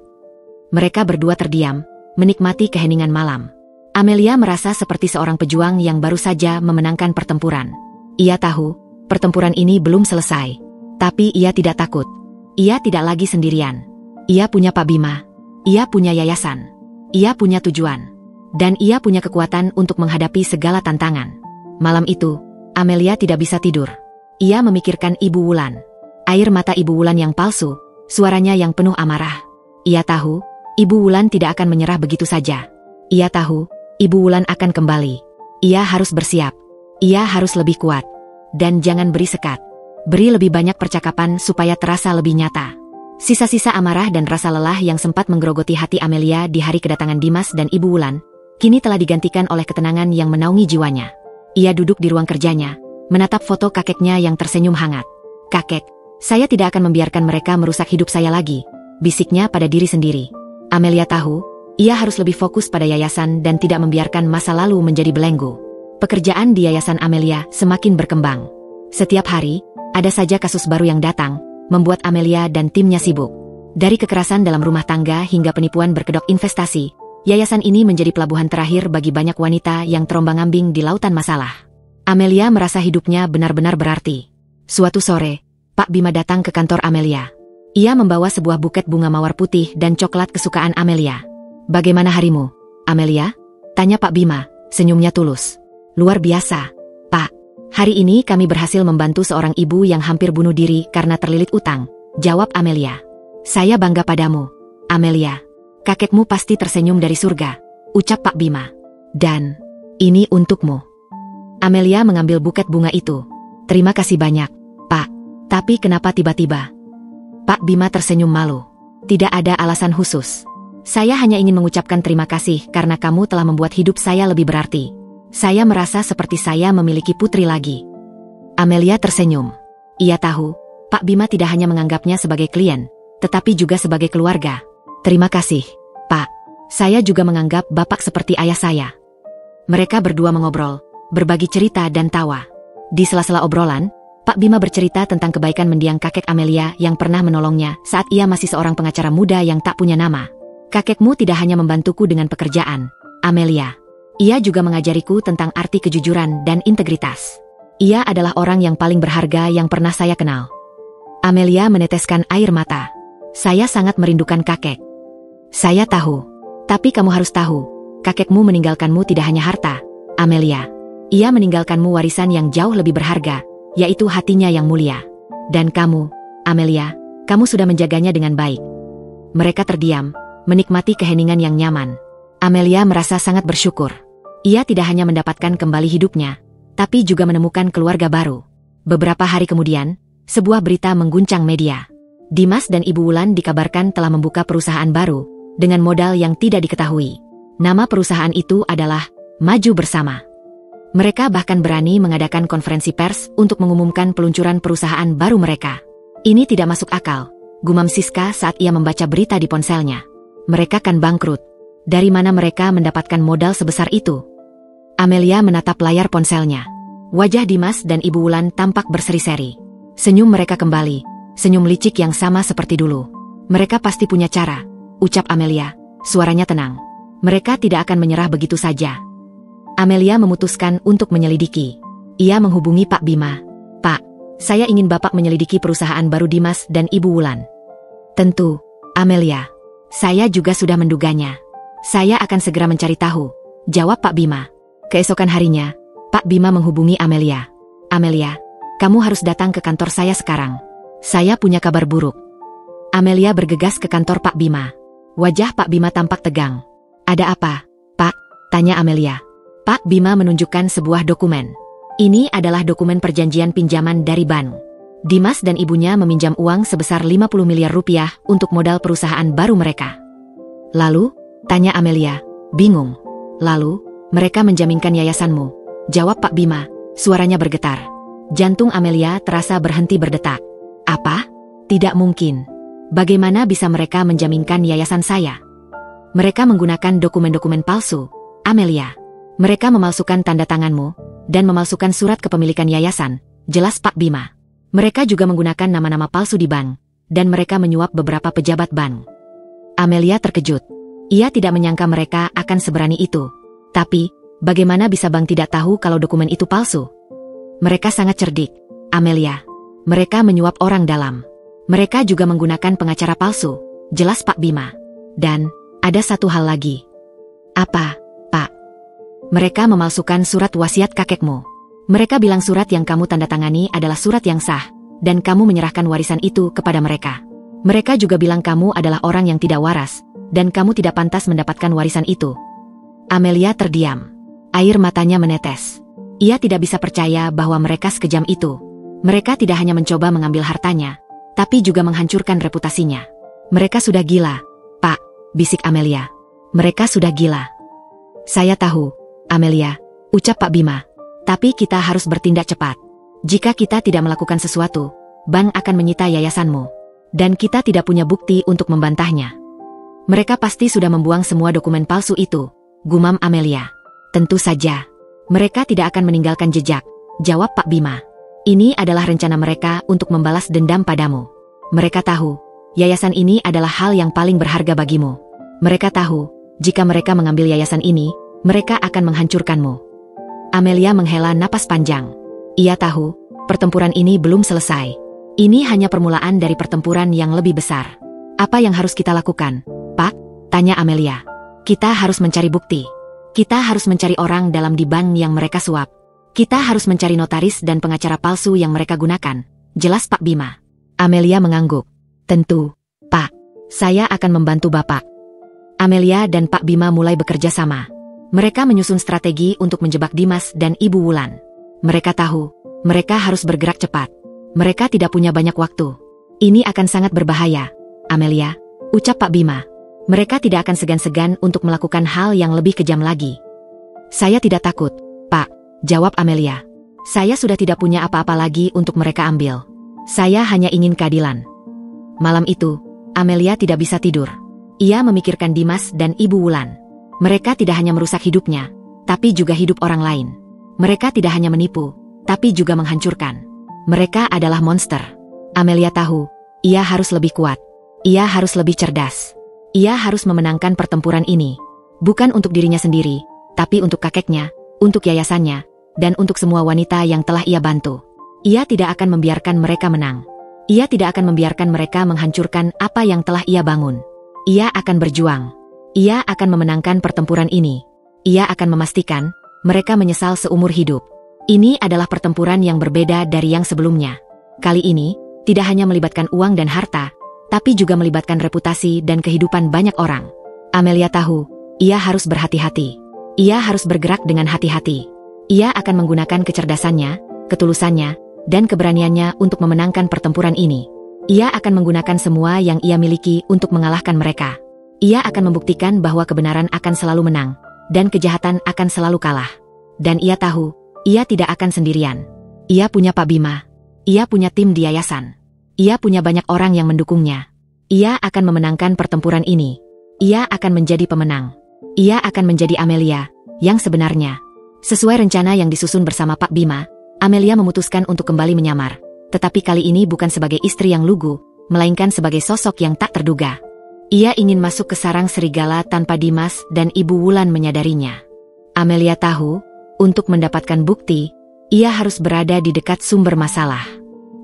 Mereka berdua terdiam, menikmati keheningan malam. Amelia merasa seperti seorang pejuang yang baru saja memenangkan pertempuran. Ia tahu, pertempuran ini belum selesai. Tapi ia tidak takut. Ia tidak lagi sendirian. Ia punya Pak Bima. Ia punya yayasan. Ia punya tujuan. Dan ia punya kekuatan untuk menghadapi segala tantangan. Malam itu, Amelia tidak bisa tidur. Ia memikirkan Ibu Wulan. Air mata Ibu Wulan yang palsu, suaranya yang penuh amarah. Ia tahu, Ibu Wulan tidak akan menyerah begitu saja. Ia tahu, Ibu Wulan akan kembali. Ia harus bersiap. Ia harus lebih kuat. Dan jangan beri sekat. Beri lebih banyak percakapan supaya terasa lebih nyata. Sisa-sisa amarah dan rasa lelah yang sempat menggerogoti hati Amelia di hari kedatangan Dimas dan Ibu Wulan, kini telah digantikan oleh ketenangan yang menaungi jiwanya. Ia duduk di ruang kerjanya, menatap foto kakeknya yang tersenyum hangat. Kakek, saya tidak akan membiarkan mereka merusak hidup saya lagi, bisiknya pada diri sendiri. Amelia tahu, ia harus lebih fokus pada yayasan dan tidak membiarkan masa lalu menjadi belenggu. Pekerjaan di yayasan Amelia semakin berkembang. Setiap hari, ada saja kasus baru yang datang, membuat Amelia dan timnya sibuk. Dari kekerasan dalam rumah tangga hingga penipuan berkedok investasi, yayasan ini menjadi pelabuhan terakhir bagi banyak wanita yang terombang-ambing di lautan masalah. Amelia merasa hidupnya benar-benar berarti. Suatu sore, Pak Bima datang ke kantor Amelia. Ia membawa sebuah buket bunga mawar putih dan coklat kesukaan Amelia. Bagaimana harimu, Amelia? Tanya Pak Bima, senyumnya tulus. Luar biasa, Pak. Hari ini kami berhasil membantu seorang ibu yang hampir bunuh diri karena terlilit utang, jawab Amelia. Saya bangga padamu, Amelia. Kakekmu pasti tersenyum dari surga, ucap Pak Bima. Dan, ini untukmu. Amelia mengambil buket bunga itu. Terima kasih banyak, Pak. Tapi kenapa tiba-tiba? Pak Bima tersenyum malu. Tidak ada alasan khusus. Saya hanya ingin mengucapkan terima kasih karena kamu telah membuat hidup saya lebih berarti. Saya merasa seperti saya memiliki putri lagi. Amelia tersenyum. Ia tahu, Pak Bima tidak hanya menganggapnya sebagai klien, tetapi juga sebagai keluarga. Terima kasih, Pak. Saya juga menganggap Bapak seperti ayah saya. Mereka berdua mengobrol, berbagi cerita dan tawa. Di sela-sela obrolan, Pak Bima bercerita tentang kebaikan mendiang kakek Amelia yang pernah menolongnya saat ia masih seorang pengacara muda yang tak punya nama. Kakekmu tidak hanya membantuku dengan pekerjaan, Amelia. Ia juga mengajariku tentang arti kejujuran dan integritas. Ia adalah orang yang paling berharga yang pernah saya kenal. Amelia meneteskan air mata. Saya sangat merindukan kakek. Saya tahu. Tapi kamu harus tahu, kakekmu meninggalkanmu tidak hanya harta, Amelia. Ia meninggalkanmu warisan yang jauh lebih berharga, yaitu hatinya yang mulia. Dan kamu, Amelia, kamu sudah menjaganya dengan baik. Mereka terdiam, menikmati keheningan yang nyaman. Amelia merasa sangat bersyukur. Ia tidak hanya mendapatkan kembali hidupnya, tapi juga menemukan keluarga baru. Beberapa hari kemudian, sebuah berita mengguncang media. Dimas dan Ibu Wulan dikabarkan telah membuka perusahaan baru, dengan modal yang tidak diketahui. Nama perusahaan itu adalah maju bersama. Mereka bahkan berani mengadakan konferensi pers untuk mengumumkan peluncuran perusahaan baru mereka. Ini tidak masuk akal, gumam Siska saat ia membaca berita di ponselnya. Mereka kan bangkrut. Dari mana mereka mendapatkan modal sebesar itu? Amelia menatap layar ponselnya. Wajah Dimas dan Ibu Wulan tampak berseri-seri. Senyum mereka kembali, senyum licik yang sama seperti dulu. Mereka pasti punya cara, ucap Amelia, suaranya tenang. Mereka tidak akan menyerah begitu saja. Amelia memutuskan untuk menyelidiki. Ia menghubungi Pak Bima. Pak, saya ingin Bapak menyelidiki perusahaan baru Dimas dan Ibu Wulan. Tentu, Amelia. Saya juga sudah menduganya. Saya akan segera mencari tahu, jawab Pak Bima. Keesokan harinya, Pak Bima menghubungi Amelia. Amelia, kamu harus datang ke kantor saya sekarang. Saya punya kabar buruk. Amelia bergegas ke kantor Pak Bima. Wajah Pak Bima tampak tegang. Ada apa, Pak? Tanya Amelia. Pak Bima menunjukkan sebuah dokumen. Ini adalah dokumen perjanjian pinjaman dari bank. Dimas dan ibunya meminjam uang sebesar 50 miliar rupiah untuk modal perusahaan baru mereka. Lalu, tanya Amelia, bingung. Lalu, mereka menjaminkan yayasanmu. Jawab Pak Bima, suaranya bergetar. Jantung Amelia terasa berhenti berdetak. Apa? Tidak mungkin. Bagaimana bisa mereka menjaminkan yayasan saya? Mereka menggunakan dokumen-dokumen palsu, Amelia. Mereka memalsukan tanda tanganmu, dan memalsukan surat kepemilikan yayasan, jelas Pak Bima. Mereka juga menggunakan nama-nama palsu di bank, dan mereka menyuap beberapa pejabat bank. Amelia terkejut. Ia tidak menyangka mereka akan seberani itu. Tapi, bagaimana bisa bank tidak tahu kalau dokumen itu palsu? Mereka sangat cerdik, Amelia. Mereka menyuap orang dalam. Mereka juga menggunakan pengacara palsu, jelas Pak Bima. Dan, ada satu hal lagi. Apa, Pak? Mereka memalsukan surat wasiat kakekmu. Mereka bilang surat yang kamu tanda tangani adalah surat yang sah, dan kamu menyerahkan warisan itu kepada mereka. Mereka juga bilang kamu adalah orang yang tidak waras, dan kamu tidak pantas mendapatkan warisan itu. Amelia terdiam. Air matanya menetes. Ia tidak bisa percaya bahwa mereka sekejam itu. Mereka tidak hanya mencoba mengambil hartanya, tapi juga menghancurkan reputasinya. Mereka sudah gila, Pak, bisik Amelia. Mereka sudah gila. Saya tahu, Amelia, ucap Pak Bima. Tapi kita harus bertindak cepat. Jika kita tidak melakukan sesuatu, bank akan menyita yayasanmu. Dan kita tidak punya bukti untuk membantahnya. Mereka pasti sudah membuang semua dokumen palsu itu, gumam Amelia. Tentu saja. Mereka tidak akan meninggalkan jejak, jawab Pak Bima. Ini adalah rencana mereka untuk membalas dendam padamu. Mereka tahu, yayasan ini adalah hal yang paling berharga bagimu. Mereka tahu, jika mereka mengambil yayasan ini, mereka akan menghancurkanmu. Amelia menghela napas panjang. Ia tahu, pertempuran ini belum selesai. Ini hanya permulaan dari pertempuran yang lebih besar. Apa yang harus kita lakukan, Pak? Tanya Amelia. Kita harus mencari bukti. Kita harus mencari orang dalam di bank yang mereka suap. Kita harus mencari notaris dan pengacara palsu yang mereka gunakan, jelas Pak Bima. Amelia mengangguk. Tentu, Pak. Saya akan membantu Bapak. Amelia dan Pak Bima mulai bekerja sama. Mereka menyusun strategi untuk menjebak Dimas dan Ibu Wulan. Mereka tahu, mereka harus bergerak cepat. Mereka tidak punya banyak waktu. Ini akan sangat berbahaya, Amelia, ucap Pak Bima. Mereka tidak akan segan-segan untuk melakukan hal yang lebih kejam lagi. Saya tidak takut, Pak, jawab Amelia. Saya sudah tidak punya apa-apa lagi untuk mereka ambil. Saya hanya ingin keadilan. Malam itu, Amelia tidak bisa tidur. Ia memikirkan Dimas dan Ibu Wulan. Mereka tidak hanya merusak hidupnya, tapi juga hidup orang lain. Mereka tidak hanya menipu, tapi juga menghancurkan. Mereka adalah monster. Amelia tahu, ia harus lebih kuat. Ia harus lebih cerdas. Ia harus memenangkan pertempuran ini. Bukan untuk dirinya sendiri, tapi untuk kakeknya, untuk yayasannya, dan untuk semua wanita yang telah ia bantu. Ia tidak akan membiarkan mereka menang. Ia tidak akan membiarkan mereka menghancurkan apa yang telah ia bangun. Ia akan berjuang. Ia akan memenangkan pertempuran ini. Ia akan memastikan mereka menyesal seumur hidup. Ini adalah pertempuran yang berbeda dari yang sebelumnya. Kali ini, tidak hanya melibatkan uang dan harta, tapi juga melibatkan reputasi dan kehidupan banyak orang. Amelia tahu, ia harus berhati-hati. Ia harus bergerak dengan hati-hati. Ia akan menggunakan kecerdasannya, ketulusannya, dan keberaniannya untuk memenangkan pertempuran ini. Ia akan menggunakan semua yang ia miliki untuk mengalahkan mereka. Ia akan membuktikan bahwa kebenaran akan selalu menang, dan kejahatan akan selalu kalah. Dan ia tahu, ia tidak akan sendirian. Ia punya Pak Bima. Ia punya tim di yayasan. Ia punya banyak orang yang mendukungnya. Ia akan memenangkan pertempuran ini. Ia akan menjadi pemenang. Ia akan menjadi Amelia yang sebenarnya. Sesuai rencana yang disusun bersama Pak Bima, Amelia memutuskan untuk kembali menyamar. Tetapi kali ini bukan sebagai istri yang lugu, melainkan sebagai sosok yang tak terduga. Ia ingin masuk ke sarang serigala tanpa Dimas dan Ibu Wulan menyadarinya. Amelia tahu, untuk mendapatkan bukti, ia harus berada di dekat sumber masalah.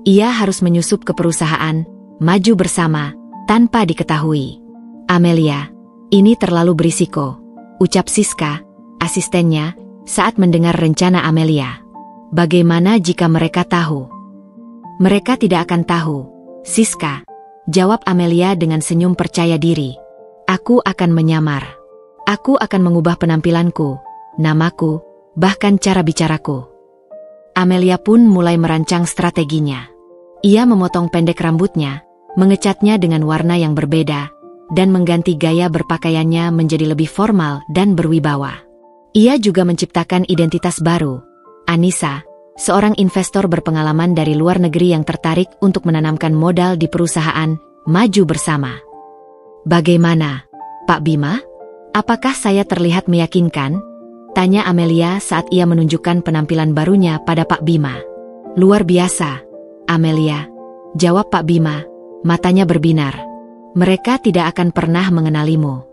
Ia harus menyusup ke perusahaan, maju bersama, tanpa diketahui. Amelia, ini terlalu berisiko, ucap Siska, asistennya, saat mendengar rencana Amelia. Bagaimana jika mereka tahu? Mereka tidak akan tahu, Siska, jawab Amelia dengan senyum percaya diri. Aku akan menyamar. Aku akan mengubah penampilanku, namaku, bahkan cara bicaraku. Amelia pun mulai merancang strateginya. Ia memotong pendek rambutnya, mengecatnya dengan warna yang berbeda, dan mengganti gaya berpakaiannya menjadi lebih formal dan berwibawa. Ia juga menciptakan identitas baru, Anissa, seorang investor berpengalaman dari luar negeri yang tertarik untuk menanamkan modal di perusahaan maju bersama. Bagaimana, Pak Bima? Apakah saya terlihat meyakinkan? Tanya Amelia saat ia menunjukkan penampilan barunya pada Pak Bima. Luar biasa, Amelia, jawab Pak Bima, matanya berbinar. Mereka tidak akan pernah mengenalimu.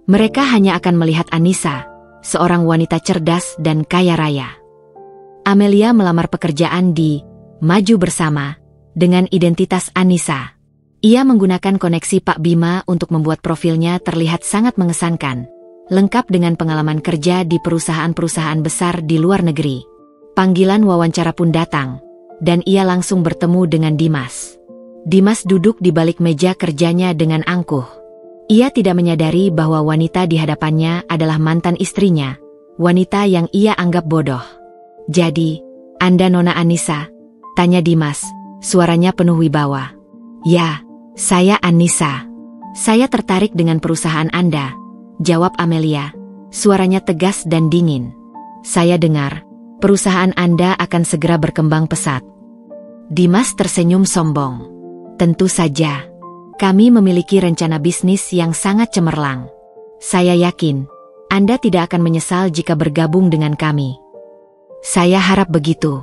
Mereka hanya akan melihat Anissa, seorang wanita cerdas dan kaya raya. Amelia melamar pekerjaan di Maju Bersama dengan identitas Anissa. Ia menggunakan koneksi Pak Bima untuk membuat profilnya terlihat sangat mengesankan, lengkap dengan pengalaman kerja di perusahaan-perusahaan besar di luar negeri. Panggilan wawancara pun datang, dan ia langsung bertemu dengan Dimas. Dimas duduk di balik meja kerjanya dengan angkuh. Ia tidak menyadari bahwa wanita di hadapannya adalah mantan istrinya, wanita yang ia anggap bodoh. Jadi, Anda Nona Anissa? Tanya Dimas, suaranya penuh wibawa. Ya, saya Anissa. Saya tertarik dengan perusahaan Anda, jawab Amelia, suaranya tegas dan dingin. Saya dengar, perusahaan Anda akan segera berkembang pesat. Dimas tersenyum sombong. Tentu saja. Kami memiliki rencana bisnis yang sangat cemerlang. Saya yakin, Anda tidak akan menyesal jika bergabung dengan kami. Saya harap begitu.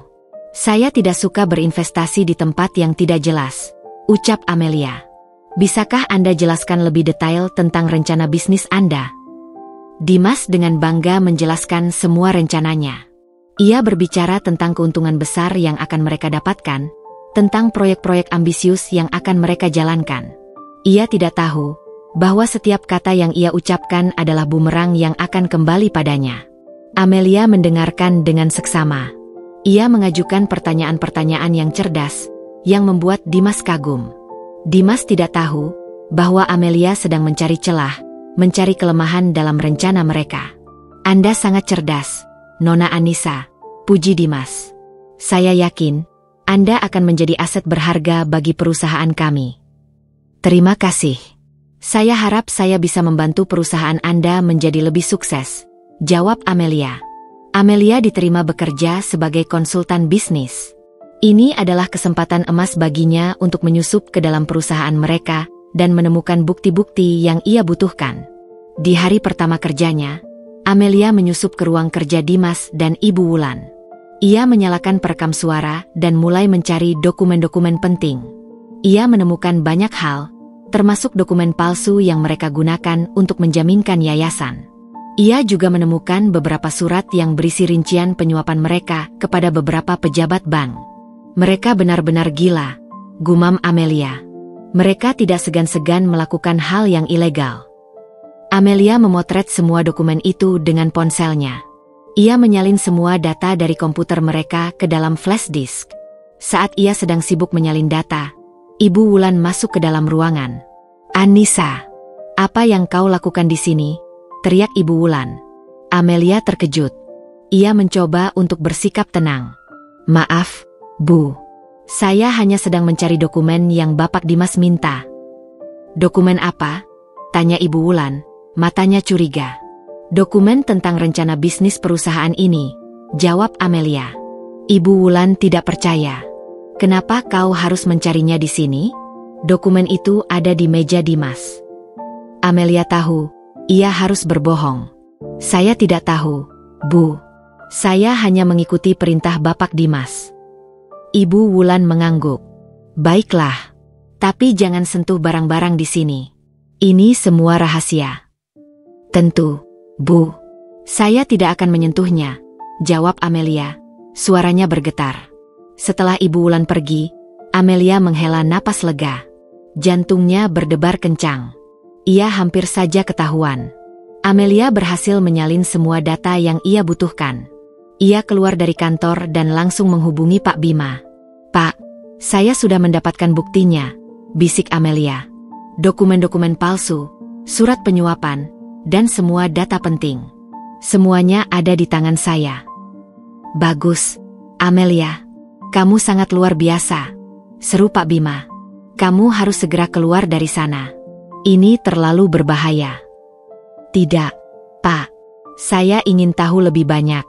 Saya tidak suka berinvestasi di tempat yang tidak jelas, ucap Amelia. Bisakah Anda jelaskan lebih detail tentang rencana bisnis Anda? Dimas dengan bangga menjelaskan semua rencananya. Ia berbicara tentang keuntungan besar yang akan mereka dapatkan, tentang proyek-proyek ambisius yang akan mereka jalankan. Ia tidak tahu bahwa setiap kata yang ia ucapkan adalah bumerang yang akan kembali padanya. Amelia mendengarkan dengan seksama. Ia mengajukan pertanyaan-pertanyaan yang cerdas, yang membuat Dimas kagum. Dimas tidak tahu bahwa Amelia sedang mencari celah, mencari kelemahan dalam rencana mereka. Anda sangat cerdas, Nona Anissa, puji Dimas. Saya yakin Anda akan menjadi aset berharga bagi perusahaan kami. Terima kasih. Saya harap saya bisa membantu perusahaan Anda menjadi lebih sukses, jawab Amelia. Amelia diterima bekerja sebagai konsultan bisnis. Ini adalah kesempatan emas baginya untuk menyusup ke dalam perusahaan mereka dan menemukan bukti-bukti yang ia butuhkan. Di hari pertama kerjanya, Amelia menyusup ke ruang kerja Dimas dan Ibu Wulan. Ia menyalakan perekam suara dan mulai mencari dokumen-dokumen penting. Ia menemukan banyak hal, termasuk dokumen palsu yang mereka gunakan untuk menjaminkan yayasan. Ia juga menemukan beberapa surat yang berisi rincian penyuapan mereka kepada beberapa pejabat bank. Mereka benar-benar gila, gumam Amelia. Mereka tidak segan-segan melakukan hal yang ilegal. Amelia memotret semua dokumen itu dengan ponselnya. Ia menyalin semua data dari komputer mereka ke dalam flash disk. Saat ia sedang sibuk menyalin data, Ibu Wulan masuk ke dalam ruangan. Anissa, apa yang kau lakukan di sini? Teriak Ibu Wulan. Amelia terkejut. Ia mencoba untuk bersikap tenang. Maaf, Bu. Saya hanya sedang mencari dokumen yang Bapak Dimas minta. Dokumen apa? Tanya Ibu Wulan, matanya curiga. Dokumen tentang rencana bisnis perusahaan ini, jawab Amelia. Ibu Wulan tidak percaya. Kenapa kau harus mencarinya di sini? Dokumen itu ada di meja Dimas. Amelia tahu, ia harus berbohong. Saya tidak tahu, Bu. Saya hanya mengikuti perintah Bapak Dimas. Ibu Wulan mengangguk. Baiklah. Tapi jangan sentuh barang-barang di sini. Ini semua rahasia. Tentu, Bu. Saya tidak akan menyentuhnya, jawab Amelia. Suaranya bergetar. Setelah Ibu Wulan pergi, Amelia menghela napas lega. Jantungnya berdebar kencang. Ia hampir saja ketahuan. Amelia berhasil menyalin semua data yang ia butuhkan. Ia keluar dari kantor dan langsung menghubungi Pak Bima. Pak, saya sudah mendapatkan buktinya, bisik Amelia. Dokumen-dokumen palsu, surat penyuapan, dan semua data penting. Semuanya ada di tangan saya. Bagus, Amelia. Kamu sangat luar biasa, seru Pak Bima. Kamu harus segera keluar dari sana. Ini terlalu berbahaya. Tidak, Pak. Saya ingin tahu lebih banyak.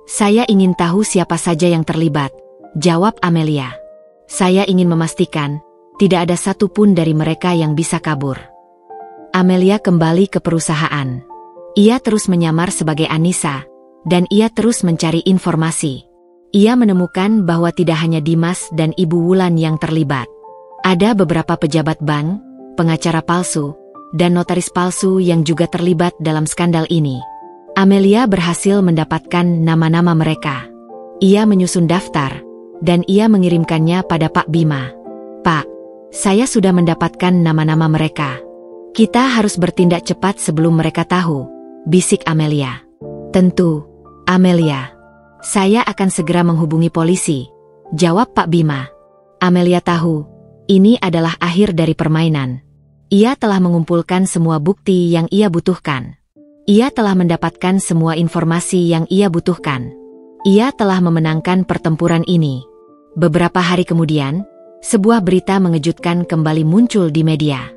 Saya ingin tahu siapa saja yang terlibat, jawab Amelia. Saya ingin memastikan, tidak ada satupun dari mereka yang bisa kabur. Amelia kembali ke perusahaan. Ia terus menyamar sebagai Anissa, dan ia terus mencari informasi. Ia menemukan bahwa tidak hanya Dimas dan Ibu Wulan yang terlibat. Ada beberapa pejabat bank, pengacara palsu, dan notaris palsu yang juga terlibat dalam skandal ini. Amelia berhasil mendapatkan nama-nama mereka. Ia menyusun daftar, dan ia mengirimkannya pada Pak Bima. Pak, saya sudah mendapatkan nama-nama mereka. Kita harus bertindak cepat sebelum mereka tahu, bisik Amelia. Tentu, Amelia. Saya akan segera menghubungi polisi, jawab Pak Bima. Amelia tahu, ini adalah akhir dari permainan. Ia telah mengumpulkan semua bukti yang ia butuhkan. Ia telah mendapatkan semua informasi yang ia butuhkan. Ia telah memenangkan pertempuran ini. Beberapa hari kemudian, sebuah berita mengejutkan kembali muncul di media.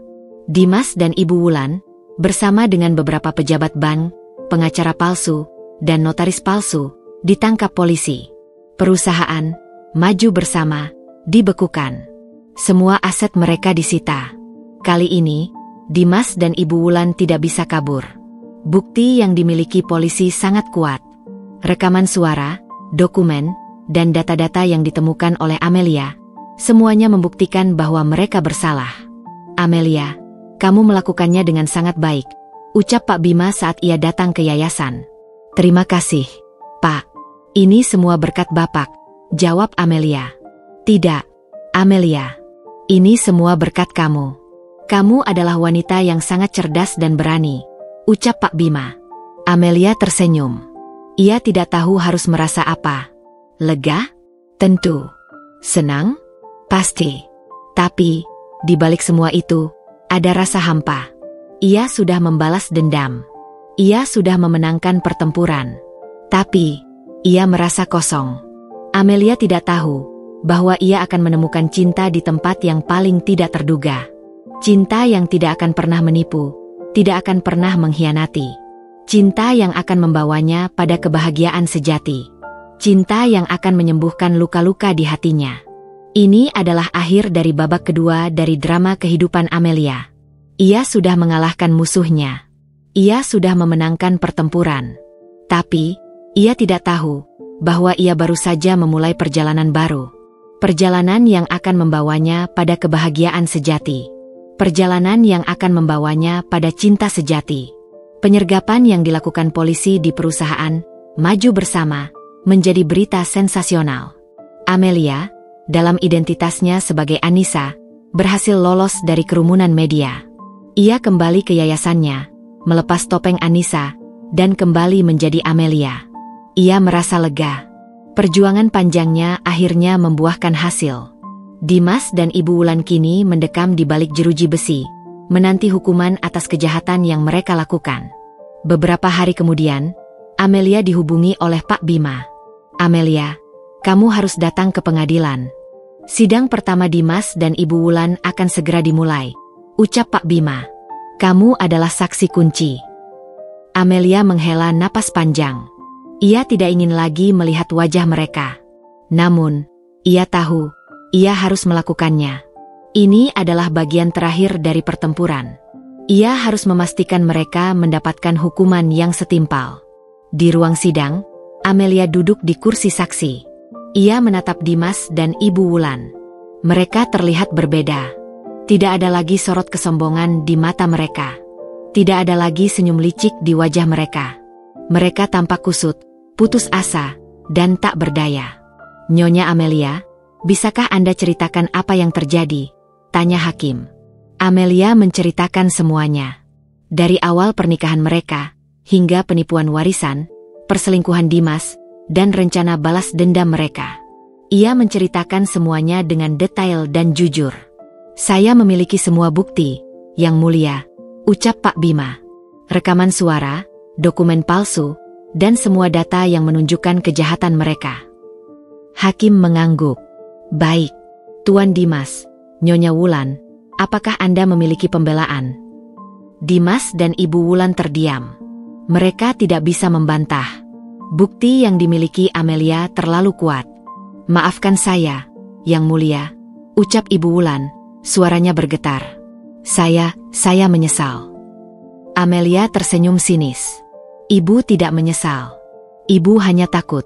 Dimas dan Ibu Wulan, bersama dengan beberapa pejabat bank, pengacara palsu, dan notaris palsu, ditangkap polisi. Perusahaan, Maju Bersama, dibekukan. Semua aset mereka disita. Kali ini, Dimas dan Ibu Wulan tidak bisa kabur. Bukti yang dimiliki polisi sangat kuat. Rekaman suara, dokumen, dan data-data yang ditemukan oleh Amelia, semuanya membuktikan bahwa mereka bersalah. Amelia, kamu melakukannya dengan sangat baik, ucap Pak Bima saat ia datang ke yayasan. Terima kasih, Pak. Ini semua berkat Bapak, jawab Amelia. Tidak, Amelia. Ini semua berkat kamu. Kamu adalah wanita yang sangat cerdas dan berani, ucap Pak Bima. Amelia tersenyum. Ia tidak tahu harus merasa apa. Lega? Tentu. Senang? Pasti. Tapi, di balik semua itu, ada rasa hampa. Ia sudah membalas dendam. Ia sudah memenangkan pertempuran. Tapi, ia merasa kosong. Amelia tidak tahu bahwa ia akan menemukan cinta di tempat yang paling tidak terduga. Cinta yang tidak akan pernah menipu, tidak akan pernah mengkhianati. Cinta yang akan membawanya pada kebahagiaan sejati. Cinta yang akan menyembuhkan luka-luka di hatinya. Ini adalah akhir dari babak kedua dari drama kehidupan Amelia. Ia sudah mengalahkan musuhnya. Ia sudah memenangkan pertempuran. Tapi, ia tidak tahu bahwa ia baru saja memulai perjalanan baru. Perjalanan yang akan membawanya pada kebahagiaan sejati. Perjalanan yang akan membawanya pada cinta sejati. Penyergapan yang dilakukan polisi di perusahaan Maju Bersama menjadi berita sensasional. Amelia, dalam identitasnya sebagai Anissa, berhasil lolos dari kerumunan media. Ia kembali ke yayasannya, melepas topeng Anissa, dan kembali menjadi Amelia. Ia merasa lega. Perjuangan panjangnya akhirnya membuahkan hasil. Dimas dan Ibu Wulan kini mendekam di balik jeruji besi, menanti hukuman atas kejahatan yang mereka lakukan. Beberapa hari kemudian, Amelia dihubungi oleh Pak Bima. Amelia, kamu harus datang ke pengadilan. Sidang pertama Dimas dan Ibu Wulan akan segera dimulai, ucap Pak Bima. Kamu adalah saksi kunci. Amelia menghela napas panjang. Ia tidak ingin lagi melihat wajah mereka. Namun, ia tahu, ia harus melakukannya. Ini adalah bagian terakhir dari pertempuran. Ia harus memastikan mereka mendapatkan hukuman yang setimpal. Di ruang sidang, Amelia duduk di kursi saksi. Ia menatap Dimas dan Ibu Wulan. Mereka terlihat berbeda. Tidak ada lagi sorot kesombongan di mata mereka. Tidak ada lagi senyum licik di wajah mereka. Mereka tampak kusut, putus asa, dan tak berdaya. Nyonya Amelia, bisakah Anda ceritakan apa yang terjadi? Tanya hakim. Amelia menceritakan semuanya. Dari awal pernikahan mereka, hingga penipuan warisan, perselingkuhan Dimas, dan rencana balas dendam mereka. Ia menceritakan semuanya dengan detail dan jujur. Saya memiliki semua bukti, Yang Mulia, ucap Pak Bima. Rekaman suara, dokumen palsu, dan semua data yang menunjukkan kejahatan mereka. Hakim mengangguk. Baik, Tuan Dimas, Nyonya Wulan, apakah Anda memiliki pembelaan? Dimas dan Ibu Wulan terdiam. Mereka tidak bisa membantah. Bukti yang dimiliki Amelia terlalu kuat. Maafkan saya, Yang Mulia, ucap Ibu Wulan, suaranya bergetar. Saya menyesal. Amelia tersenyum sinis. Ibu tidak menyesal. Ibu hanya takut.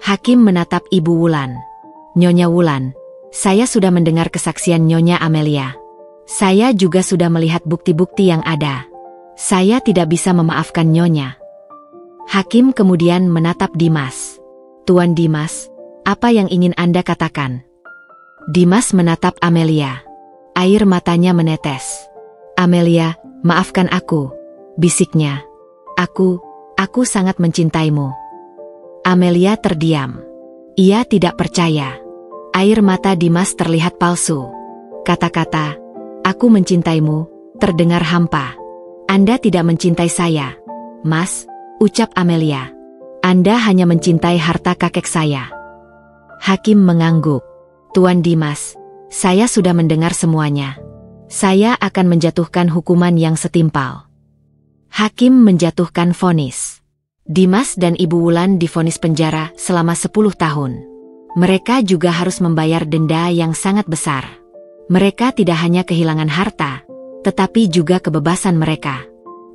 Hakim menatap Ibu Wulan. Nyonya Wulan, saya sudah mendengar kesaksian Nyonya Amelia. Saya juga sudah melihat bukti-bukti yang ada. Saya tidak bisa memaafkan Nyonya. Hakim kemudian menatap Dimas. Tuan Dimas, apa yang ingin Anda katakan? Dimas menatap Amelia. Air matanya menetes. Amelia, maafkan aku, bisiknya. Aku sangat mencintaimu. Amelia terdiam. Ia tidak percaya. Air mata Dimas terlihat palsu. Kata-kata, aku mencintaimu, terdengar hampa. Anda tidak mencintai saya, Mas, ucap Amelia. Anda hanya mencintai harta kakek saya. Hakim mengangguk. Tuan Dimas, saya sudah mendengar semuanya. Saya akan menjatuhkan hukuman yang setimpal. Hakim menjatuhkan vonis. Dimas dan Ibu Wulan divonis penjara selama 10 tahun. Mereka juga harus membayar denda yang sangat besar. Mereka tidak hanya kehilangan harta, tetapi juga kebebasan mereka.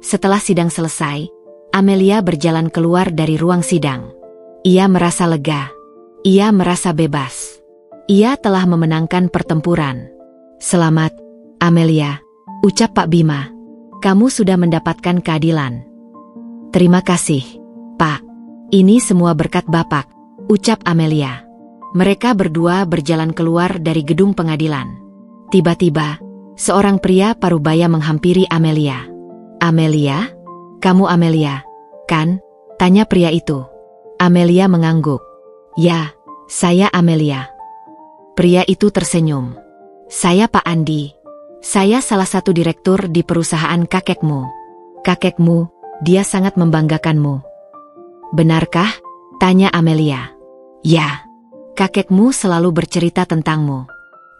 Setelah sidang selesai, Amelia berjalan keluar dari ruang sidang. Ia merasa lega. Ia merasa bebas. Ia telah memenangkan pertempuran. Selamat, Amelia, ucap Pak Bima. Kamu sudah mendapatkan keadilan. Terima kasih, Pak. Ini semua berkat Bapak, ucap Amelia. Mereka berdua berjalan keluar dari gedung pengadilan. Tiba-tiba, seorang pria parubaya menghampiri Amelia. Amelia? Kamu Amelia, kan? Tanya pria itu. Amelia mengangguk. Ya, saya Amelia. Pria itu tersenyum. Saya Pak Andi. Saya salah satu direktur di perusahaan kakekmu. Kakekmu, dia sangat membanggakanmu. Benarkah? Tanya Amelia. Ya, kakekmu selalu bercerita tentangmu.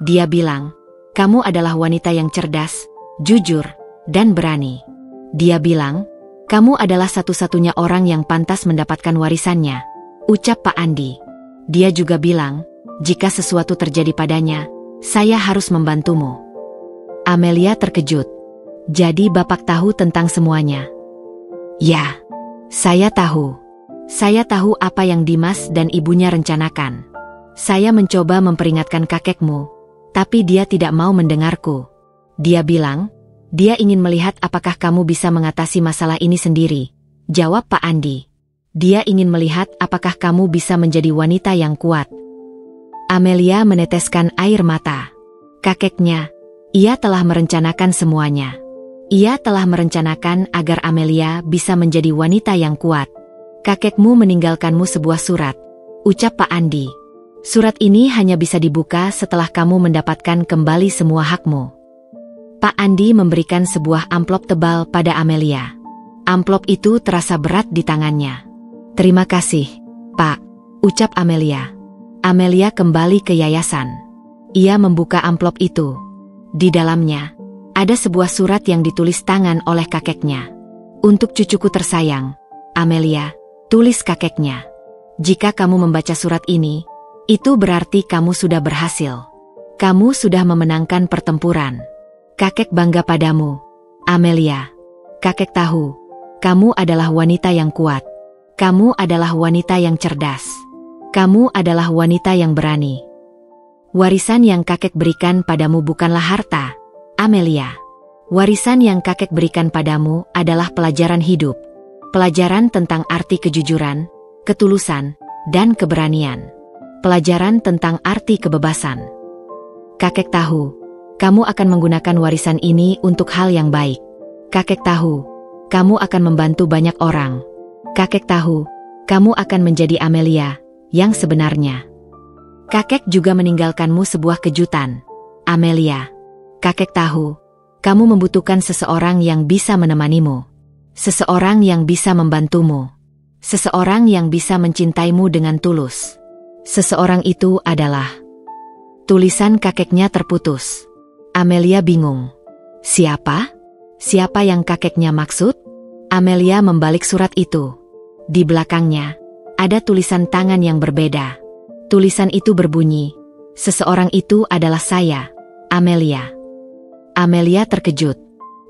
Dia bilang, kamu adalah wanita yang cerdas, jujur, dan berani. Dia bilang, kamu adalah satu-satunya orang yang pantas mendapatkan warisannya, ucap Pak Andi. Dia juga bilang, jika sesuatu terjadi padanya, saya harus membantumu. Amelia terkejut. Jadi Bapak tahu tentang semuanya? Ya, saya tahu. Saya tahu apa yang Dimas dan ibunya rencanakan. Saya mencoba memperingatkan kakekmu, tapi dia tidak mau mendengarku. Dia bilang, dia ingin melihat apakah kamu bisa mengatasi masalah ini sendiri, jawab Pak Andi. Dia ingin melihat apakah kamu bisa menjadi wanita yang kuat. Amelia meneteskan air mata. Kakeknya, ia telah merencanakan semuanya. Ia telah merencanakan agar Amelia bisa menjadi wanita yang kuat. Kakekmu meninggalkanmu sebuah surat, ucap Pak Andi. Surat ini hanya bisa dibuka setelah kamu mendapatkan kembali semua hakmu. Pak Andi memberikan sebuah amplop tebal pada Amelia. Amplop itu terasa berat di tangannya. Terima kasih, Pak, ucap Amelia. Amelia kembali ke yayasan. Ia membuka amplop itu. Di dalamnya, ada sebuah surat yang ditulis tangan oleh kakeknya. Untuk cucuku tersayang, Amelia, tulis kakeknya. Jika kamu membaca surat ini, itu berarti kamu sudah berhasil. Kamu sudah memenangkan pertempuran. Kakek bangga padamu, Amelia. Kakek tahu, kamu adalah wanita yang kuat. Kamu adalah wanita yang cerdas. Kamu adalah wanita yang berani. Warisan yang kakek berikan padamu bukanlah harta, Amelia. Warisan yang kakek berikan padamu adalah pelajaran hidup. Pelajaran tentang arti kejujuran, ketulusan, dan keberanian. Pelajaran tentang arti kebebasan. Kakek tahu, kamu akan menggunakan warisan ini untuk hal yang baik. Kakek tahu, kamu akan membantu banyak orang. Kakek tahu, kamu akan menjadi Amelia yang sebenarnya. Kakek juga meninggalkanmu sebuah kejutan, Amelia. Kakek tahu, kamu membutuhkan seseorang yang bisa menemanimu. Seseorang yang bisa membantumu. Seseorang yang bisa mencintaimu dengan tulus. Seseorang itu adalah... Tulisan kakeknya terputus. Amelia bingung. Siapa? Siapa yang kakeknya maksud? Amelia membalik surat itu. Di belakangnya, ada tulisan tangan yang berbeda. Tulisan itu berbunyi, seseorang itu adalah saya, Amelia. Amelia terkejut.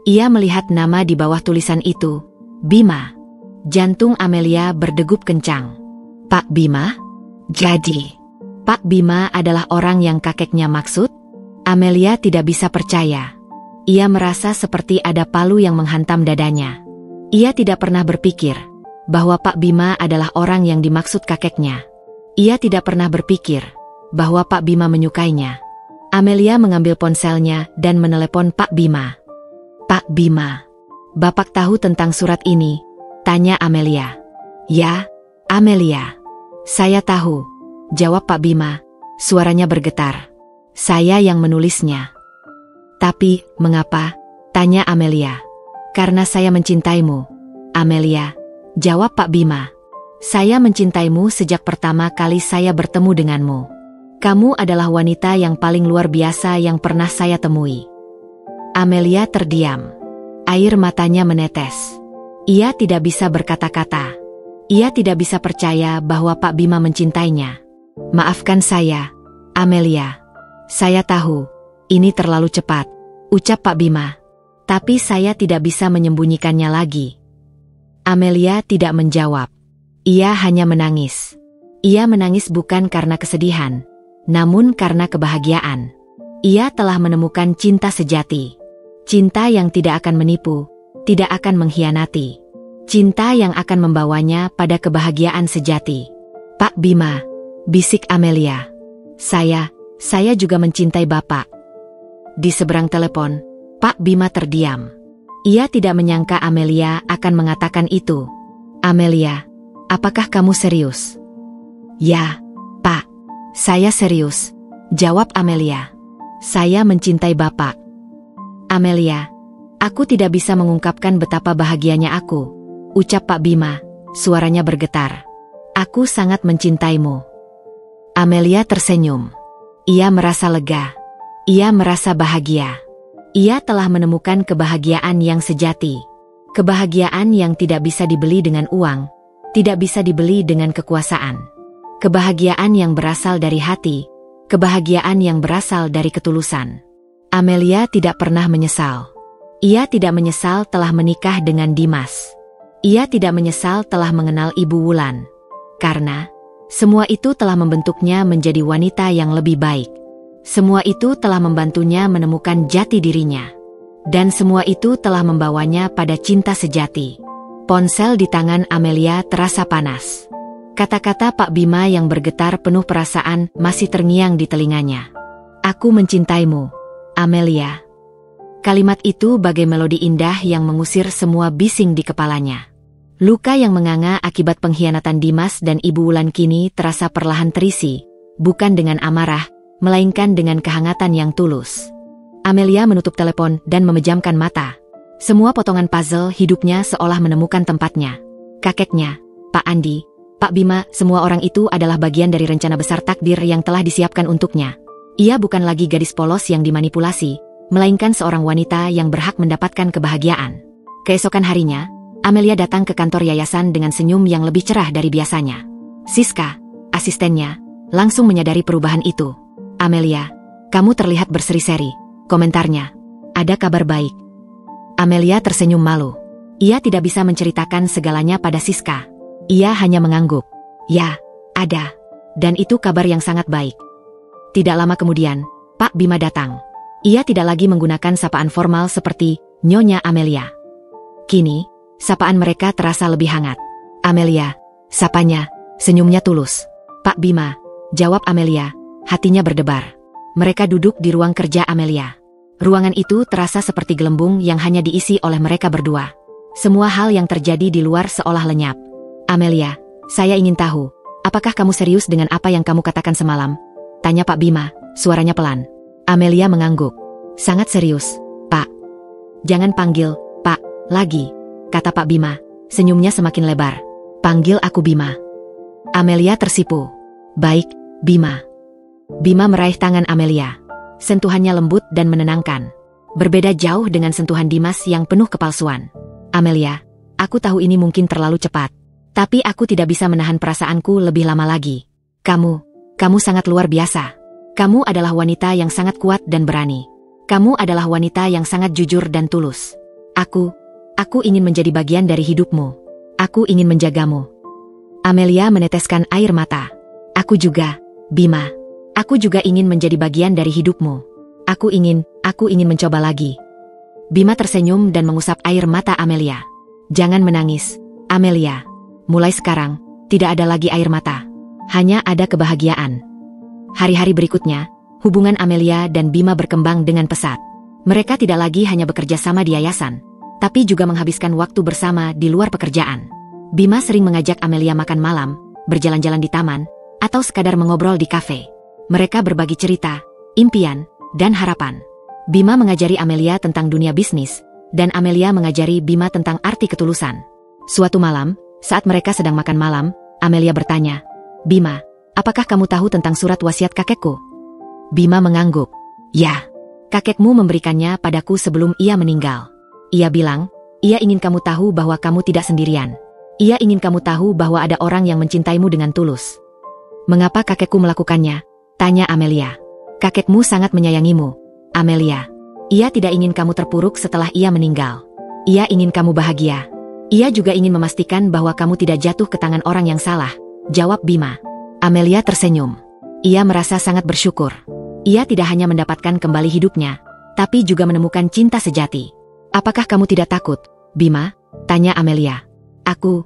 Ia melihat nama di bawah tulisan itu, Bima. Jantung Amelia berdegup kencang. Pak Bima? Jadi, Pak Bima adalah orang yang kakeknya maksud? Amelia tidak bisa percaya. Ia merasa seperti ada palu yang menghantam dadanya. Ia tidak pernah berpikir bahwa Pak Bima adalah orang yang dimaksud kakeknya. Ia tidak pernah berpikir bahwa Pak Bima menyukainya. Amelia mengambil ponselnya dan menelepon Pak Bima. Pak Bima, Bapak tahu tentang surat ini? Tanya Amelia. Ya, Amelia. Saya tahu, jawab Pak Bima. Suaranya bergetar. Saya yang menulisnya. Tapi, mengapa? Tanya Amelia. Karena saya mencintaimu, Amelia. Jawab Pak Bima. Saya mencintaimu sejak pertama kali saya bertemu denganmu. Kamu adalah wanita yang paling luar biasa yang pernah saya temui. Amelia terdiam. Air matanya menetes. Ia tidak bisa berkata-kata. Ia tidak bisa percaya bahwa Pak Bima mencintainya. Maafkan saya, Amelia. Saya tahu, ini terlalu cepat, ucap Pak Bima. Tapi saya tidak bisa menyembunyikannya lagi. Amelia tidak menjawab. Ia hanya menangis. Ia menangis bukan karena kesedihan, namun karena kebahagiaan. Ia telah menemukan cinta sejati. Cinta yang tidak akan menipu, tidak akan mengkhianati. Cinta yang akan membawanya pada kebahagiaan sejati. Pak Bima, bisik Amelia. Saya juga mencintai Bapak. Di seberang telepon, Pak Bima terdiam. Ia tidak menyangka Amelia akan mengatakan itu. Amelia, apakah kamu serius? Ya, Pak. Saya serius, jawab Amelia. Saya mencintai Bapak. Amelia, aku tidak bisa mengungkapkan betapa bahagianya aku, ucap Pak Bima, suaranya bergetar. Aku sangat mencintaimu. Amelia tersenyum. Ia merasa lega. Ia merasa bahagia. Ia telah menemukan kebahagiaan yang sejati. Kebahagiaan yang tidak bisa dibeli dengan uang, tidak bisa dibeli dengan kekuasaan. Kebahagiaan yang berasal dari hati, kebahagiaan yang berasal dari ketulusan. Amelia tidak pernah menyesal. Ia tidak menyesal telah menikah dengan Dimas. Ia tidak menyesal telah mengenal Ibu Wulan. Karena semua itu telah membentuknya menjadi wanita yang lebih baik. Semua itu telah membantunya menemukan jati dirinya. Dan semua itu telah membawanya pada cinta sejati. Ponsel di tangan Amelia terasa panas. Kata-kata Pak Bima yang bergetar penuh perasaan masih terngiang di telinganya. Aku mencintaimu, Amelia. Kalimat itu bagai melodi indah yang mengusir semua bising di kepalanya. Luka yang menganga akibat pengkhianatan Dimas dan Ibu Wulan kini terasa perlahan terisi, bukan dengan amarah, melainkan dengan kehangatan yang tulus. Amelia menutup telepon dan memejamkan mata. Semua potongan puzzle hidupnya seolah menemukan tempatnya. Kakeknya, Pak Andi, Pak Bima, semua orang itu adalah bagian dari rencana besar takdir yang telah disiapkan untuknya. Ia bukan lagi gadis polos yang dimanipulasi, melainkan seorang wanita yang berhak mendapatkan kebahagiaan. Keesokan harinya, Amelia datang ke kantor yayasan dengan senyum yang lebih cerah dari biasanya. Siska, asistennya, langsung menyadari perubahan itu. Amelia, kamu terlihat berseri-seri, komentarnya. Ada kabar baik. Amelia tersenyum malu. Ia tidak bisa menceritakan segalanya pada Siska. Ia hanya mengangguk. Ya, ada. Dan itu kabar yang sangat baik. Tidak lama kemudian, Pak Bima datang. Ia tidak lagi menggunakan sapaan formal seperti Nyonya Amelia. Kini, sapaan mereka terasa lebih hangat. Amelia, sapanya, senyumnya tulus. Pak Bima, jawab Amelia, hatinya berdebar. Mereka duduk di ruang kerja Amelia. Ruangan itu terasa seperti gelembung yang hanya diisi oleh mereka berdua. Semua hal yang terjadi di luar seolah lenyap. Amelia, saya ingin tahu, apakah kamu serius dengan apa yang kamu katakan semalam? Tanya Pak Bima, suaranya pelan. Amelia mengangguk. Sangat serius, Pak. Jangan panggil Pak lagi, kata Pak Bima, senyumnya semakin lebar. Panggil aku Bima. Amelia tersipu. Baik, Bima. Bima meraih tangan Amelia. Sentuhannya lembut dan menenangkan. Berbeda jauh dengan sentuhan Dimas yang penuh kepalsuan. Amelia, aku tahu ini mungkin terlalu cepat. Tapi aku tidak bisa menahan perasaanku lebih lama lagi. Kamu sangat luar biasa. Kamu adalah wanita yang sangat kuat dan berani. Kamu adalah wanita yang sangat jujur dan tulus. Aku ingin menjadi bagian dari hidupmu. Aku ingin menjagamu. Amelia meneteskan air mata. Aku juga, Bima. Aku juga ingin menjadi bagian dari hidupmu. Aku ingin mencoba lagi. Bima tersenyum dan mengusap air mata Amelia. Jangan menangis, Amelia. Mulai sekarang, tidak ada lagi air mata. Hanya ada kebahagiaan. Hari-hari berikutnya, hubungan Amelia dan Bima berkembang dengan pesat. Mereka tidak lagi hanya bekerja sama di yayasan, tapi juga menghabiskan waktu bersama di luar pekerjaan. Bima sering mengajak Amelia makan malam, berjalan-jalan di taman, atau sekadar mengobrol di kafe. Mereka berbagi cerita, impian, dan harapan. Bima mengajari Amelia tentang dunia bisnis, dan Amelia mengajari Bima tentang arti ketulusan. Suatu malam, saat mereka sedang makan malam, Amelia bertanya, Bima, apakah kamu tahu tentang surat wasiat kakekku? Bima mengangguk. Ya, kakekmu memberikannya padaku sebelum ia meninggal. Ia bilang, ia ingin kamu tahu bahwa kamu tidak sendirian. Ia ingin kamu tahu bahwa ada orang yang mencintaimu dengan tulus. Mengapa kakekku melakukannya? Tanya Amelia. Kakekmu sangat menyayangimu, Amelia. Ia tidak ingin kamu terpuruk setelah ia meninggal. Ia ingin kamu bahagia. Ia juga ingin memastikan bahwa kamu tidak jatuh ke tangan orang yang salah, jawab Bima. Amelia tersenyum. Ia merasa sangat bersyukur. Ia tidak hanya mendapatkan kembali hidupnya, tapi juga menemukan cinta sejati. Apakah kamu tidak takut, Bima? Tanya Amelia. Aku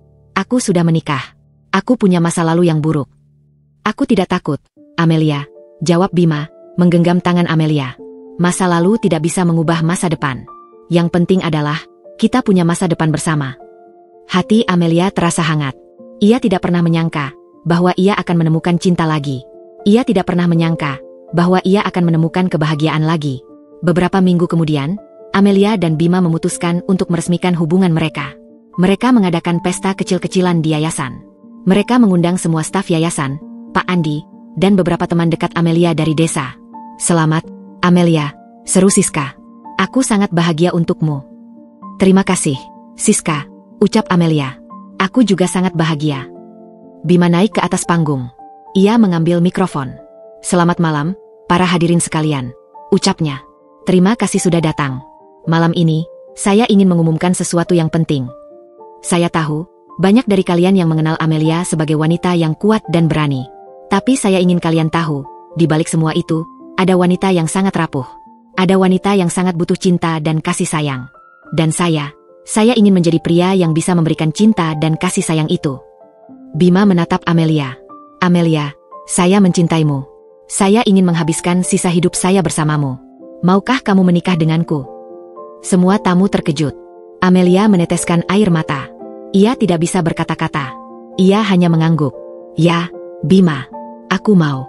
sudah menikah. Aku punya masa lalu yang buruk. Aku tidak takut, Amelia, jawab Bima, menggenggam tangan Amelia. Masa lalu tidak bisa mengubah masa depan. Yang penting adalah, kita punya masa depan bersama. Hati Amelia terasa hangat. Ia tidak pernah menyangka bahwa ia akan menemukan cinta lagi. Ia tidak pernah menyangka bahwa ia akan menemukan kebahagiaan lagi. Beberapa minggu kemudian, Amelia dan Bima memutuskan untuk meresmikan hubungan mereka. Mereka mengadakan pesta kecil-kecilan di yayasan. Mereka mengundang semua staf yayasan, Pak Andi, dan beberapa teman dekat Amelia dari desa. Selamat, Amelia, seru Siska. Aku sangat bahagia untukmu. Terima kasih, Siska, ucap Amelia. Aku juga sangat bahagia. Bima naik ke atas panggung. Ia mengambil mikrofon. Selamat malam, para hadirin sekalian, ucapnya. Terima kasih sudah datang. Malam ini, saya ingin mengumumkan sesuatu yang penting. Saya tahu, banyak dari kalian yang mengenal Amelia sebagai wanita yang kuat dan berani. Tapi saya ingin kalian tahu, di balik semua itu, ada wanita yang sangat rapuh. Ada wanita yang sangat butuh cinta dan kasih sayang. Dan saya ingin menjadi pria yang bisa memberikan cinta dan kasih sayang itu. Bima menatap Amelia. Amelia, saya mencintaimu. Saya ingin menghabiskan sisa hidup saya bersamamu. Maukah kamu menikah denganku? Semua tamu terkejut. Amelia meneteskan air mata. Ia tidak bisa berkata-kata. Ia hanya mengangguk. Ya, Bima, aku mau.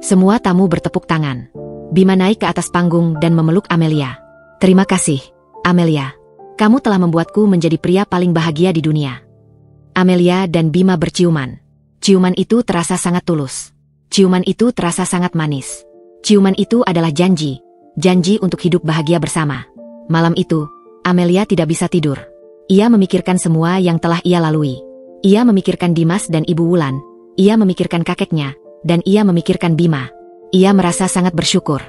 Semua tamu bertepuk tangan. Bima naik ke atas panggung dan memeluk Amelia. Terima kasih, Amelia. Kamu telah membuatku menjadi pria paling bahagia di dunia. Amelia dan Bima berciuman. Ciuman itu terasa sangat tulus. Ciuman itu terasa sangat manis. Ciuman itu adalah janji untuk hidup bahagia bersama. Malam itu, Amelia tidak bisa tidur. Ia memikirkan semua yang telah ia lalui. Ia memikirkan Dimas dan Ibu Wulan. Ia memikirkan kakeknya. Dan ia memikirkan Bima. Ia merasa sangat bersyukur.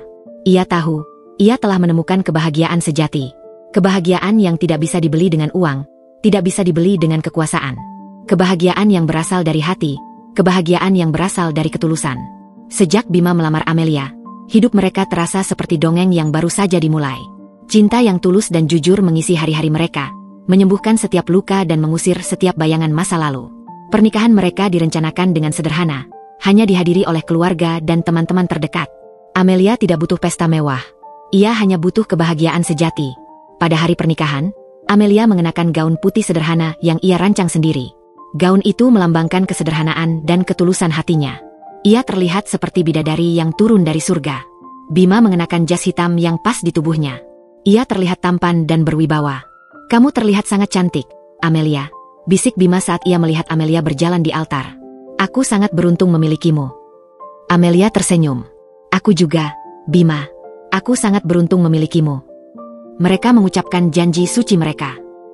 Ia tahu, ia telah menemukan kebahagiaan sejati. Kebahagiaan yang tidak bisa dibeli dengan uang, tidak bisa dibeli dengan kekuasaan. Kebahagiaan yang berasal dari hati, kebahagiaan yang berasal dari ketulusan. Sejak Bima melamar Amelia, hidup mereka terasa seperti dongeng yang baru saja dimulai. Cinta yang tulus dan jujur mengisi hari-hari mereka, menyembuhkan setiap luka dan mengusir setiap bayangan masa lalu. Pernikahan mereka direncanakan dengan sederhana, hanya dihadiri oleh keluarga dan teman-teman terdekat. Amelia tidak butuh pesta mewah. Ia hanya butuh kebahagiaan sejati. Pada hari pernikahan, Amelia mengenakan gaun putih sederhana yang ia rancang sendiri. Gaun itu melambangkan kesederhanaan dan ketulusan hatinya. Ia terlihat seperti bidadari yang turun dari surga. Bima mengenakan jas hitam yang pas di tubuhnya. Ia terlihat tampan dan berwibawa. "Kamu terlihat sangat cantik, Amelia," bisik Bima saat ia melihat Amelia berjalan di altar. "Aku sangat beruntung memilikimu." Amelia tersenyum. "Aku juga, Bima. Aku sangat beruntung memilikimu." Mereka mengucapkan janji suci mereka.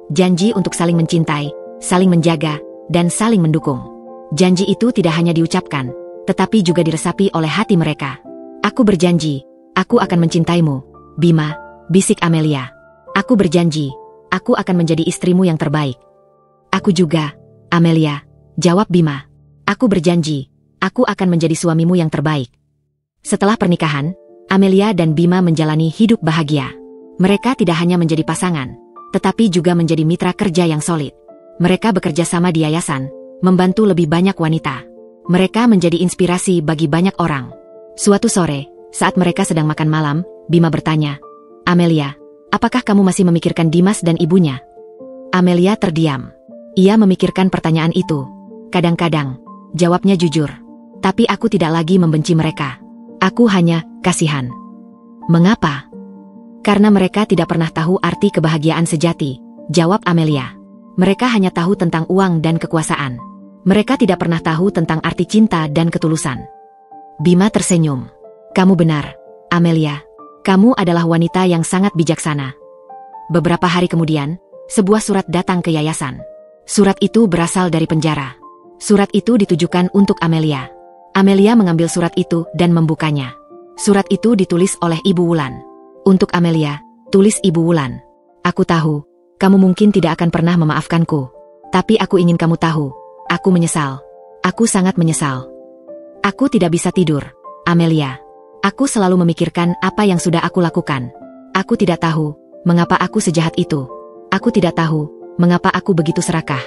Janji untuk saling mencintai, saling menjaga, dan saling mendukung. Janji itu tidak hanya diucapkan, tetapi juga diresapi oleh hati mereka. "Aku berjanji, aku akan mencintaimu, Bima," bisik Amelia. "Aku berjanji, aku akan menjadi istrimu yang terbaik." "Aku juga, Amelia," jawab Bima. "Aku berjanji, aku akan menjadi suamimu yang terbaik." Setelah pernikahan, Amelia dan Bima menjalani hidup bahagia. Mereka tidak hanya menjadi pasangan, tetapi juga menjadi mitra kerja yang solid. Mereka bekerja sama di yayasan, membantu lebih banyak wanita. Mereka menjadi inspirasi bagi banyak orang. Suatu sore, saat mereka sedang makan malam, Bima bertanya, "Amelia, apakah kamu masih memikirkan Dimas dan ibunya?" Amelia terdiam. Ia memikirkan pertanyaan itu. "Kadang-kadang," jawabnya jujur. "Tapi aku tidak lagi membenci mereka. Aku hanya kasihan." "Mengapa?" "Karena mereka tidak pernah tahu arti kebahagiaan sejati," jawab Amelia. "Mereka hanya tahu tentang uang dan kekuasaan. Mereka tidak pernah tahu tentang arti cinta dan ketulusan." Bima tersenyum. "Kamu benar, Amelia. Kamu adalah wanita yang sangat bijaksana." Beberapa hari kemudian, sebuah surat datang ke yayasan. Surat itu berasal dari penjara. Surat itu ditujukan untuk Amelia. Amelia mengambil surat itu dan membukanya. Surat itu ditulis oleh Ibu Wulan. "Untuk Amelia," tulis Ibu Wulan. "Aku tahu, kamu mungkin tidak akan pernah memaafkanku. Tapi aku ingin kamu tahu, aku menyesal. Aku sangat menyesal. Aku tidak bisa tidur, Amelia. Aku selalu memikirkan apa yang sudah aku lakukan. Aku tidak tahu mengapa aku sejahat itu. Aku tidak tahu mengapa aku begitu serakah.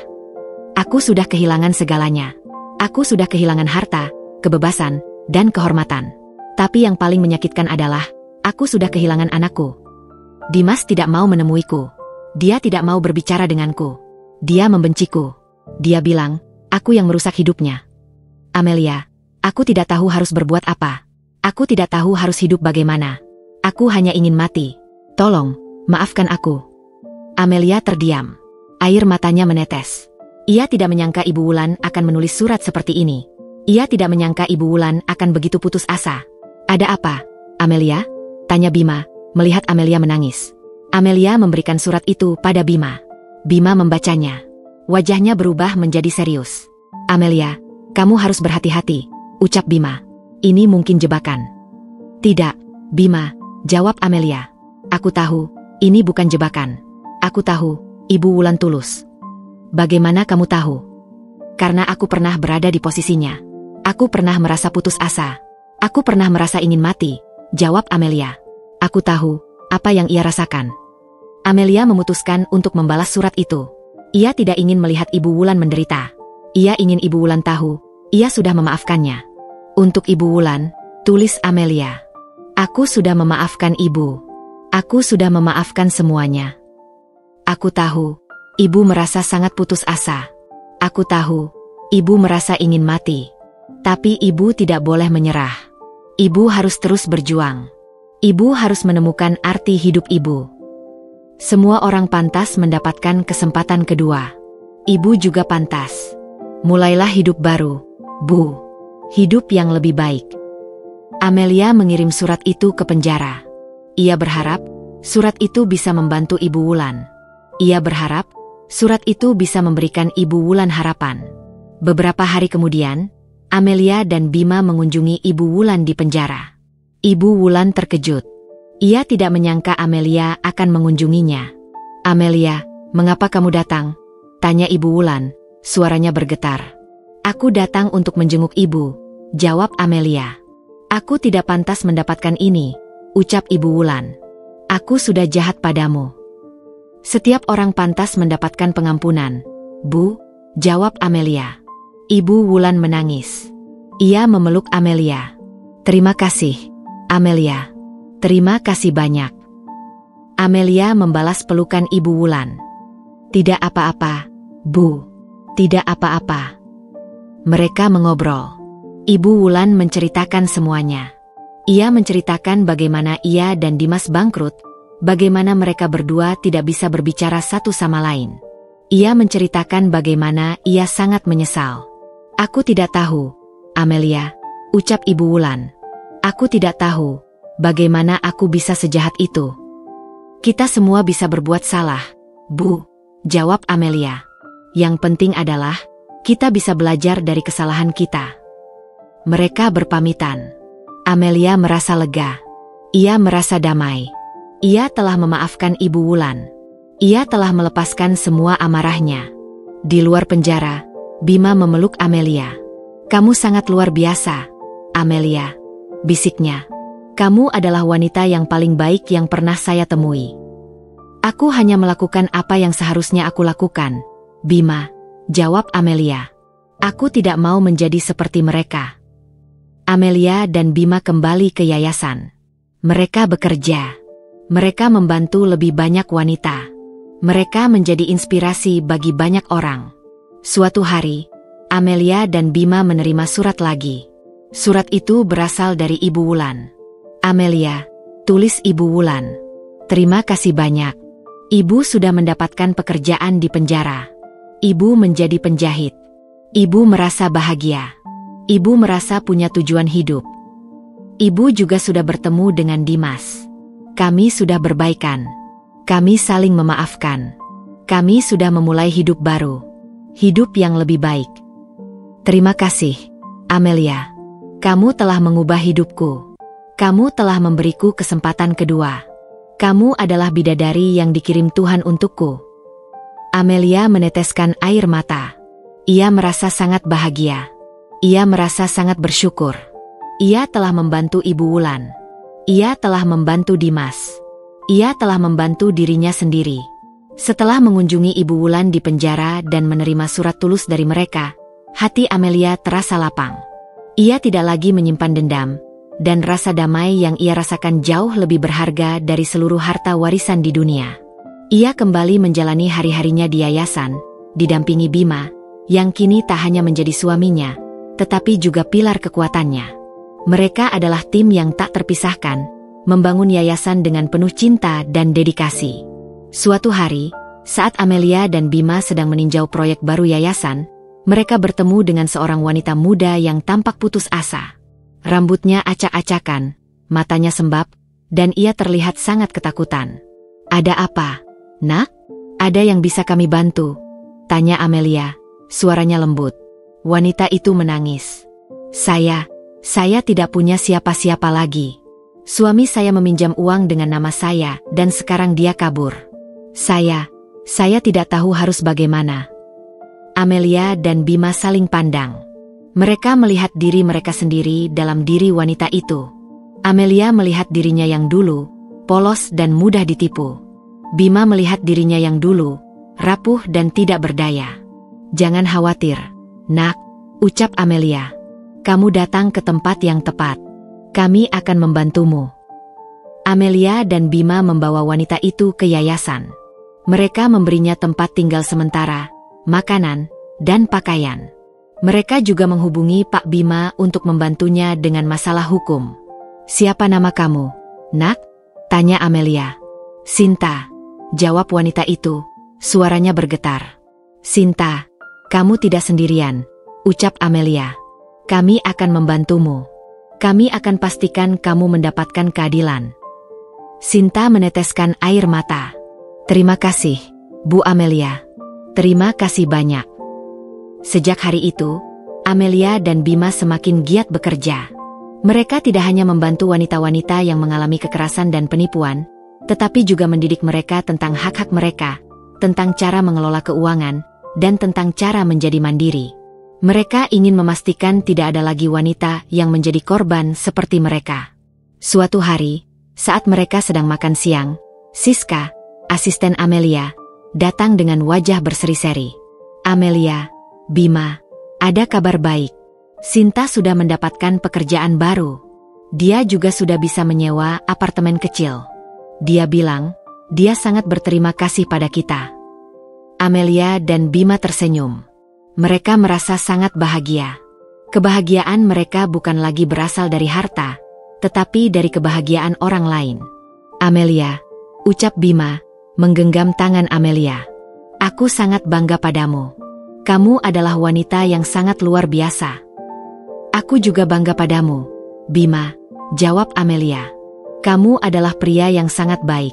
Aku sudah kehilangan segalanya. Aku sudah kehilangan harta, kebebasan, dan kehormatan. Tapi yang paling menyakitkan adalah, aku sudah kehilangan anakku. Dimas tidak mau menemuiku. Dia tidak mau berbicara denganku. Dia membenciku. Dia bilang, aku yang merusak hidupnya. Amelia, aku tidak tahu harus berbuat apa. Aku tidak tahu harus hidup bagaimana. Aku hanya ingin mati. Tolong, maafkan aku." Amelia terdiam. Air matanya menetes. Ia tidak menyangka Ibu Wulan akan menulis surat seperti ini. Ia tidak menyangka Ibu Wulan akan begitu putus asa. "Ada apa, Amelia?" tanya Bima, melihat Amelia menangis. Amelia memberikan surat itu pada Bima. Bima membacanya. Wajahnya berubah menjadi serius. "Amelia, kamu harus berhati-hati," ucap Bima. "Ini mungkin jebakan." "Tidak, Bima," jawab Amelia. "Aku tahu, ini bukan jebakan. Aku tahu, Ibu Wulan tulus." "Bagaimana kamu tahu?" "Karena aku pernah berada di posisinya. Aku pernah merasa putus asa. Aku pernah merasa ingin mati," jawab Amelia. "Aku tahu apa yang ia rasakan." Amelia memutuskan untuk membalas surat itu. Ia tidak ingin melihat Ibu Wulan menderita. Ia ingin Ibu Wulan tahu, ia sudah memaafkannya. "Untuk Ibu Wulan," tulis Amelia. "Aku sudah memaafkan Ibu. Aku sudah memaafkan semuanya. Aku tahu, Ibu merasa sangat putus asa. Aku tahu, Ibu merasa ingin mati. Tapi Ibu tidak boleh menyerah. Ibu harus terus berjuang. Ibu harus menemukan arti hidup Ibu. Semua orang pantas mendapatkan kesempatan kedua. Ibu juga pantas. Mulailah hidup baru, Bu. Hidup yang lebih baik." Amelia mengirim surat itu ke penjara. Ia berharap surat itu bisa membantu Ibu Wulan. Ia berharap Surat itu bisa memberikan Ibu Wulan harapan. Beberapa hari kemudian, Amelia dan Bima mengunjungi Ibu Wulan di penjara. Ibu Wulan terkejut. Ia tidak menyangka Amelia akan mengunjunginya. "Amelia, mengapa kamu datang?" tanya Ibu Wulan, suaranya bergetar. "Aku datang untuk menjenguk ibu," jawab Amelia. "Aku tidak pantas mendapatkan ini," ucap Ibu Wulan. "Aku sudah jahat padamu. Setiap orang pantas mendapatkan pengampunan, Bu," jawab Amelia. Ibu Wulan menangis. Ia memeluk Amelia. "Terima kasih, Amelia. Terima kasih banyak." Amelia membalas pelukan Ibu Wulan. "Tidak apa-apa, Bu. Tidak apa-apa." Mereka mengobrol. Ibu Wulan menceritakan semuanya. Ia menceritakan bagaimana ia dan Dimas bangkrut, bagaimana mereka berdua tidak bisa berbicara satu sama lain. Ia menceritakan bagaimana ia sangat menyesal. "Aku tidak tahu, Amelia," ucap Ibu Wulan. "Aku tidak tahu bagaimana aku bisa sejahat itu." "Kita semua bisa berbuat salah, Bu," jawab Amelia. "Yang penting adalah kita bisa belajar dari kesalahan kita." Mereka berpamitan. Amelia merasa lega. Ia merasa damai. Ia telah memaafkan Ibu Wulan. Ia telah melepaskan semua amarahnya. Di luar penjara, Bima memeluk Amelia. "Kamu sangat luar biasa, Amelia," bisiknya. "Kamu adalah wanita yang paling baik yang pernah saya temui." "Aku hanya melakukan apa yang seharusnya aku lakukan, Bima," jawab Amelia. "Aku tidak mau menjadi seperti mereka." Amelia dan Bima kembali ke yayasan. Mereka bekerja. Mereka membantu lebih banyak wanita. Mereka menjadi inspirasi bagi banyak orang. Suatu hari, Amelia dan Bima menerima surat lagi. Surat itu berasal dari Ibu Wulan. "Amelia," tulis Ibu Wulan. "Terima kasih banyak. Ibu sudah mendapatkan pekerjaan di penjara. Ibu menjadi penjahit. Ibu merasa bahagia. Ibu merasa punya tujuan hidup. Ibu juga sudah bertemu dengan Dimas. Kami sudah berbaikan. Kami saling memaafkan. Kami sudah memulai hidup baru. Hidup yang lebih baik. Terima kasih, Amelia. Kamu telah mengubah hidupku. Kamu telah memberiku kesempatan kedua. Kamu adalah bidadari yang dikirim Tuhan untukku." Amelia meneteskan air mata. Ia merasa sangat bahagia. Ia merasa sangat bersyukur. Ia telah membantu Ibu Wulan. Ia telah membantu Dimas. Ia telah membantu dirinya sendiri. Setelah mengunjungi Ibu Wulan di penjara dan menerima surat tulus dari mereka, hati Amelia terasa lapang. Ia tidak lagi menyimpan dendam, dan rasa damai yang ia rasakan jauh lebih berharga dari seluruh harta warisan di dunia. Ia kembali menjalani hari-harinya di yayasan, didampingi Bima, yang kini tak hanya menjadi suaminya, tetapi juga pilar kekuatannya. Mereka adalah tim yang tak terpisahkan, membangun yayasan dengan penuh cinta dan dedikasi. Suatu hari, saat Amelia dan Bima sedang meninjau proyek baru yayasan, mereka bertemu dengan seorang wanita muda yang tampak putus asa. Rambutnya acak-acakan, matanya sembab, dan ia terlihat sangat ketakutan. "Ada apa, Nak? Ada yang bisa kami bantu?" tanya Amelia, suaranya lembut. Wanita itu menangis. Saya tidak punya siapa-siapa lagi. Suami saya meminjam uang dengan nama saya dan sekarang dia kabur. Saya tidak tahu harus bagaimana." Amelia dan Bima saling pandang. Mereka melihat diri mereka sendiri dalam diri wanita itu. Amelia melihat dirinya yang dulu, polos dan mudah ditipu. Bima melihat dirinya yang dulu, rapuh dan tidak berdaya. "Jangan khawatir, Nak," ucap Amelia. "Kamu datang ke tempat yang tepat. Kami akan membantumu." Amelia dan Bima membawa wanita itu ke yayasan. Mereka memberinya tempat tinggal sementara, makanan, dan pakaian. Mereka juga menghubungi Pak Bima untuk membantunya dengan masalah hukum. "Siapa nama kamu, Nak?" tanya Amelia. "Sinta," jawab wanita itu, suaranya bergetar. "Sinta, kamu tidak sendirian," ucap Amelia. "Kami akan membantumu. Kami akan pastikan kamu mendapatkan keadilan." Sinta meneteskan air mata. "Terima kasih, Bu Amelia. Terima kasih banyak. Sejak hari itu, Amelia dan Bima semakin giat bekerja. Mereka tidak hanya membantu wanita-wanita yang mengalami kekerasan dan penipuan, tetapi juga mendidik mereka tentang hak-hak mereka, tentang cara mengelola keuangan, dan tentang cara menjadi mandiri. Mereka ingin memastikan tidak ada lagi wanita yang menjadi korban seperti mereka. Suatu hari, saat mereka sedang makan siang, Siska, asisten Amelia, datang dengan wajah berseri-seri. Amelia, Bima, ada kabar baik. Sinta sudah mendapatkan pekerjaan baru. Dia juga sudah bisa menyewa apartemen kecil. Dia bilang, dia sangat berterima kasih pada kita. Amelia dan Bima tersenyum. Mereka merasa sangat bahagia. Kebahagiaan mereka bukan lagi berasal dari harta, tetapi dari kebahagiaan orang lain. Amelia, ucap Bima, menggenggam tangan Amelia. Aku sangat bangga padamu. Kamu adalah wanita yang sangat luar biasa. Aku juga bangga padamu, Bima, jawab Amelia. Kamu adalah pria yang sangat baik.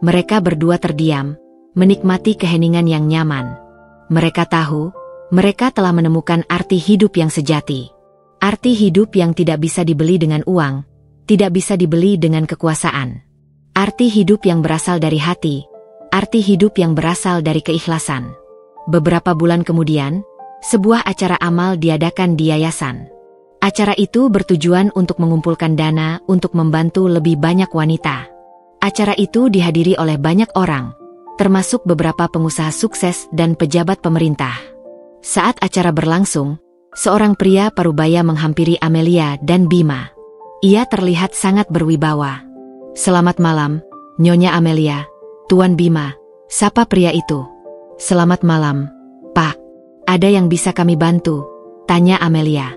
Mereka berdua terdiam, menikmati keheningan yang nyaman. Mereka tahu, mereka telah menemukan arti hidup yang sejati. Arti hidup yang tidak bisa dibeli dengan uang, tidak bisa dibeli dengan kekuasaan. Arti hidup yang berasal dari hati, arti hidup yang berasal dari keikhlasan. Beberapa bulan kemudian, sebuah acara amal diadakan di yayasan. Acara itu bertujuan untuk mengumpulkan dana untuk membantu lebih banyak wanita. Acara itu dihadiri oleh banyak orang, termasuk beberapa pengusaha sukses dan pejabat pemerintah. Saat acara berlangsung, seorang pria parubaya menghampiri Amelia dan Bima. Ia terlihat sangat berwibawa. Selamat malam, Nyonya Amelia, Tuan Bima, sapa pria itu. Selamat malam, Pak. Ada yang bisa kami bantu? Tanya Amelia.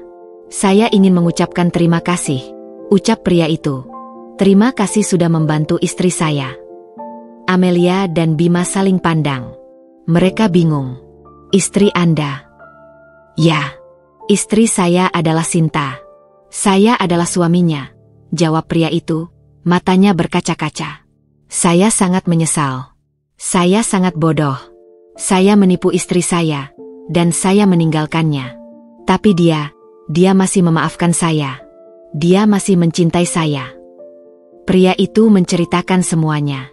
Saya ingin mengucapkan terima kasih, ucap pria itu. Terima kasih sudah membantu istri saya. Amelia dan Bima saling pandang. Mereka bingung. Istri Anda? Ya, istri saya adalah Sinta. Saya adalah suaminya, jawab pria itu, matanya berkaca-kaca. Saya sangat menyesal. Saya sangat bodoh. Saya menipu istri saya, dan saya meninggalkannya. Tapi dia masih memaafkan saya. Dia masih mencintai saya. Pria itu menceritakan semuanya.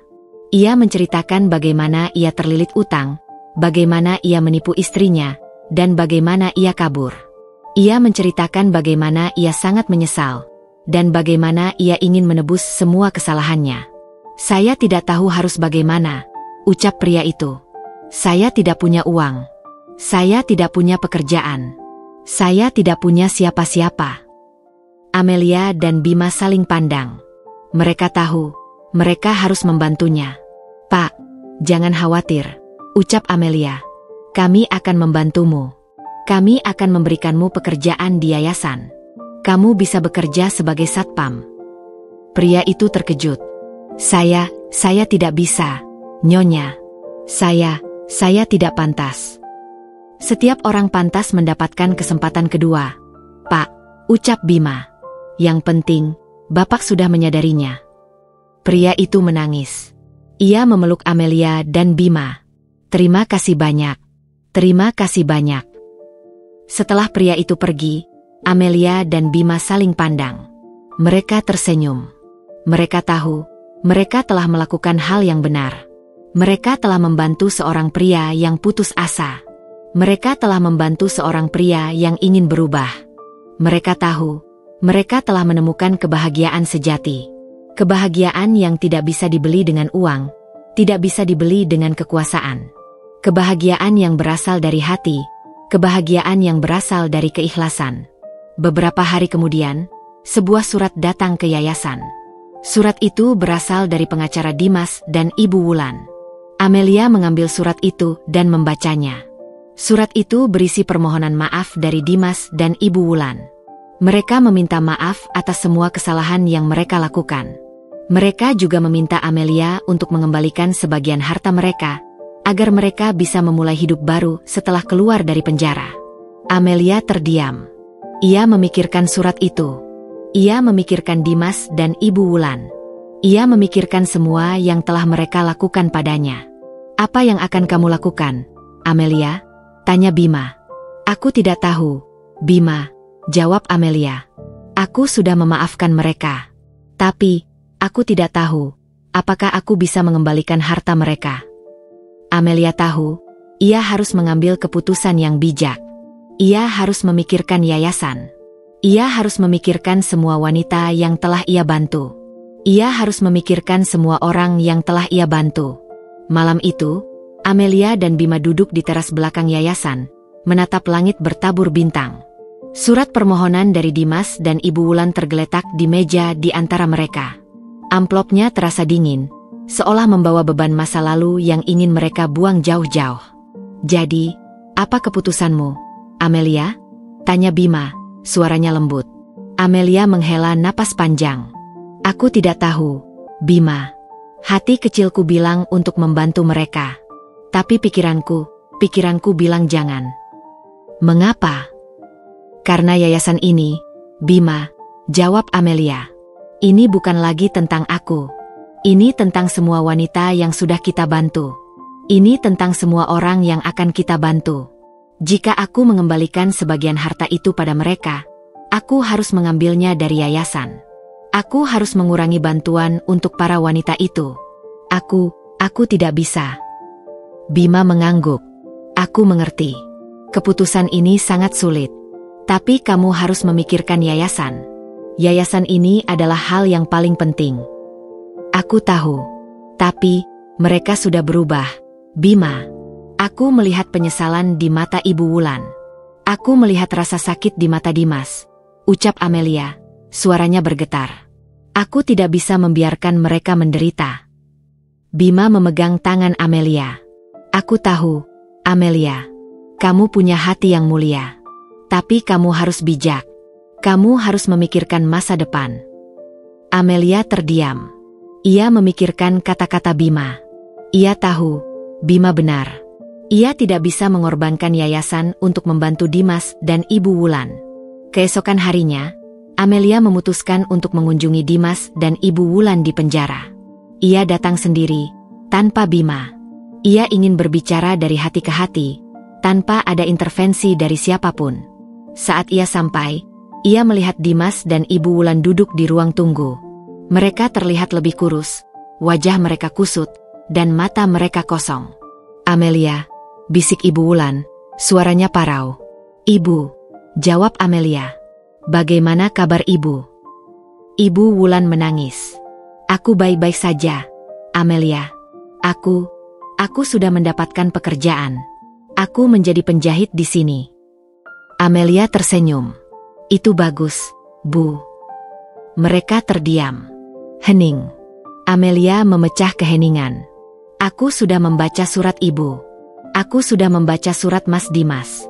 Ia menceritakan bagaimana ia terlilit utang, bagaimana ia menipu istrinya, dan bagaimana ia kabur. Ia menceritakan bagaimana ia sangat menyesal, dan bagaimana ia ingin menebus semua kesalahannya. Saya tidak tahu harus bagaimana, ucap pria itu. Saya tidak punya uang. Saya tidak punya pekerjaan. Saya tidak punya siapa-siapa. Amelia dan Bima saling pandang. Mereka tahu, mereka harus membantunya. Pak, jangan khawatir, ucap Amelia. Kami akan membantumu. Kami akan memberikanmu pekerjaan di yayasan. Kamu bisa bekerja sebagai satpam. Pria itu terkejut. Saya tidak bisa, Nyonya. Saya tidak pantas. Setiap orang pantas mendapatkan kesempatan kedua. Pak, ucap Bima. Yang penting, Bapak sudah menyadarinya. Pria itu menangis. Ia memeluk Amelia dan Bima. Terima kasih banyak. Terima kasih banyak. Setelah pria itu pergi, Amelia dan Bima saling pandang. Mereka tersenyum. Mereka tahu, mereka telah melakukan hal yang benar. Mereka telah membantu seorang pria yang putus asa. Mereka telah membantu seorang pria yang ingin berubah. Mereka tahu, mereka telah menemukan kebahagiaan sejati. Kebahagiaan yang tidak bisa dibeli dengan uang, tidak bisa dibeli dengan kekuasaan. Kebahagiaan yang berasal dari hati, kebahagiaan yang berasal dari keikhlasan. Beberapa hari kemudian, sebuah surat datang ke yayasan. Surat itu berasal dari pengacara Dimas dan Ibu Wulan. Amelia mengambil surat itu dan membacanya. Surat itu berisi permohonan maaf dari Dimas dan Ibu Wulan. Mereka meminta maaf atas semua kesalahan yang mereka lakukan. Mereka juga meminta Amelia untuk mengembalikan sebagian harta mereka, agar mereka bisa memulai hidup baru setelah keluar dari penjara. Amelia terdiam. Ia memikirkan surat itu. Ia memikirkan Dimas dan Ibu Wulan. Ia memikirkan semua yang telah mereka lakukan padanya. Apa yang akan kamu lakukan? Amelia? Tanya Bima. Aku tidak tahu, Bima, jawab Amelia. Aku sudah memaafkan mereka. Tapi, aku tidak tahu, apakah aku bisa mengembalikan harta mereka. Amelia tahu, ia harus mengambil keputusan yang bijak. Ia harus memikirkan yayasan. Ia harus memikirkan semua wanita yang telah ia bantu. Ia harus memikirkan semua orang yang telah ia bantu. Malam itu, Amelia dan Bima duduk di teras belakang yayasan, menatap langit bertabur bintang. Surat permohonan dari Dimas dan Ibu Wulan tergeletak di meja di antara mereka. Amplopnya terasa dingin, seolah membawa beban masa lalu yang ingin mereka buang jauh-jauh. Jadi, apa keputusanmu, Amelia? Tanya Bima, suaranya lembut. Amelia menghela napas panjang. Aku tidak tahu, Bima. Hati kecilku bilang untuk membantu mereka. Tapi pikiranku bilang jangan. Mengapa? Karena yayasan ini, Bima, jawab Amelia. Ini bukan lagi tentang aku. Ini tentang semua wanita yang sudah kita bantu. Ini tentang semua orang yang akan kita bantu. Jika aku mengembalikan sebagian harta itu pada mereka, aku harus mengambilnya dari yayasan. Aku harus mengurangi bantuan untuk para wanita itu. Aku tidak bisa. Bima mengangguk. Aku mengerti. Keputusan ini sangat sulit. Tapi kamu harus memikirkan yayasan. Yayasan ini adalah hal yang paling penting. Aku tahu. Tapi, mereka sudah berubah. Bima. Aku melihat penyesalan di mata Ibu Wulan. Aku melihat rasa sakit di mata Dimas. Ucap Amelia. Suaranya bergetar. Aku tidak bisa membiarkan mereka menderita. Bima memegang tangan Amelia. Aku tahu, Amelia. Kamu punya hati yang mulia. Tapi kamu harus bijak. Kamu harus memikirkan masa depan. Amelia terdiam. Ia memikirkan kata-kata Bima. Ia tahu, Bima benar. Ia tidak bisa mengorbankan yayasan untuk membantu Dimas dan Ibu Wulan. Keesokan harinya, Amelia memutuskan untuk mengunjungi Dimas dan Ibu Wulan di penjara. Ia datang sendiri, tanpa Bima. Ia ingin berbicara dari hati ke hati, tanpa ada intervensi dari siapapun. Saat ia sampai, ia melihat Dimas dan Ibu Wulan duduk di ruang tunggu. Mereka terlihat lebih kurus, wajah mereka kusut, dan mata mereka kosong. Amelia, bisik Ibu Wulan, suaranya parau. Ibu, jawab Amelia. Bagaimana kabar Ibu? Ibu Wulan menangis. Aku baik-baik saja, Amelia. Aku sudah mendapatkan pekerjaan. Aku menjadi penjahit di sini. Amelia tersenyum. Itu bagus, Bu. Mereka terdiam. Hening. Amelia memecah keheningan. Aku sudah membaca surat Ibu. Aku sudah membaca surat Mas Dimas.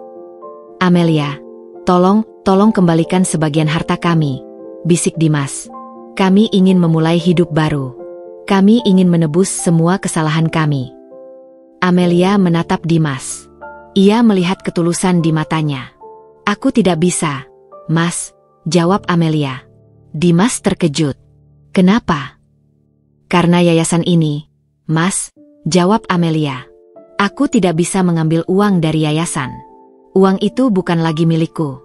Amelia, tolong kembalikan sebagian harta kami, bisik Dimas. Kami ingin memulai hidup baru. Kami ingin menebus semua kesalahan kami. Amelia menatap Dimas. Ia melihat ketulusan di matanya. Aku tidak bisa, Mas, jawab Amelia. Dimas terkejut. Kenapa? Karena yayasan ini, Mas, jawab Amelia. Aku tidak bisa mengambil uang dari yayasan. Uang itu bukan lagi milikku.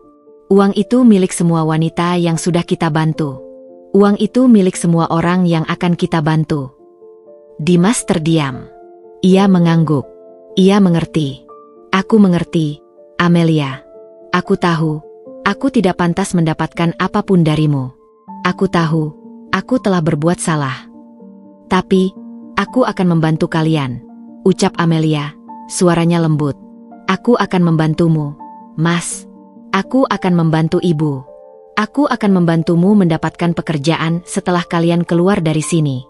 Uang itu milik semua wanita yang sudah kita bantu. Uang itu milik semua orang yang akan kita bantu. Dimas terdiam. Ia mengangguk. Ia mengerti. Aku mengerti, Amelia. Aku tahu, aku tidak pantas mendapatkan apapun darimu. Aku tahu, aku telah berbuat salah. Tapi, aku akan membantu kalian, ucap Amelia, suaranya lembut. Aku akan membantumu, Mas. Aku akan membantu Ibu. Aku akan membantumu mendapatkan pekerjaan setelah kalian keluar dari sini.